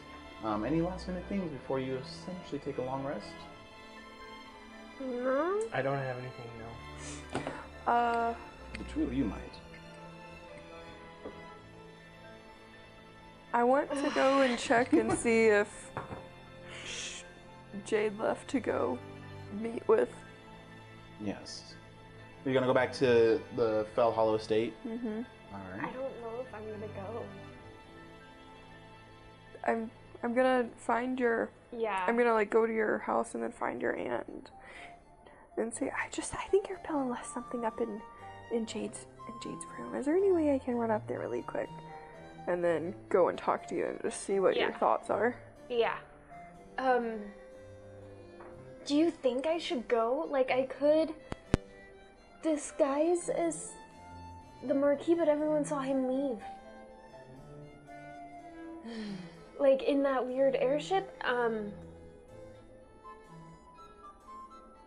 Any last minute things before you essentially take a long rest? No. I don't have anything, no. The two of you might. I want to go and check and see if Jade left to go meet with. Yes. You're gonna go back to the Fell Hollow Estate? Mm-hmm. All I right. don't know if I'm gonna go. I'm gonna find your. Yeah. I'm gonna like go to your house and then find your aunt and say, I think Arabella left something up in Jade's room. Is there any way I can run up there really quick? And then go and talk to you and just see what your thoughts are. Yeah. Do you think I should go? Like, I could disguise as the Marquis, but everyone saw him leave. Like, in that weird airship,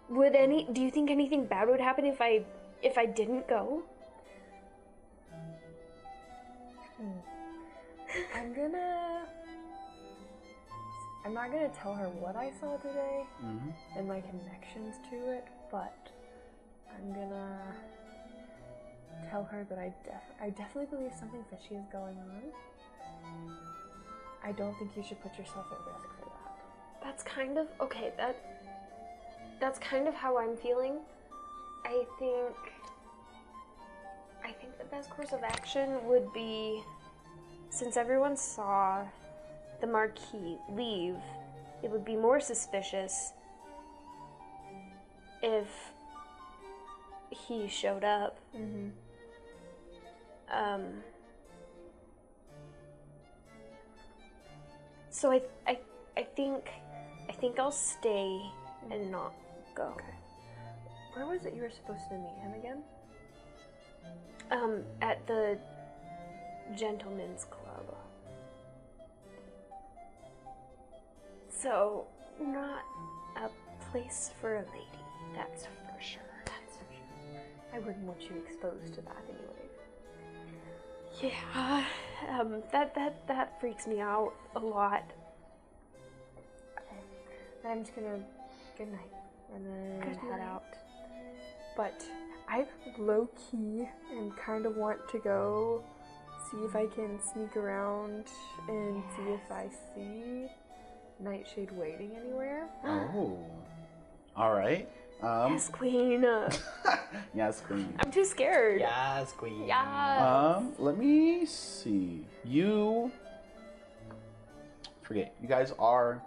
do you think anything bad would happen if I didn't go? I'm not gonna tell her what I saw today Mm-hmm. and my connections to it, but I'm gonna tell her that I definitely believe something fishy is going on. I don't think you should put yourself at risk for that. That's kind of okay. That's kind of how I'm feeling. I think the best course of action would be, since everyone saw the Marquis leave, it would be more suspicious if he showed up. So I think I'll stay and not go. Okay. Where was it you were supposed to meet him again? At the Gentlemen's Club. So, not a place for a lady, that's for sure. I wouldn't want you exposed to that anyway. Yeah, that freaks me out a lot. Okay. Then I'm just gonna good night and then Good head night. out. But I low key and kind of want to go see if I can sneak around and see if I see Nightshade waiting anywhere. Oh. All right. Yes, Queen. Yes, Queen. I'm too scared. Yes, queen. Yeah. Let me see. You guys are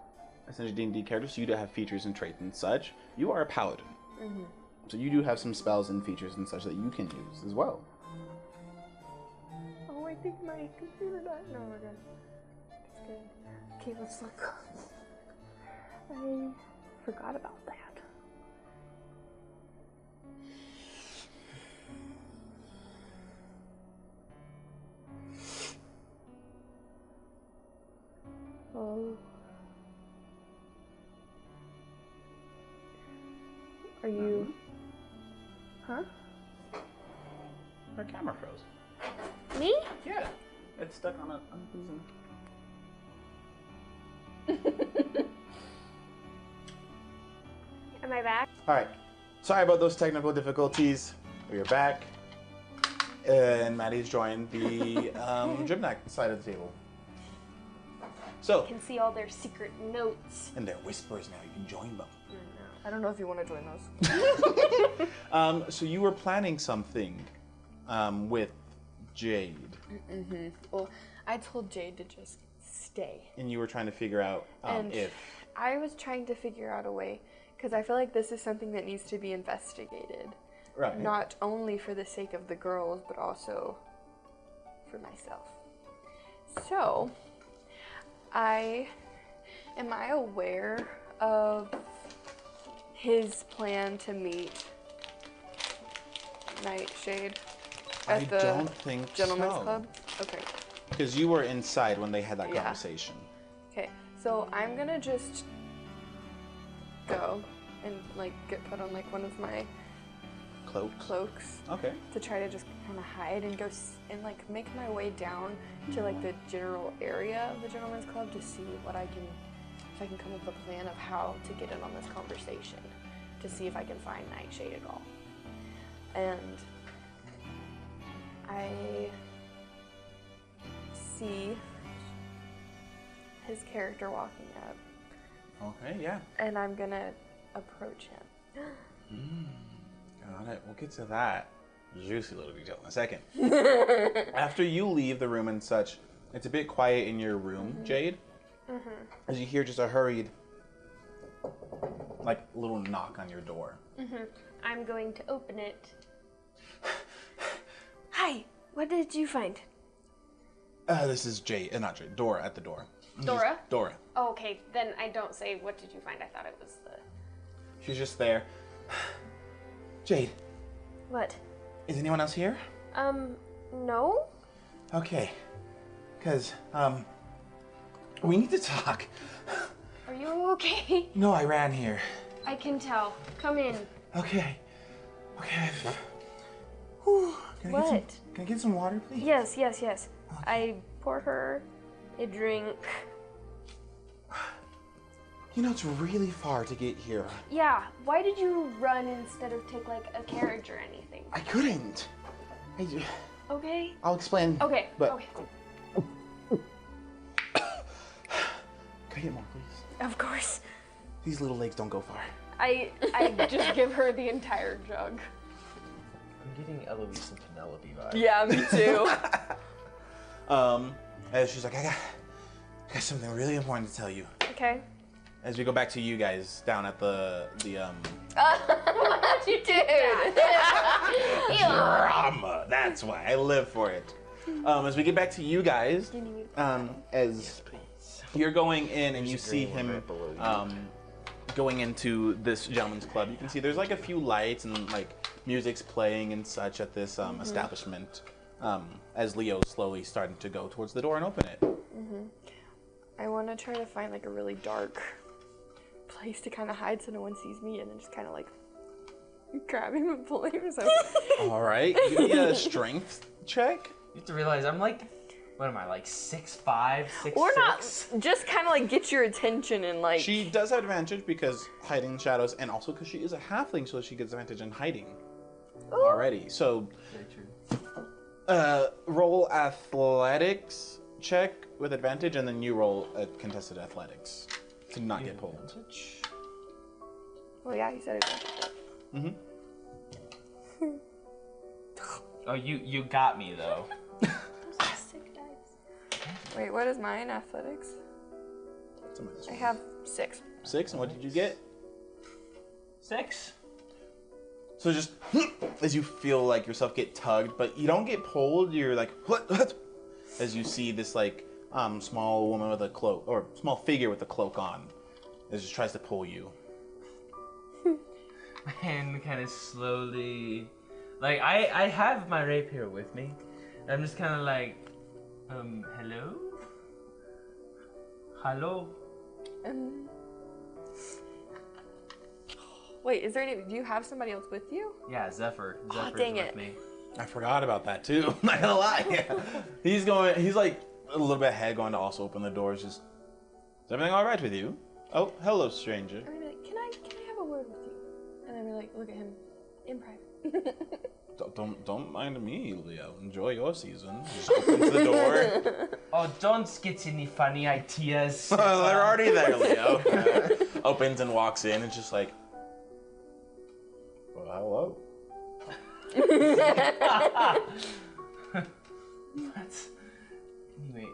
essentially D&D character, so you do have features and traits and such. You are a paladin. So you do have some spells and features and such that you can use as well. Oh, I think my computer died. No, we're good. It's good. Okay, let's look. I forgot about that. Oh. Are you... Huh? Our camera froze. Me? Yeah. It's stuck on a Am I back? Alright. Sorry about those technical difficulties. We are back. And Maddie's joined the Gymnac side of the table. So, I can see all their secret notes. and they're whispers now, you can join them. I don't know if you want to join those. So you were planning something with Jade, Well, I told Jade to just stay. and you were trying to figure out And if... I was trying to figure out a way, because I feel like this is something that needs to be investigated. Right. Not only for the sake of the girls, but also for myself. So, am I aware of his plan to meet Nightshade I at the don't think Gentleman's so. Club? Okay. Because you were inside when they had that Yeah. conversation. Okay, so I'm gonna just go and like get put on like one of my cloaks Okay. to try to just kind of hide and go and like make my way down to like the general area of the Gentleman's Club to see what I can, if I can come up with a plan of how to get in on this conversation, to see if I can find Nightshade at all. And I see his character walking up, Okay, yeah. and I'm gonna approach him. Got it. We'll get to that juicy little detail in a second. After you leave the room and such, it's a bit quiet in your room, Jade. As you hear just a hurried, like, little knock on your door. I'm going to open it. Hi, what did you find? This is Jade, not Jade, Dora at the door. Dora? Dora. Oh, okay, then I don't say what did you find. I thought it was the... She's just there. Jade, What? is anyone else here? No? Okay. Because, we need to talk. Are you okay? No, I ran here. I can tell. Come in. Okay. Okay. Whew. Can I get What? can I get some water, please? Yes. I pour her a drink. You know, it's really far to get here. Yeah, why did you run instead of take like a carriage or anything? I couldn't. Okay. I'll explain. Okay. But Okay. can I get more, please? Of course. These little legs don't go far. I just give her the entire jug. I'm getting Eloise and Penelope vibes. Yeah, me too. As she's like, I got something really important to tell you. Okay. As we go back to you guys down at the What you did? drama. That's why I live for it. As we get back to you guys, as you're going in and you see him going into this gentleman's club, you can see there's like a few lights and like music's playing and such at this establishment. As Leo's slowly starting to go towards the door and open it. I want to try to find like a really dark place to kind of hide so no one sees me, and then just kind of like grab him and pull him. So All right, give me a strength check. You have to realize I'm like, what am I, like 6'5", 6'6"? or not, just kind of like get your attention and like. She does have advantage because hiding in shadows, and also because she is a halfling, so she gets advantage in hiding already. So, Very true. roll athletics check with advantage, and then you roll a contested athletics to not get pulled. Well, yeah, he said it. Mm-hmm. Oh, you got me though. Sick dice. Wait, what is mine? Athletics. I have 6. 6, and what did you get? 6. So just as you feel like yourself get tugged, but you don't get pulled, you're like, what? As you see this like small woman with a cloak, or small figure with a cloak on, as she tries to pull you. My hand kind of slowly, like I have my rapier with me. I'm just kind of like, hello? Hello? Wait, is there any? Do you have somebody else with you? Yeah, Zephyr. Zephyr's dang with it. me. I forgot about that too. Not gonna lie. He's like a little bit ahead, going to also open the doors. Just, is everything all right with you? Oh, hello, stranger. I'm gonna be like, can I have a word with you? And then we like look at him in private. Don't mind me, Leo. Enjoy your season. Just opens the door. Oh, don't get any funny ideas. They're already there, Leo. Opens and walks in. It's just like, well, hello. But anyway,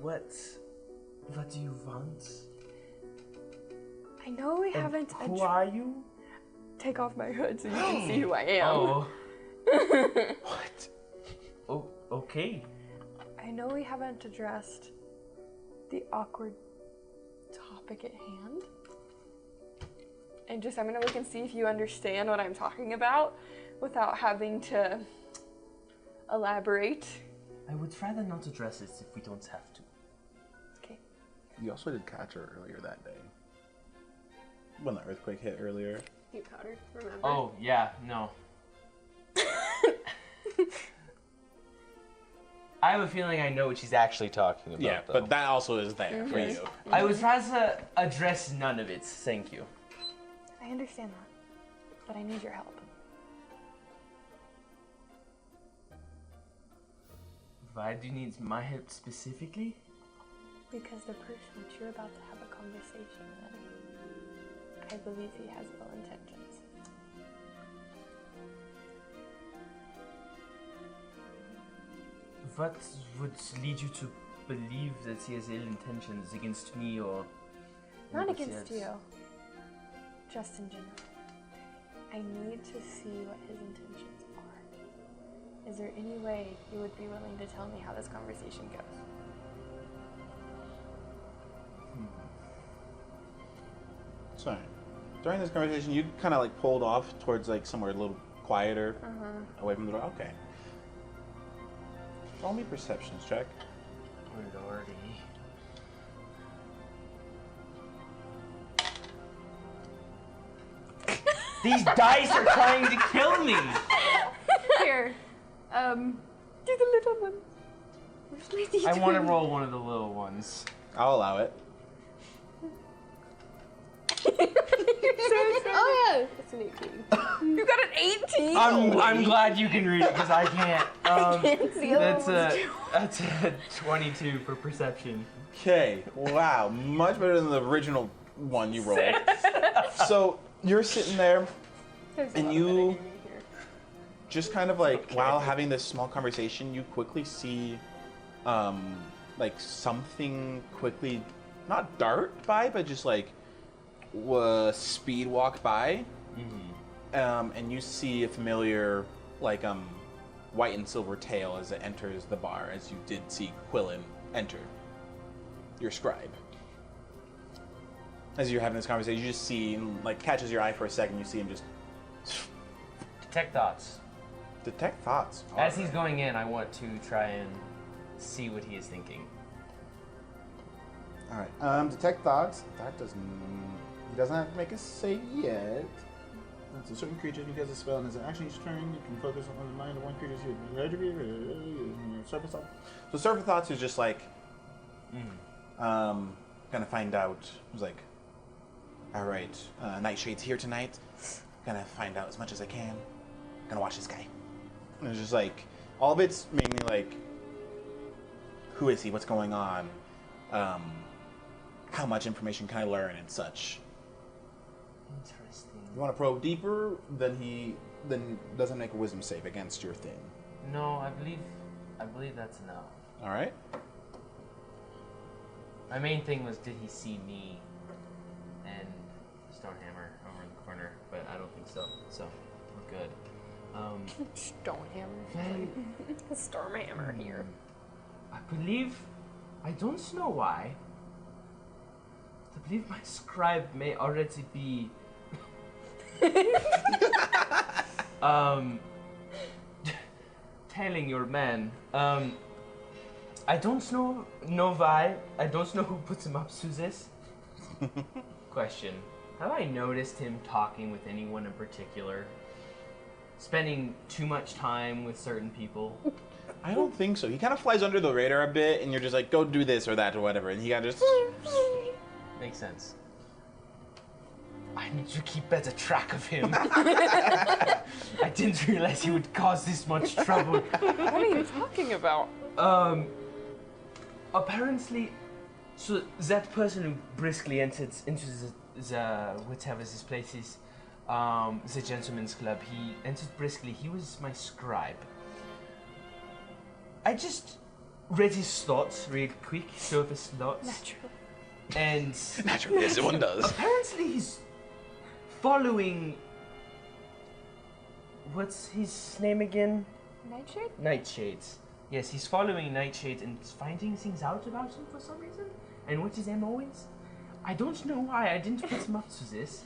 what do you want? I know we haven't. Who are you? Take off my hood so you can see who I am. Oh, What? oh, okay. I know we haven't addressed the awkward topic at hand. And just, I'm gonna look and see if you understand what I'm talking about without having to elaborate. I would rather not address this if we don't have to. Okay. You also did catch her earlier that day. When the earthquake hit earlier. You caught her, remember? Oh, yeah, no. I have a feeling I know what she's actually talking about. Yeah, though. but that also is there for you. I would rather address none of it. Thank you. I understand that, but I need your help. Why do you need my help specifically? Because the person that you're about to have a conversation with, I believe he has ill intentions. What would lead you to believe that he has ill intentions against me or... Not anybody against else? you, just in general. I need to see what his intentions are. Is there any way you would be willing to tell me how this conversation goes? Sorry. During this conversation, you kind of like pulled off towards like somewhere a little quieter, away from the door. Okay. Roll me perceptions check. Lordy. These dice are trying to kill me! Here. Do the little one. Where's my D20? I want to roll one of the little ones. I'll allow it. Oh yeah, it's an 18. You got an 18? I'm glad you can read it because I can't. Can't see That's a 22 for perception. Okay. Wow. Much better than the original one you rolled. So you're sitting there, and you just kind of like while having this small conversation, you quickly see, like something quickly, not dart by, but just like speed walk by. And you see a familiar, like, white and silver tail as it enters the bar, as you did see Quillen enter, your scribe. As you're having this conversation, you just see, like, catches your eye for a second, you see him just Detect thoughts. detect thoughts. As he's going in, I want to try and see what he is thinking. Alright, detect thoughts. That doesn't, he doesn't have to make a save yet. That's a certain creature who does a spell and as an action each turn, you can focus on the mind of one creature you surface thoughts. So surface thoughts is just like, gonna find out. It was like, all right, Nightshade's here tonight. Gonna find out as much as I can. Gonna watch this guy. And it's just like, all of it's mainly like, who is he? What's going on? How much information can I learn and such. Interesting. You want to probe deeper, then doesn't make a wisdom save against your thing. No, I believe that's enough. All right. My main thing was, did he see me and Stonehammer over in the corner? But I don't think so. So we're good. Stonehammer. Stormhammer here. I believe, I don't know why. I believe my scribe may already be telling your man. I don't know why. I don't know who puts him up to this. Question. Have I noticed him talking with anyone in particular? Spending too much time with certain people? I don't think so. He kind of flies under the radar a bit, and you're just like, go do this or that or whatever, and he kind of just... Makes sense. I need to keep better track of him. I didn't realize he would cause this much trouble. What are you talking about? Apparently, so that person who briskly entered into the whatever this place is, the gentleman's club, he entered briskly. He was my scribe. I just read his thoughts real quick, surface thoughts. Naturally. And Naturally, as one does. apparently he's following... What's his name again? Nightshade? Nightshade. Yes, he's following Nightshade and finding things out about him for some reason. And what his MO is? I don't know why I didn't put him up to this.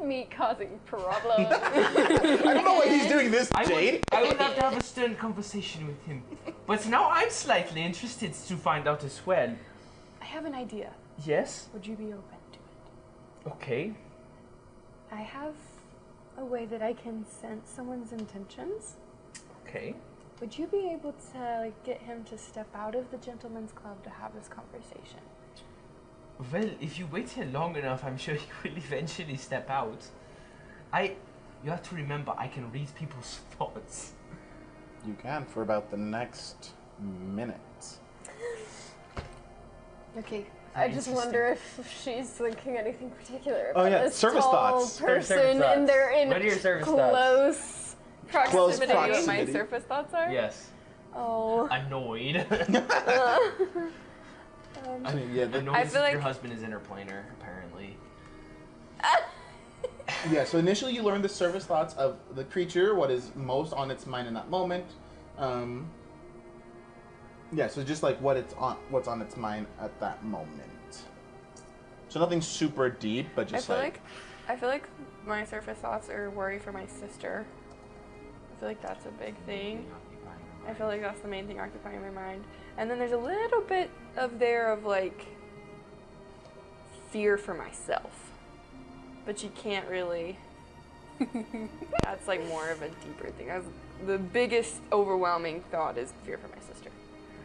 Me causing problems. I don't know why he's doing this, Jade. I would have to have a stern conversation with him. But now I'm slightly interested to find out as well. I have an idea. Yes? Would you be open to it? Okay. I have a way that I can sense someone's intentions. Okay. Would you be able to get him to step out of the gentleman's club to have this conversation? Well, if you wait here long enough, I'm sure he will eventually step out. You have to remember, I can read people's thoughts. You can for about the next minute. Okay. I just wonder if she's thinking anything particular Oh, about yeah, this service tall thoughts. person, Service thoughts. and they're in What are your service thoughts? close Close Proximity. What my proximity. surface thoughts are? Yes. Oh. Annoyed. I mean, yeah, Annoyed I that feel your like- husband is interplanar, apparently. yeah, so initially you learn the service thoughts of the creature, what is most on its mind in that moment. Yeah, so just like what's on its mind at that moment. So nothing super deep, but just I feel like my surface thoughts are worry for my sister. I feel like that's a big thing. I feel like that's the main thing occupying my mind. And then there's a little bit of fear for myself. But you can't really... That's more of a deeper thing. The biggest overwhelming thought is fear for my sister.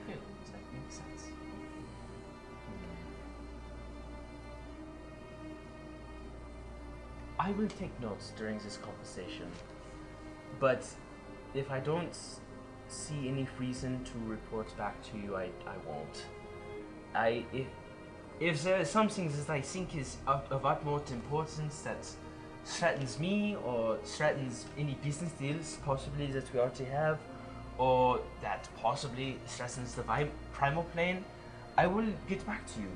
Yeah, that makes sense. I will take notes during this conversation, but if I don't see any reason to report back to you, I won't. If there is something that I think is of utmost importance that threatens me or threatens any business deals possibly that we already have, or that possibly threatens the primal plane, I will get back to you.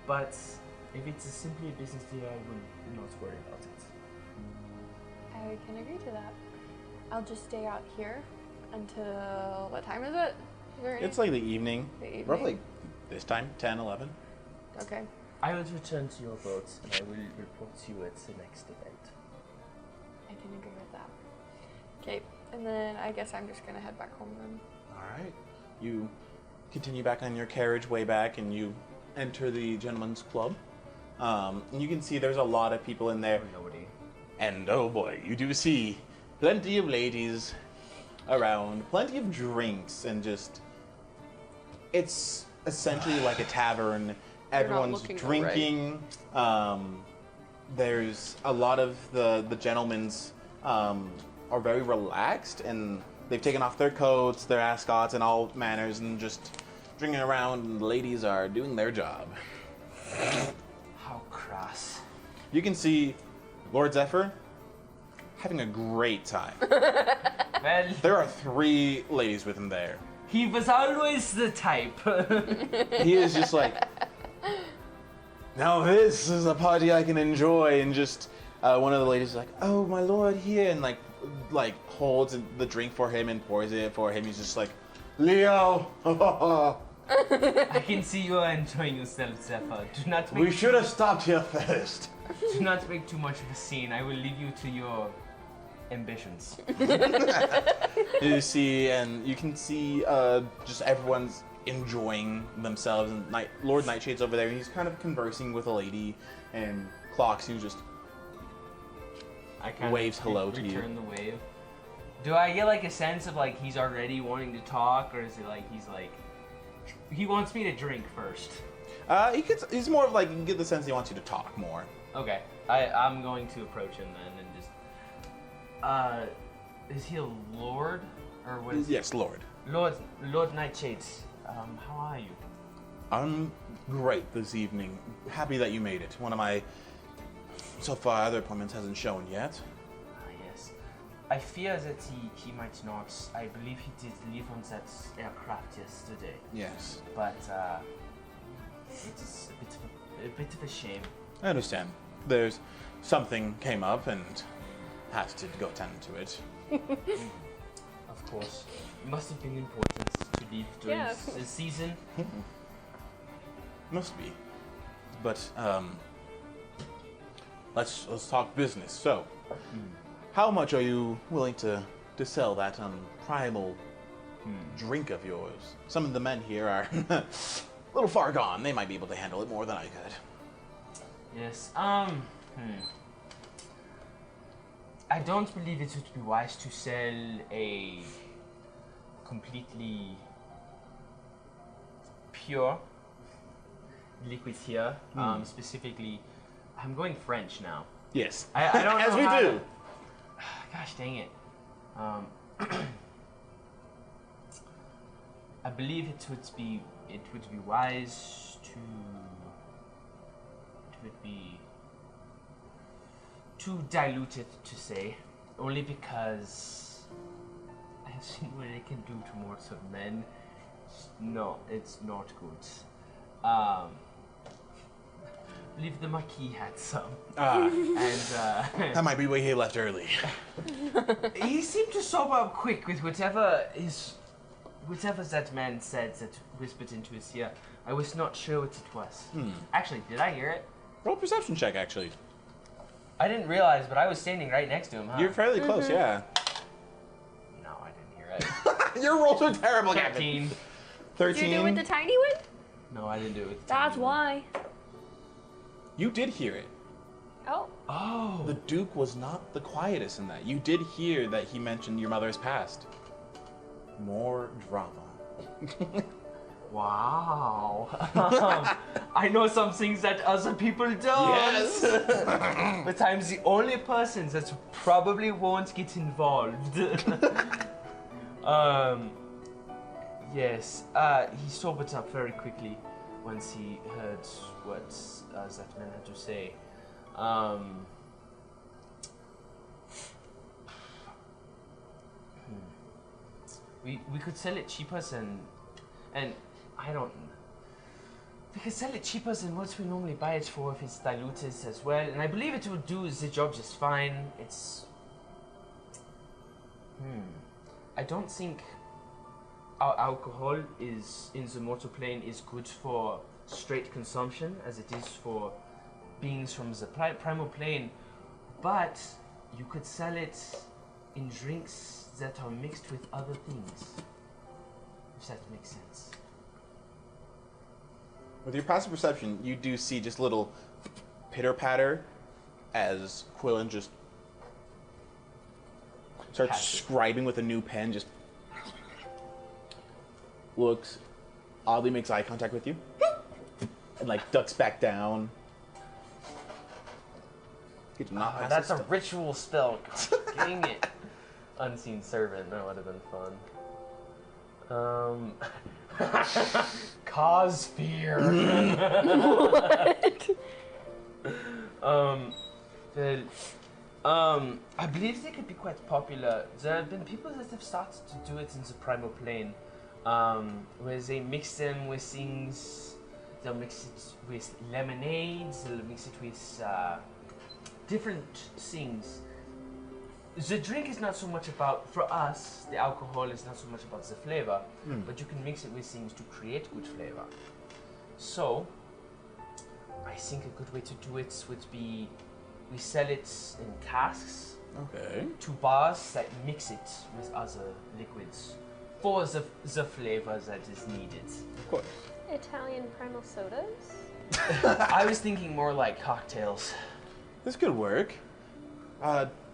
But if it's simply a business deal, I will not worry about it. I can agree to that. I'll just stay out here until... What time is it? it's like the evening. The evening. Roughly this time, 10, 11. Okay. I will return to your boat and I will report to you at the next event. I can agree with that. Okay, and then I guess I'm just gonna head back home then. Alright. You continue back on your carriage way back and you enter the gentleman's club. And you can see there's a lot of people in there. Nobody. And oh boy, you do see plenty of ladies around, plenty of drinks, and just... It's essentially like a tavern. Everyone's looking drinking. There's a lot of the gentlemen's are very relaxed, and they've taken off their coats, their ascots, and all manners, and just drinking around, and the ladies are doing their job. How crass. You can see Lord Zephyr having a great time. Well, There are 3 ladies with him there. He was always the type. He is just like, now this is a party I can enjoy, and just one of the ladies is like, oh my lord, here, and like holds the drink for him and pours it for him. He's just like, Leo. I can see you are enjoying yourself, Zephyr. Do not make We should have stopped here first. do not make too much of a scene. I will leave you to your ambitions. You see, and you can see just everyone's enjoying themselves, and Lord Nightshade's over there, and he's kind of conversing with a lady, and Clocks, who just I kind waves of hello to you. return the wave. Do I get like a sense of like he's already wanting to talk, or is it like he's like he wants me to drink first? He's more of like, you get the sense he wants you to talk more. Okay, I'm going to approach him then and just is he a lord or what is Yes, Lord. Lord Nightshade? How are you? I'm great this evening. Happy that you made it. One of my so far other appointments hasn't shown yet. Yes. I fear that he might not. I believe he did leave on that aircraft yesterday. Yes, But it is a bit of a shame. I understand. There's something came up and has to go tend to it. Of course. It must have been important to leave during Yeah. the season. Must be. But let's talk business. So, how much are you willing to sell that primal drink of yours? Some of the men here are a little far gone. They might be able to handle it more than I could. Yes. I don't believe it would be wise to sell a completely pure liquid here. Specifically, I'm going French now. Yes. I don't know As we how do. to- Gosh dang it. I believe it would be wise to. It would be too diluted to say, only because I have seen what it can do to mortal men. No, it's not good. I believe the Marquis had some, and That might be why he left early. he seemed to sober up quick with whatever that man said that whispered into his ear. I was not sure what it was. Actually, did I hear it? Roll perception check, actually. I didn't realize, but I was standing right next to him, huh? You're fairly close, yeah. No, I didn't hear it. Your rolls are terrible, Gavin. 13. 13. Did you do it with the tiny one? No, I didn't do it with the That's tiny one. why. You did hear it. Oh. Oh. The Duke was not the quietest in that. You did hear that he mentioned your mother's past. More drama. Wow. I know some things that other people don't. Yes. But I'm the only person that probably won't get involved. Yes. He sobered up very quickly once he heard what that man had to say. We could sell it cheaper and I don't. We could sell it cheaper than what we normally buy it for if it's diluted as well, and I believe it would do the job just fine. It's. I don't think our alcohol is in the mortal plane is good for straight consumption as it is for beings from the primal plane, but you could sell it in drinks that are mixed with other things, if that makes sense. With your passive perception, you do see just a little pitter-patter as Quillen just starts Passive. scribing with a new pen, just looks, oddly makes eye contact with you, and like ducks back down. He did not pass That's his a ritual spell. God dang it. Unseen servant, that would have been fun. Cause fear. I believe they could be quite popular. There have been people that have started to do it in the primal plane, Where they mix them with things. They'll mix it with lemonades. They'll mix it with different things. The drink is not so much about, for us, the alcohol is not so much about the flavor, but you can mix it with things to create good flavor. So, I think a good way to do it would be, we sell it in casks Okay. to bars that mix it with other liquids for the flavor that is needed. Of course. Italian primal sodas? I was thinking more like cocktails. This could work.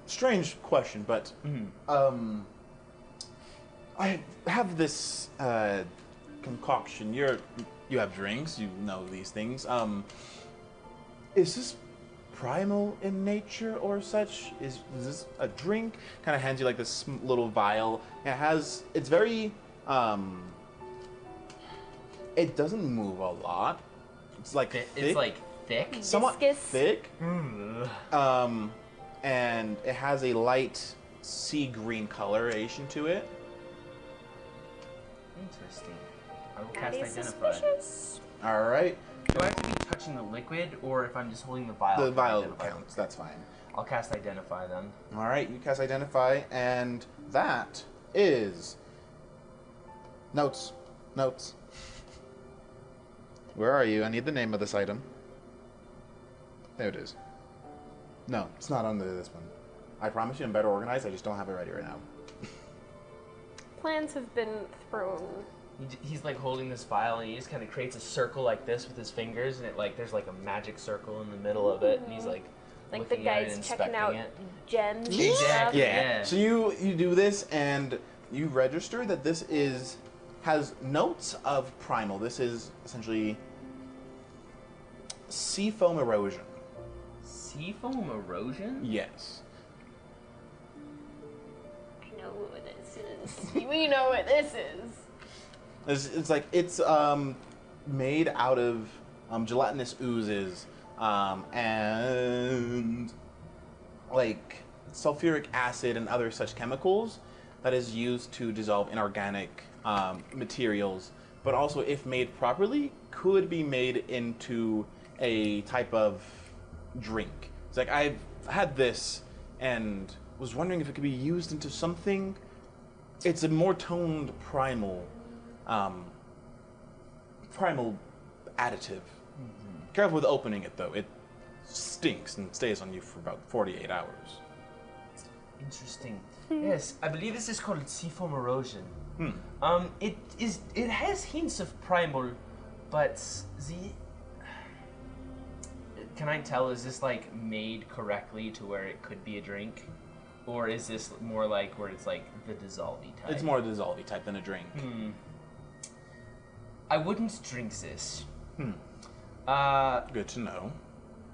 Strange question, but I have this concoction. You have drinks. You know these things. Is this primal in nature or such? Is this a drink? Kind of hands you like this little vial. It's very it doesn't move a lot. It's like thick. It's like thick. Somewhat Viscous. thick. And it has a light sea green coloration to it. Interesting. I will That cast is identify. suspicious. All right. Do I have to be touching the liquid, or if I'm just holding the vial? The can I vial identify counts. That's fine. I'll cast identify then. All right. You cast identify, and that is notes. Notes. Where are you? I need the name of this item. There it is. No, it's not under this one. I promise you I'm better organized. I just don't have it ready right now. Plans have been thrown. He's like holding this vial, and he just kind of creates a circle like this with his fingers, and it like there's like a magic circle in the middle of it, and he's like Like the looking at it guys and checking inspecting out it. gems. and Exactly. stuff. Yeah. So you do this and you register that this has notes of primal. This is essentially sea foam erosion. Seafoam erosion? Yes. I know what this is. We know what this is. It's made out of gelatinous oozes and like sulfuric acid and other such chemicals that is used to dissolve inorganic materials, but also if made properly could be made into a type of drink. It's like I've had this and was wondering if it could be used into something. It's a more toned primal additive. Careful with opening it though. It stinks and stays on you for about 48 hours. Interesting. Yes, I believe this is called seafoam erosion. It has hints of primal, but can I tell, is this like made correctly to where it could be a drink? Or is this more like where it's like the dissolvey type? It's more dissolvey type than a drink. I wouldn't drink this. Good to know.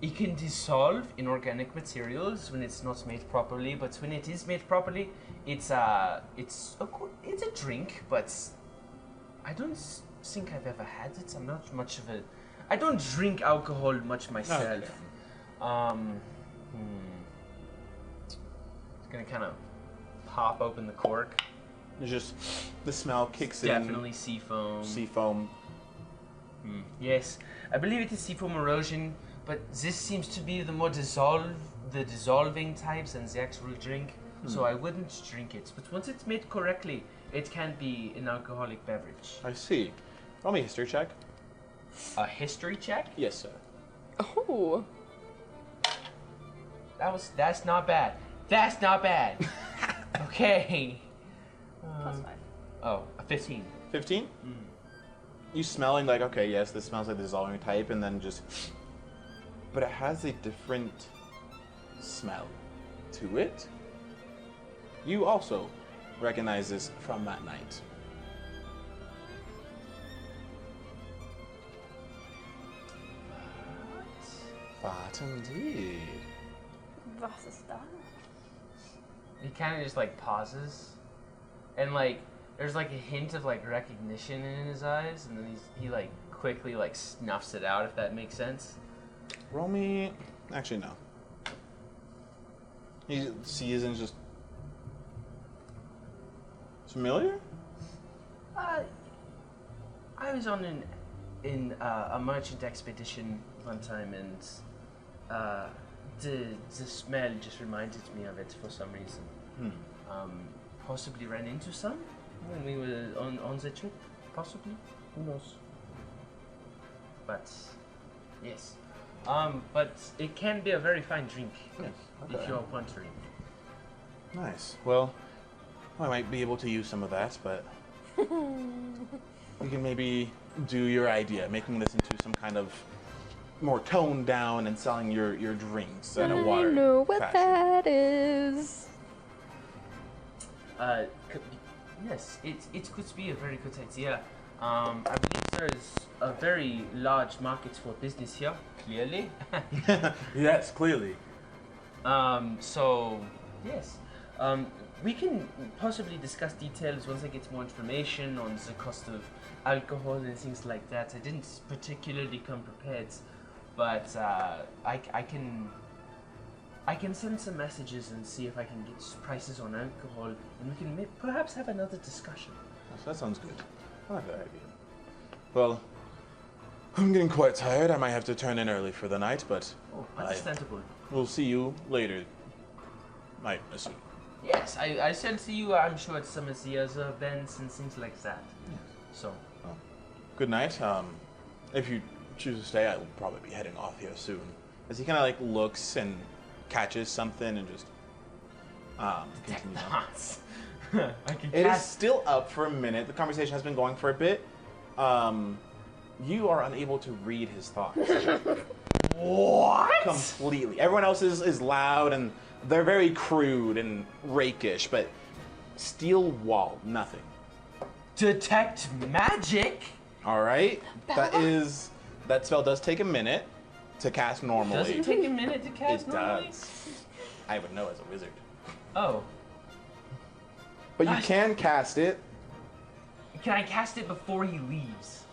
It can dissolve inorganic materials when it's not made properly, but when it is made properly, it's a drink, but I don't think I've ever had it. I'm not much of a... I don't drink alcohol much myself. Okay. Just gonna kind of pop open the cork. It's just the smell kicks Definitely seafoam. in. Sea foam. Yes, I believe it is seafoam erosion, but this seems to be the more dissolving types than the actual drink, so I wouldn't drink it. But once it's made correctly, it can be an alcoholic beverage. I see. Roll me a history check. A history check? Yes, sir. Oh. That's not bad. That's not bad. Okay. +5. Oh, a 15. 15? You smelling like, okay, yes, this smells like the dissolving type, and then just... But it has a different smell to it. You also recognize this from that night. But indeed. Was ist das? He kind of just like pauses, and like there's like a hint of like recognition in his eyes, and then he like quickly like snuffs it out, if that makes sense. Roll me... Actually, no. He sees and just... Familiar? I was on a merchant expedition one time, and the smell just reminded me of it for some reason. Possibly ran into some when we were on the trip. Possibly, who knows? But yes, but it can be a very fine drink if you're wondering. Nice. Well, I might be able to use some of that, but you can maybe do your idea, making this into some kind of more toned down and selling your drinks in a water I know what fashion. that is. Yes, it could be a very good idea. I believe there's a very large market for business here, clearly. Yes, clearly. So, yes. We can possibly discuss details once I get more information on the cost of alcohol and things like that. I didn't particularly come prepared, but I can send some messages and see if I can get prices on alcohol, and we can perhaps have another discussion. That sounds good. I like that idea. Well, I'm getting quite tired. I might have to turn in early for the night, but Oh, understandable. we'll see you later. I assume. Yes, I shall see you, I'm sure, at some of the other events and things like that. So, Good night. If you choose to stay, I will probably be heading off here soon. As he kind of like looks and catches something and just continues on. I can It is cast. still up for a minute. The conversation has been going for a bit. You are unable to read his thoughts. What? Completely. Everyone else is loud and they're very crude and rakish, but steel wall, nothing. Detect magic? All right. That spell does take a minute to cast normally. Does it take a minute to cast It normally? does. I would know as a wizard. Oh. But you Gosh. can cast it. Can I cast it before he leaves?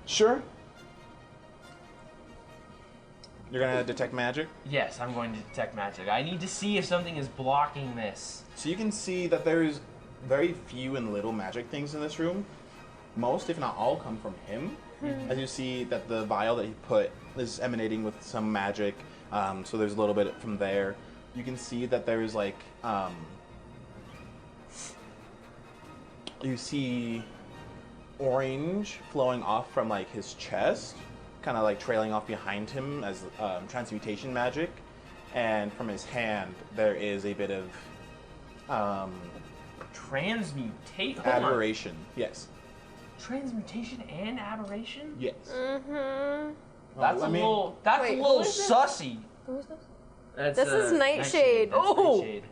Sure. You're gonna detect magic. Yes, I'm going to detect magic. I need to see if something is blocking this. So you can see that there's very few and little magic things in this room. Most, if not all, come from him. As you see that the vial that he put is emanating with some magic. So there's a little bit from there. You can see that there's like, you see orange flowing off from like his chest, kind of like trailing off behind him as transmutation magic. And from his hand, there is a bit of Transmutate? Hold on. aberration. Yes. Transmutation and aberration? Yes. Mm-hmm. That's I a mean- little. That's Wait, a little who is this? sussy. Who is this? That's, This is Nightshade. That's Oh! Nightshade.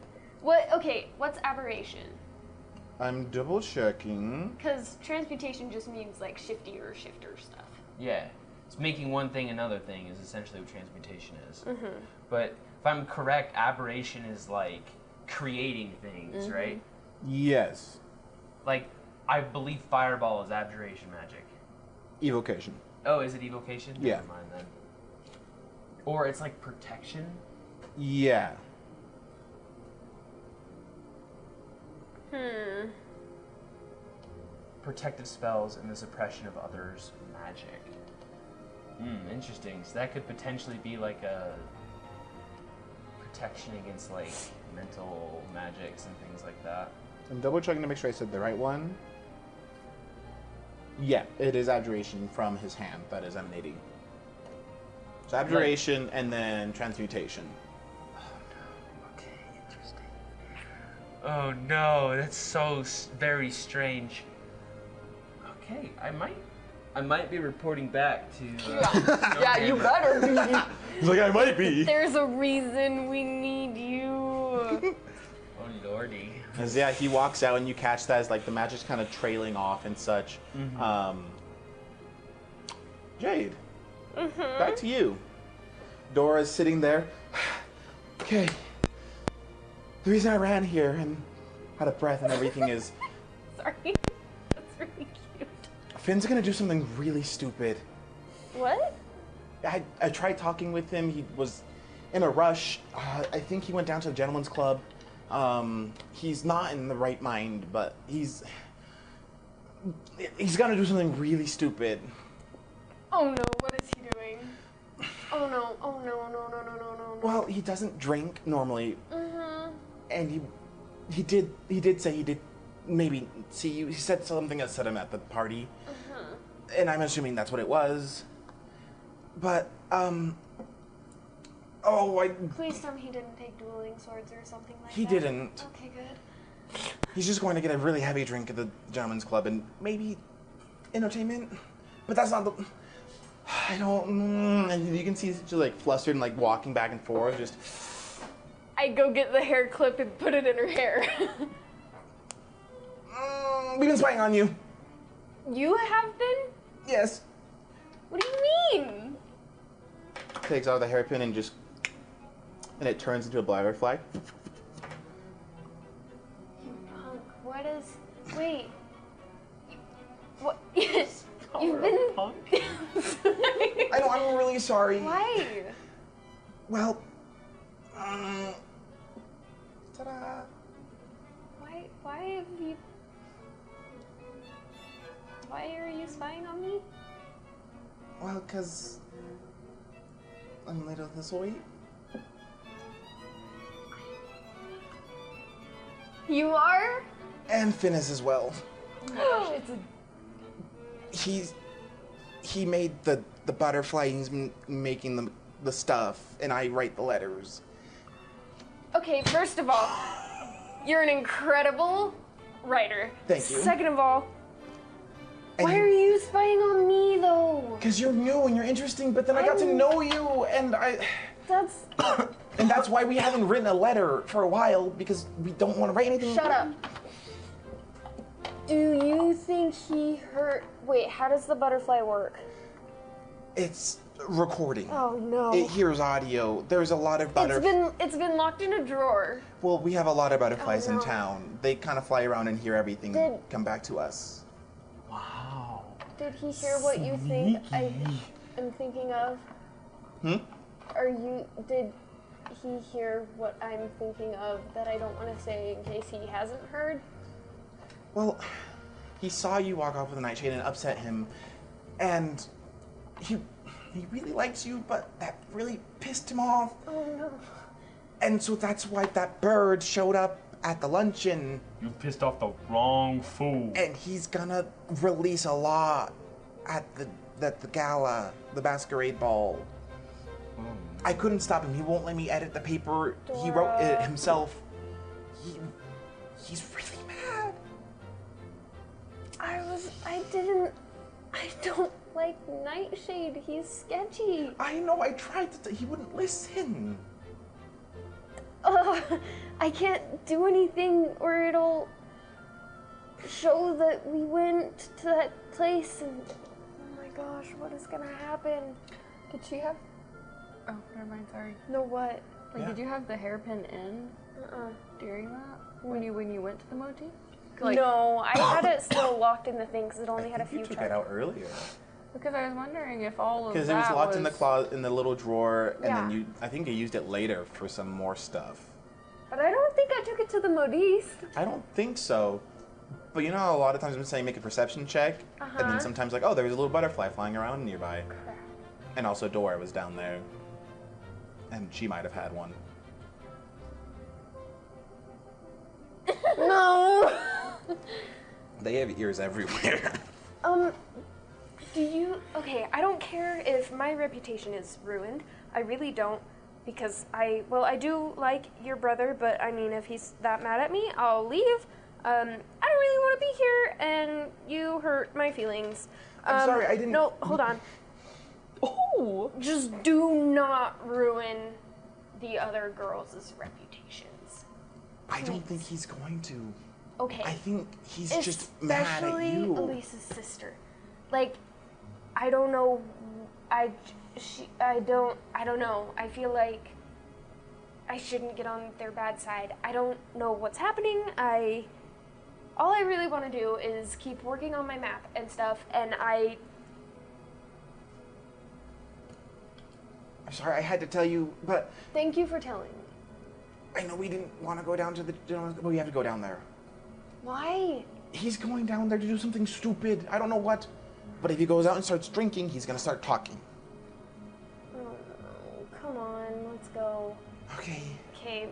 What? Okay, what's aberration? I'm double checking. Because transmutation just means like shifty or shifter stuff. Yeah, it's making one thing another thing is essentially what transmutation is. Mm-hmm. But if I'm correct, aberration is like creating things, Mm-hmm. right? Yes. Like I believe fireball is abjuration magic. Evocation. Oh, is it evocation? Yeah. Never mind then. Or it's like protection. Yeah. Protective spells and the suppression of others' magic. Interesting. So that could potentially be like a protection against like mental magics and things like that. I'm double checking to make sure I said the right one. Yeah, it is abjuration from his hand that is emanating. So abjuration and then transmutation. Okay, interesting. Oh no, that's so very strange. Okay, I might be reporting back to. Yeah, you better be. He's like, I might be. There's a reason we need you. Oh lordy. As yeah, he walks out and you catch that as like the magic's kind of trailing off and such. Jade, back to you. Dora's sitting there. Okay. The reason I ran here and out of breath and everything is Sorry. That's really cute. Finn's gonna do something really stupid. What? I tried talking with him. He was in a rush. I think he went down to the gentleman's club. He's not in the right mind, but he's He's gonna do something really stupid. Oh no, what is he doing? Oh no, oh no, no, no, no, no, no. Well, he doesn't drink normally, Mm-hmm. and he did say he did maybe see you. He said something that set him at the party, and I'm assuming that's what it was. But Please tell me he didn't take dueling swords or something like he that. didn't. Okay, good. He's just going to get a really heavy drink at the gentleman's club and maybe entertainment. But that's not the. I don't. And you can see she's like flustered and like walking back and forth. Just. I go get the hair clip and put it in her hair. We've been spying on you. You have been? Yes. What do you mean? Takes out the hairpin and just. And it turns into a butterfly. You punk. What is. Wait. What? You've been. I know, I'm really sorry. Why? Well. Ta-da. Why have you. Why are you spying on me? Well, because. I'm little thisltewayte. You are? And Finnis as well. Oh my gosh, it's a. He made the butterfly, and he's making the stuff, and I write the letters. Okay, first of all, you're an incredible writer. Thank you. Second of all, And why are you spying on me though? Because you're new and you're interesting, but then I got to know you, and That's. and that's why we haven't written a letter for a while, because we don't want to write anything. Shut up. Do you think he hurt? Wait, how does the butterfly work? It's recording. Oh no. It hears audio. There's a lot of It's been locked in a drawer. Well, we have a lot of butterflies Oh, in no. town. They kind of fly around and hear everything Did- come back to us. Wow. Did he hear what you think I am thinking of? Did he hear what I'm thinking of that I don't want to say in case he hasn't heard? Well, he saw you walk off with a nightshade and it upset him, and he really likes you, but that really pissed him off. Oh no. And so that's why that bird showed up at the luncheon, You pissed off the wrong fool. and he's gonna release a law at the gala, the masquerade ball. I couldn't stop him. He won't let me edit the paper. He wrote it himself. He's really mad. I don't like Nightshade. He's sketchy. I know. I tried to. He wouldn't listen. I can't do anything or it'll show that we went to that place and oh my gosh, what is gonna happen? Did she have? Oh, never mind. Sorry. No, what? Like, did you have the hairpin in during that when you went to the motif? No, I had it still locked in the thing because it only had a few You took charges. it out earlier. Because I was wondering if all of that Because it was locked in the was- closet, in the little drawer, and Yeah. then I think you used it later for some more stuff. But I don't think I took it to the modiste. I don't think so. But you know, a lot of times I'm saying make a perception check, and then sometimes like, oh, there was a little butterfly flying around nearby. And also Dora was down there. And she might have had one. No! They have ears everywhere. Okay, I don't care if my reputation is ruined. I really don't. Because I do like your brother, but I mean, if he's that mad at me, I'll leave. I don't really want to be here, and you hurt my feelings. I'm sorry, I didn't. No, hold on. Oh! Just do not ruin the other girls' reputations. I don't think he's going to. Okay. I think he's just mad at Especially you. Elisa's sister. Like, I don't know. I don't know. I feel like I shouldn't get on their bad side. I don't know what's happening. All I really want to do is keep working on my map and stuff, and I'm sorry, I had to tell you, but thank you for telling me. I know we didn't want to go down to the gentleman's, but we have to go down there. Why? He's going down there to do something stupid. I don't know what. But if he goes out and starts drinking, he's gonna start talking. Oh no, come on, let's go. Okay. Okay,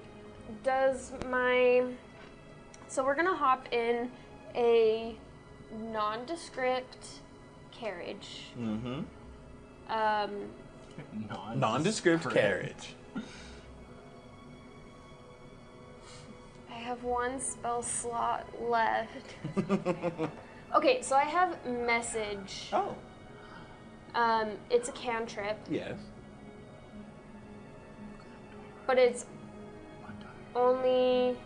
so we're gonna hop in a nondescript carriage. Mm-hmm. Um, Nondescript carriage. I have one spell slot left. Okay, so I have message. Oh. It's a cantrip, Yes. but it's only.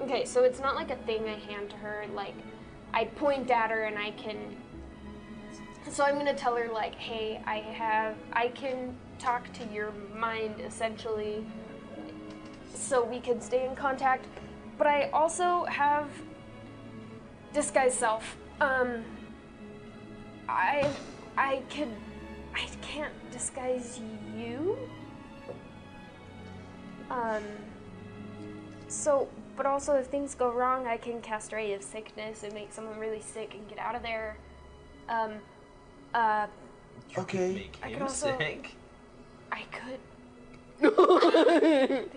Okay, so it's not like a thing I hand to her. Like, I point at her and I can. So I'm gonna tell her like, hey, I can talk to your mind essentially, so we can stay in contact. But I also have disguise self. I can't disguise you. So, but also if things go wrong, I can cast Ray of Sickness and make someone really sick and get out of there. Okay. Make I could him also- sick. I could.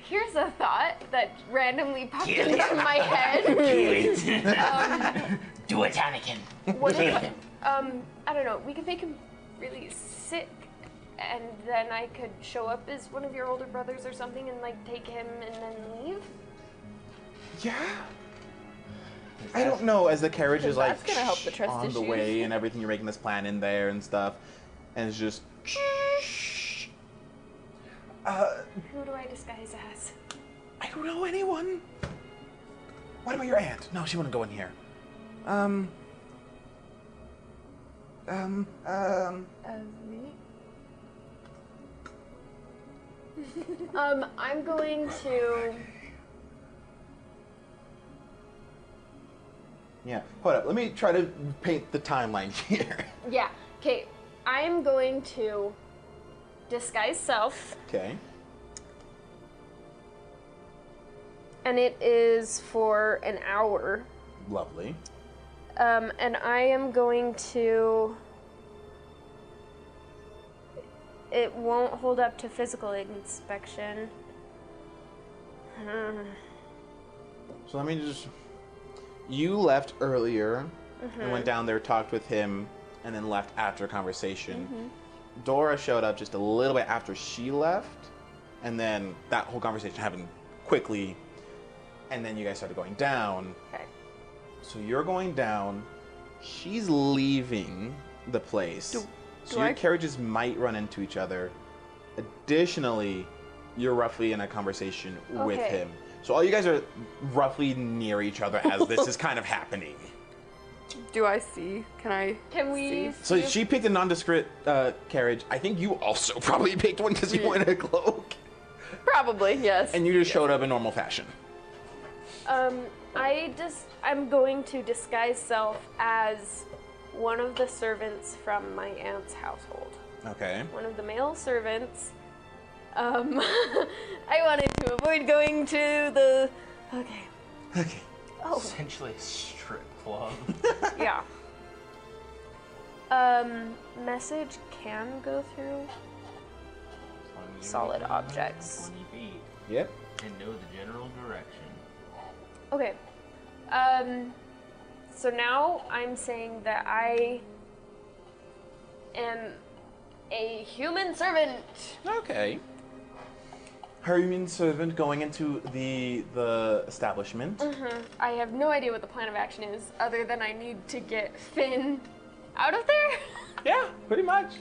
Here's a thought that randomly popped into my head. Do it, Anakin. What if, I don't know, we could make him really sick, and then I could show up as one of your older brothers or something and, like, take him and then leave? Yeah. I don't know. As the carriage is like That's gonna help the trust on the issues. way and everything, you're making this plan in there and stuff, and it's just. Who do I disguise as? I don't know anyone. What about your aunt? No, she wouldn't go in here. As me? I'm going to... Yeah. Hold up. Let me try to paint the timeline here. Yeah, okay. I am going to disguise self, Okay. and it is for an hour. Lovely. And I am going to... It won't hold up to physical inspection. So let me just. You left earlier and went down there, talked with him, and then left after a conversation. Dora showed up just a little bit after she left, and then that whole conversation happened quickly, and then you guys started going down. Okay. So you're going down, she's leaving the place. So your carriages might run into each other. Additionally, you're roughly in a conversation with Okay. him. So all you guys are roughly near each other as this is kind of happening. Do I see? Can we... see? So she picked a nondescript carriage. I think you also probably picked one because you were in a cloak. Probably, yes. And you just showed up in normal fashion. I'm going to disguise self as one of the servants from my aunt's household. Okay. One of the male servants. I wanted to avoid going to the... Okay. Okay. Oh, Essentially a strip club. yeah. Message can go through solid objects. 20 feet Yep. and know the general direction. Okay. So now I'm saying that I am a human servant. Okay. Her human servant going into the establishment. I have no idea what the plan of action is, other than I need to get Finn out of there. Yeah, pretty much.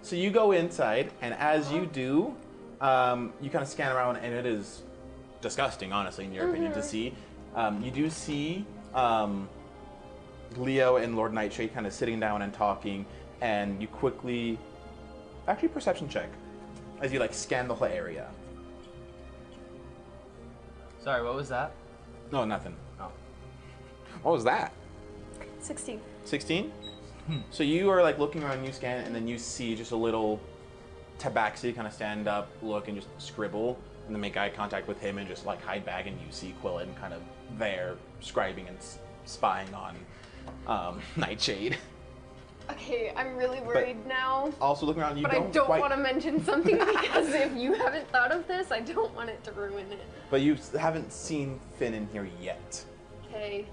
So you go inside, and as you do, you kind of scan around, and it is disgusting, honestly, in your opinion, to see. You do see Leo and Lord Nightshade kind of sitting down and talking, and you quickly, actually, perception check as you like scan the whole area. Sorry, what was that? No, nothing. Oh. What was that? 16. 16? So you are like looking around, you scan, and then you see just a little tabaxi kind of stand up, look, and just scribble. and then make eye contact with him and just like hide back, and you see Quillen kind of there scribing and spying on Nightshade. Okay, I'm really worried now. Also looking around, you But I don't want to mention something because if you haven't thought of this, I don't want it to ruin it. But you haven't seen Finn in here yet. Okay.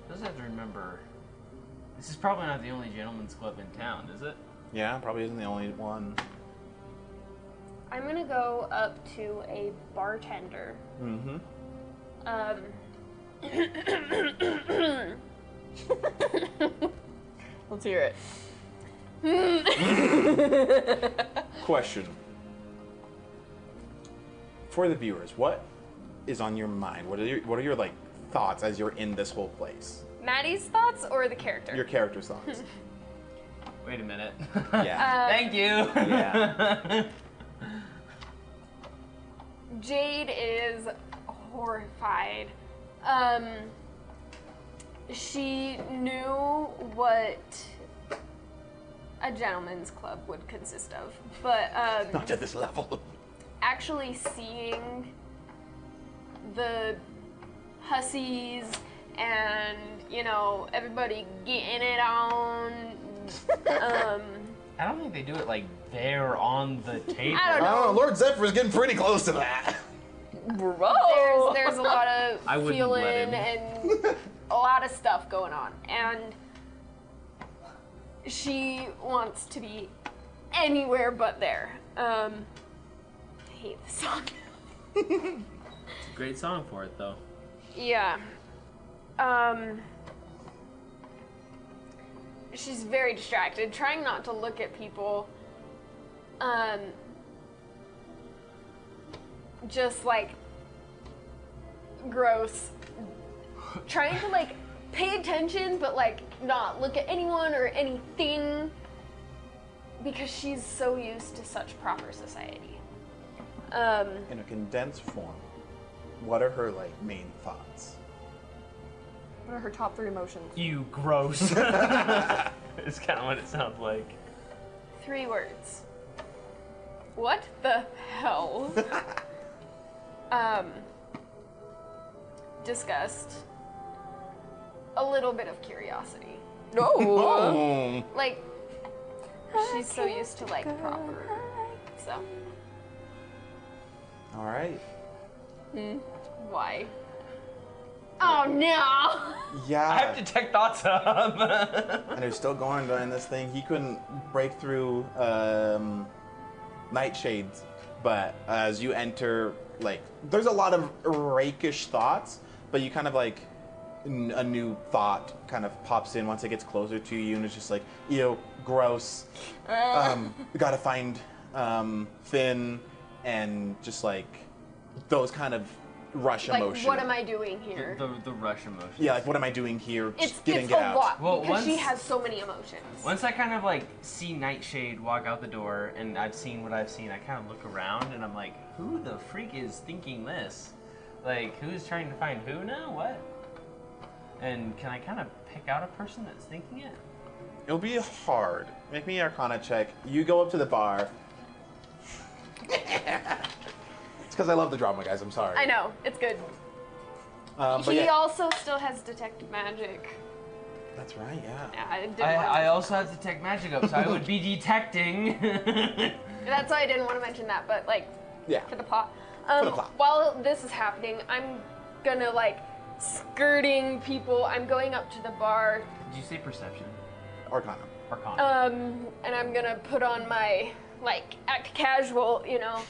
I just have to remember, this is probably not the only gentleman's club in town, is it? Yeah, probably isn't the only one. I'm gonna go up to a bartender. Mm-hmm. Let's hear it. Question. For the viewers, what is on your mind? What are your like thoughts as you're in this whole place? Maddie's thoughts or the character? Your character's thoughts. Wait a minute. Yeah. Thank you. Yeah. Jade is horrified. She knew what a gentleman's club would consist of, but Not at this level. actually seeing the hussies and, you know, everybody getting it on, I don't think they do it like there on the table. I don't know. I don't know. Lord Zephyr's getting pretty close to that. Bro! There's a lot of I wouldn't feeling let him. and a lot of stuff going on, and she wants to be anywhere but there. I hate this song. It's a great song for it, though. Yeah. She's very distracted, trying not to look at people. Just like gross. Trying to like pay attention, but like not look at anyone or anything because she's so used to such proper society. In a condensed form, what are her like main thoughts? What are her top 3 emotions? You gross. It's kind of what it sounds like. 3 words. What the hell? Disgust. A little bit of curiosity. No! Oh. Like, she's so used to like proper. So, All right. why? Oh no! Yeah. I have detect thoughts up. And they're still going during this thing. He couldn't break through Nightshades, but as you enter, like, there's a lot of rakish thoughts, but you kind of like a new thought kind of pops in once it gets closer to you, and it's just like, ew, gross. We gotta find Finn, and just like those kind of rush Like, emotion. what am I doing here? the rush emotion. Yeah, like what am I doing here? It's Just get in, a get out. lot Well, because she once- has so many emotions. Once I kind of like see Nightshade walk out the door, and I've seen what I've seen, I kind of look around and I'm like, who the freak is thinking this? Like, who's trying to find who now? What? And can I kind of pick out a person that's thinking it? It'll be hard. Make me an Arcana check. You go up to the bar. It's because I love the drama, guys. I'm sorry. I know, it's good. But He yeah. also still has detect magic. That's right. Yeah. Yeah, I didn't I want to also have detect magic up, so I would be detecting. That's why I didn't want to mention that, but like Yeah. for the plot. the plot. While this is happening, I'm gonna like skirting people. I'm going up to the bar, Did you say perception? Arcana. Arcana. and I'm gonna put on my like act casual, you know.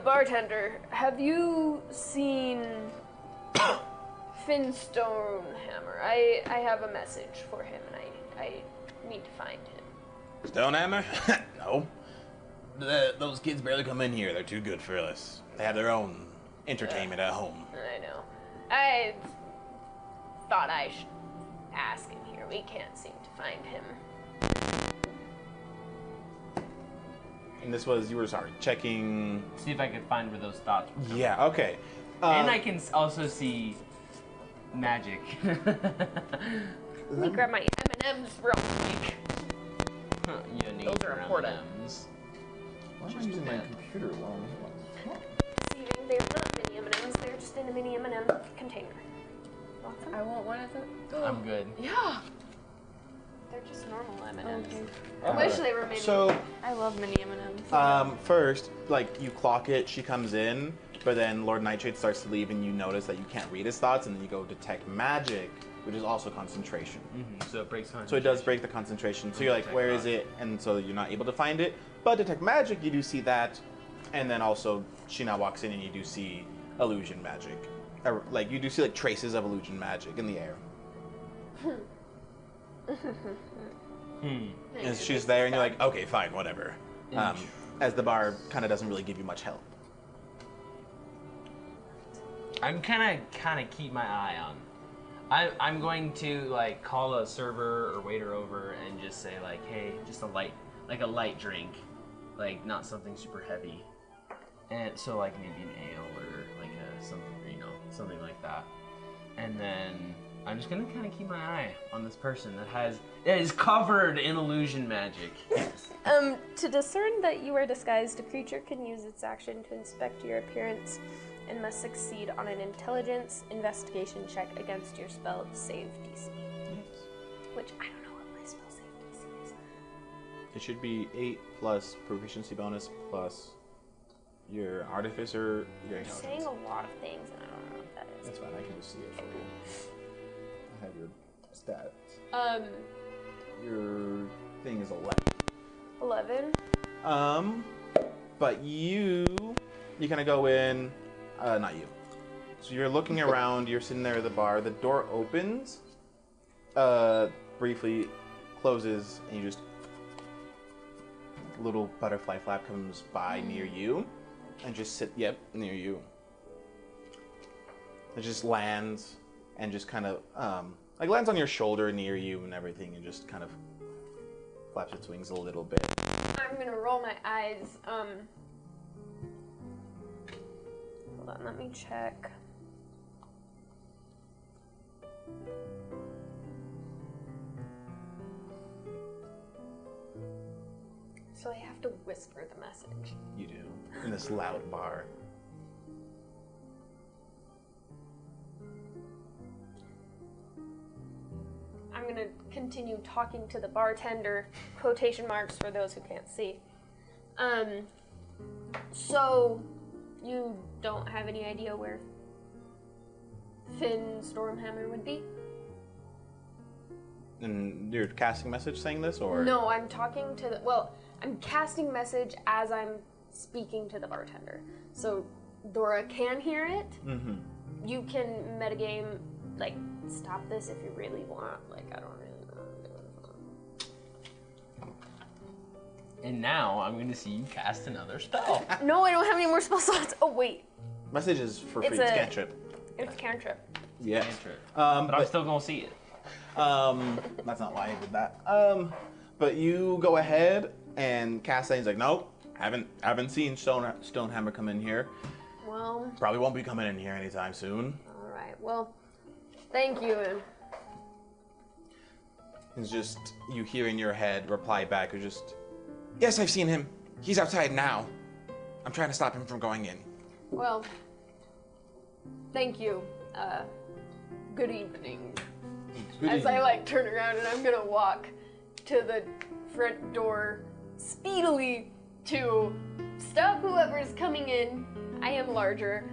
Bartender, have you seen Finn Stonehammer? I have a message for him, and I need to find him. Stonehammer? No. Those kids barely come in here. They're too good for us. They have their own entertainment at home. I know. I thought I should ask him here. We can't seem to find him. And this was, you were sorry, checking. See if I could find where those thoughts were coming Yeah. Okay. And I can also see magic. Let me grab my M&Ms real quick. You need Those are important. M&Ms. Why am I using my computer while Deceiving. They're not mini M&Ms. They're just in a mini M&M container. I want one of them. I'm good. Yeah. They're just normal M&Ms. Okay. I wish they were mini. So, I love mini M&Ms. first, like, you clock it, she comes in, but then Lord Nightshade starts to leave, and you notice that you can't read his thoughts, and then you go detect magic, which is also concentration. So it breaks concentration. So it does break the concentration. So you're like, where is it? And so you're not able to find it. But detect magic, you do see that. And then also, she now walks in and you do see illusion magic. Or, like, you do see, like, traces of illusion magic in the air. And she's there and you're like, okay, fine, whatever. As the bar kind of doesn't really give you much help. I'm kind of keep my eye on. I'm going to like call a server or waiter over and just say like, hey, just a light drink, like not something super heavy, and so like maybe an ale or like something like that, and then I'm just gonna kind of keep my eye on this person that is covered in illusion magic. To discern that you are disguised, a creature can use its action to inspect your appearance and must succeed on an intelligence investigation check against your spell save DC. Which I don't know what my spell save DC is. It should be 8 plus proficiency bonus plus your artificer, your You're intelligence. saying a lot of things and I don't know what that is. That's fine, I can just see it for you. I have your stats. Your thing is 11. 11. But you kind of go in, not you. So you're looking around, you're sitting there at the bar, the door opens, briefly closes, and you just, little butterfly flap comes by near you, and just near you. It just lands, and just kind of, like lands on your shoulder near you and everything, and just kind of flaps its wings a little bit. I'm gonna roll my eyes. Hold on, let me check. So I have to whisper the message. You do, in this loud bar. I'm gonna continue talking to the bartender, quotation marks for those who can't see. So you don't have any idea where Finn Stormhammer would be? And you're casting message saying this, or? No, I'm talking to I'm casting message as I'm speaking to the bartender. So Dora can hear it. Mm-hmm. You can metagame, like, stop this if you really want. Like, I don't really know what I'm doing. And now I'm going to see you cast another spell. No, I don't have any more spell slots. Oh, wait. Message is for free. It's It's a- cantrip. It's cantrip. Yeah. Cantrip. But I'm still going to see it. that's not why I did that. But you go ahead and cast that. He's like, nope, haven't seen Stonehammer come in here. Well, Probably won't be coming in here anytime soon. alright. Well, thank you. It's just you hear in your head reply back. You're just, yes, I've seen him. He's outside now. I'm trying to stop him from going in. Well, thank you. Good evening. As I, like, turn around and I'm gonna walk to the front door speedily to stop whoever's coming in. I am larger.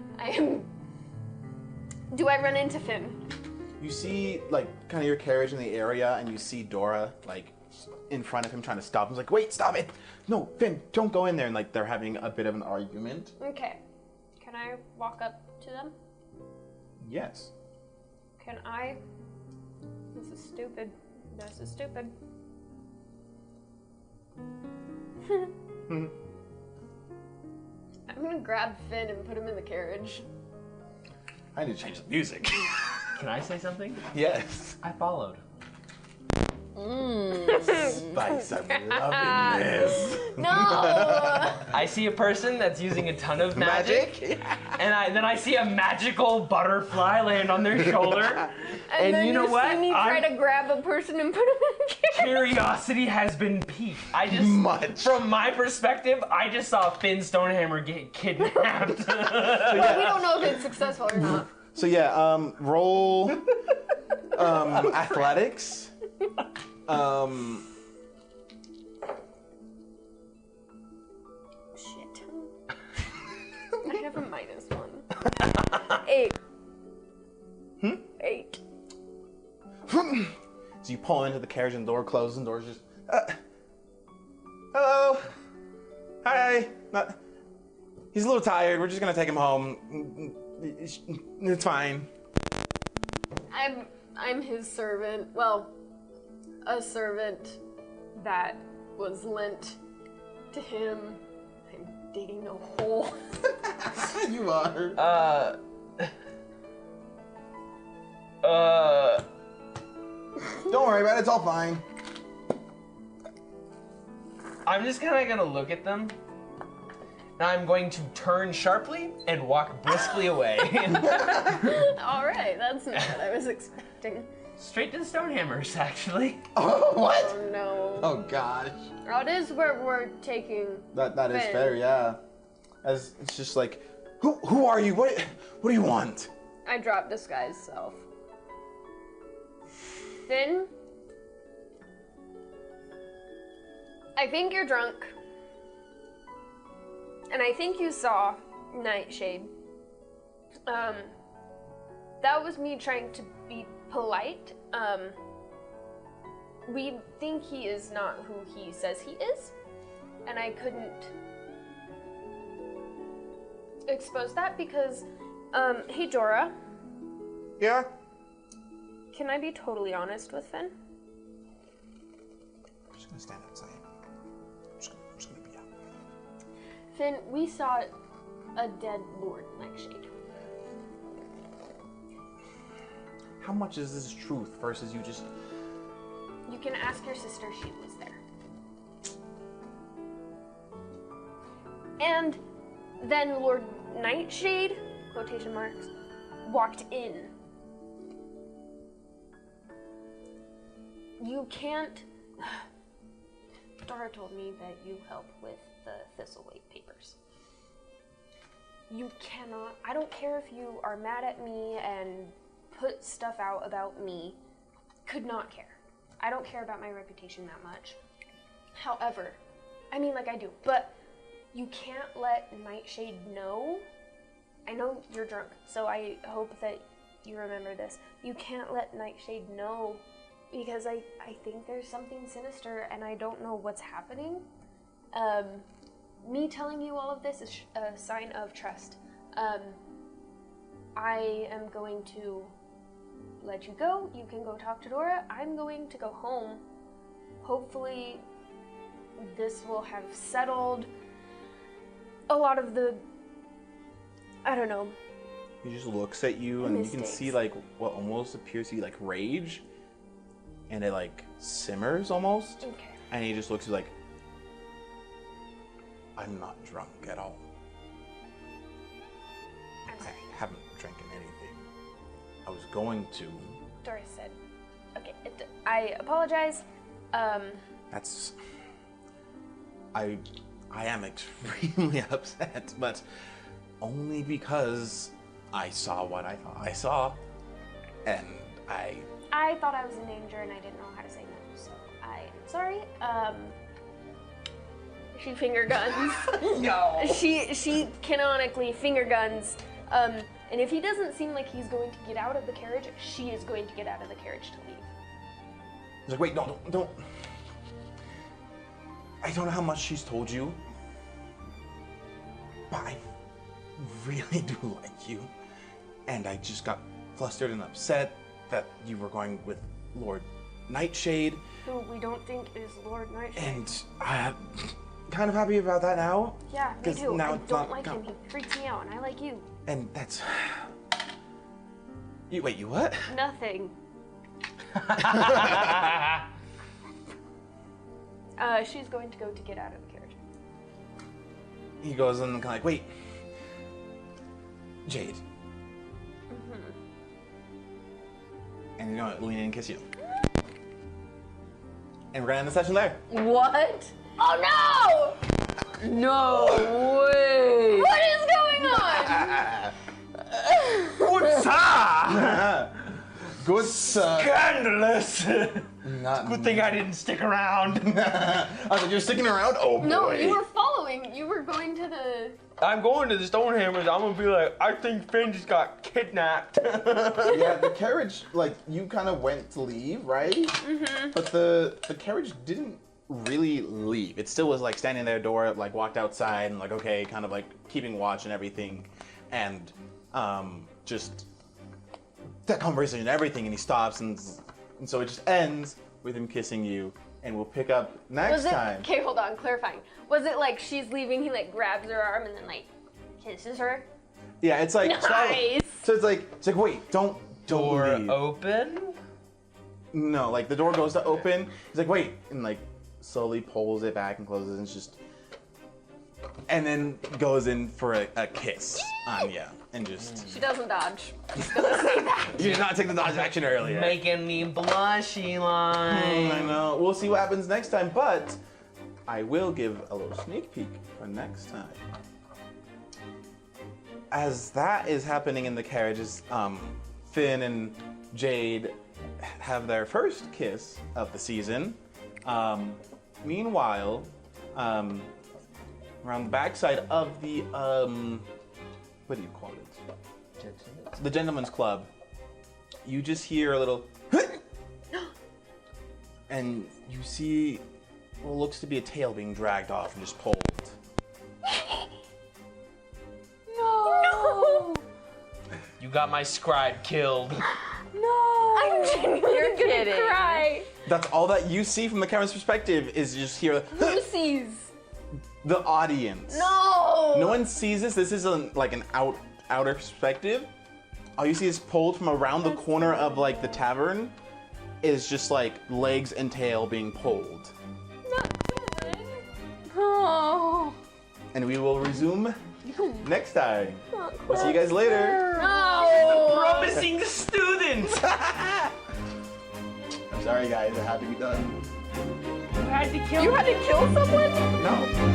Do I run into Finn? You see, like, kind of your carriage in the area, and you see Dora, like, in front of him trying to stop him. He's like, wait, stop it! No, Finn, don't go in there. And, like, they're having a bit of an argument. Okay. Can I walk up to them? Yes. Can I? This is stupid. I'm gonna grab Finn and put him in the carriage. I need to change the music. Can I say something? Yes. I followed. Spice, I'm loving this. No! I see a person that's using a ton of magic, And then I see a magical butterfly land on their shoulder. And then you know what? see me try to grab a person and put him in a cage. Curiosity has been piqued. From my perspective, I just saw Finn Stonehammer get kidnapped. We don't know if it's successful or not. So yeah, roll athletics. Shit. I have a -1. 8. 8. So you pull into the carriage and the door closes and the door's just, hello, hi, he's a little tired, we're just gonna take him home, it's fine. I'm his servant, well, a servant that was lent to him. I'm digging a hole. You are. Don't worry about it, it's all fine. I'm just kind of gonna look at them. Now I'm going to turn sharply and walk briskly away. All right, that's not what I was expecting. Straight to the Stonehammers, actually. Oh, what? Oh no. Oh gosh. That is where we're taking. That is Finn. fair, yeah. As it's just like, who are you? What do you want? I dropped disguise self. Finn, I think you're drunk. And I think you saw Nightshade. That was me trying to be polite. We think he is not who he says he is. And I couldn't expose that because, hey Jorah. Yeah? Can I be totally honest with Finn? I'm just gonna stand outside. I'm just gonna be out. Finn, we saw a dead Lord Nightshade. How much is this truth versus you just... You can ask your sister, she was there. And then Lord Nightshade, quotation marks, walked in. You can't... Dora told me that you help with the thisltewayte papers. You cannot... I don't care if you are mad at me and put stuff out about me. Could not care. I don't care about my reputation that much. However, I mean, like I do, but you can't let Nightshade know. I know you're drunk, so I hope that you remember this. You can't let Nightshade know because I think there's something sinister and I don't know what's happening. Me telling you all of this is a sign of trust. I am going to let you go. You can go talk to Dora. I'm going to go home. Hopefully this will have settled a lot of the, I don't know. He just looks at you and you can Mistakes. see like what almost appears to be like rage. And it like simmers almost. Okay. And he just looks at you like, I'm not drunk at all. I'm sorry. I haven't drinking anything. I was going to. Dora said, okay, I apologize. That's... I am extremely upset, but only because I saw what I thought I saw, and I thought I was in danger and I didn't know how to say no, so I am sorry. She finger guns. No. She canonically finger guns. And if he doesn't seem like he's going to get out of the carriage, she is going to get out of the carriage to leave. was like, wait, no, don't. I don't know how much she's told you, but I really do like you. And I just got flustered and upset that you were going with Lord Nightshade. Who we don't think is Lord Nightshade. And I'm kind of happy about that now. Yeah, me 'cause too. now I it's don't not like him. He freaks me out, and I like you. And that's... Wait, you what? Nothing. She's going to go to get out of the carriage. He goes and kind of like, wait. Jade. And you're gonna lean in and kiss you. And we're gonna end the session there. What? Oh no! No way! What is going on? What's up? Good Scandalous. Not Good thing I didn't stick around. I was like, you're sticking around? Oh boy. No, you were following. You were going to the. I'm going to the Stonehammers. I'm gonna be like, I think Finn just got kidnapped. Yeah, the carriage, like, you kind of went to leave, right? Mm-hmm. But the carriage didn't really leave. It still was, like, standing there, door, like, walked outside and, like, okay, kind of, like, keeping watch and everything. And, just that conversation and everything, and he stops, and so it just ends with him kissing you. And we'll pick up next time. Okay, hold on, clarifying. Was it like she's leaving, he like grabs her arm and then like kisses her? Yeah, it's like Nice. So it's like wait, don't Door leave. open? No, like the door goes to open. He's like, wait, and like slowly pulls it back and closes, and it's just, and then goes in for a kiss on you, and just. She doesn't dodge. Just gonna say that. You did not take the dodge action earlier. Making me blushy line. I know. We'll see what happens next time, but I will give a little sneak peek for next time. As that is happening in the carriages, Finn and Jade have their first kiss of the season. Meanwhile, around the backside of the what do you call it? The Gentleman's Club. You just hear a little, and you see what looks to be a tail being dragged off and just pulled. No. You got my scribe killed. No. I'm genuinely You're gonna kidding. cry. That's all that you see from the camera's perspective is you just hear Who sees? the audience. No. No one sees this. This is like an outer perspective. All you see is pulled from around the corner of like the tavern is just like legs and tail being pulled. Oh. And we will resume next time. We'll see you guys later. No. Promising student. I'm sorry guys, it had to be done. You had to kill You had to kill someone? No.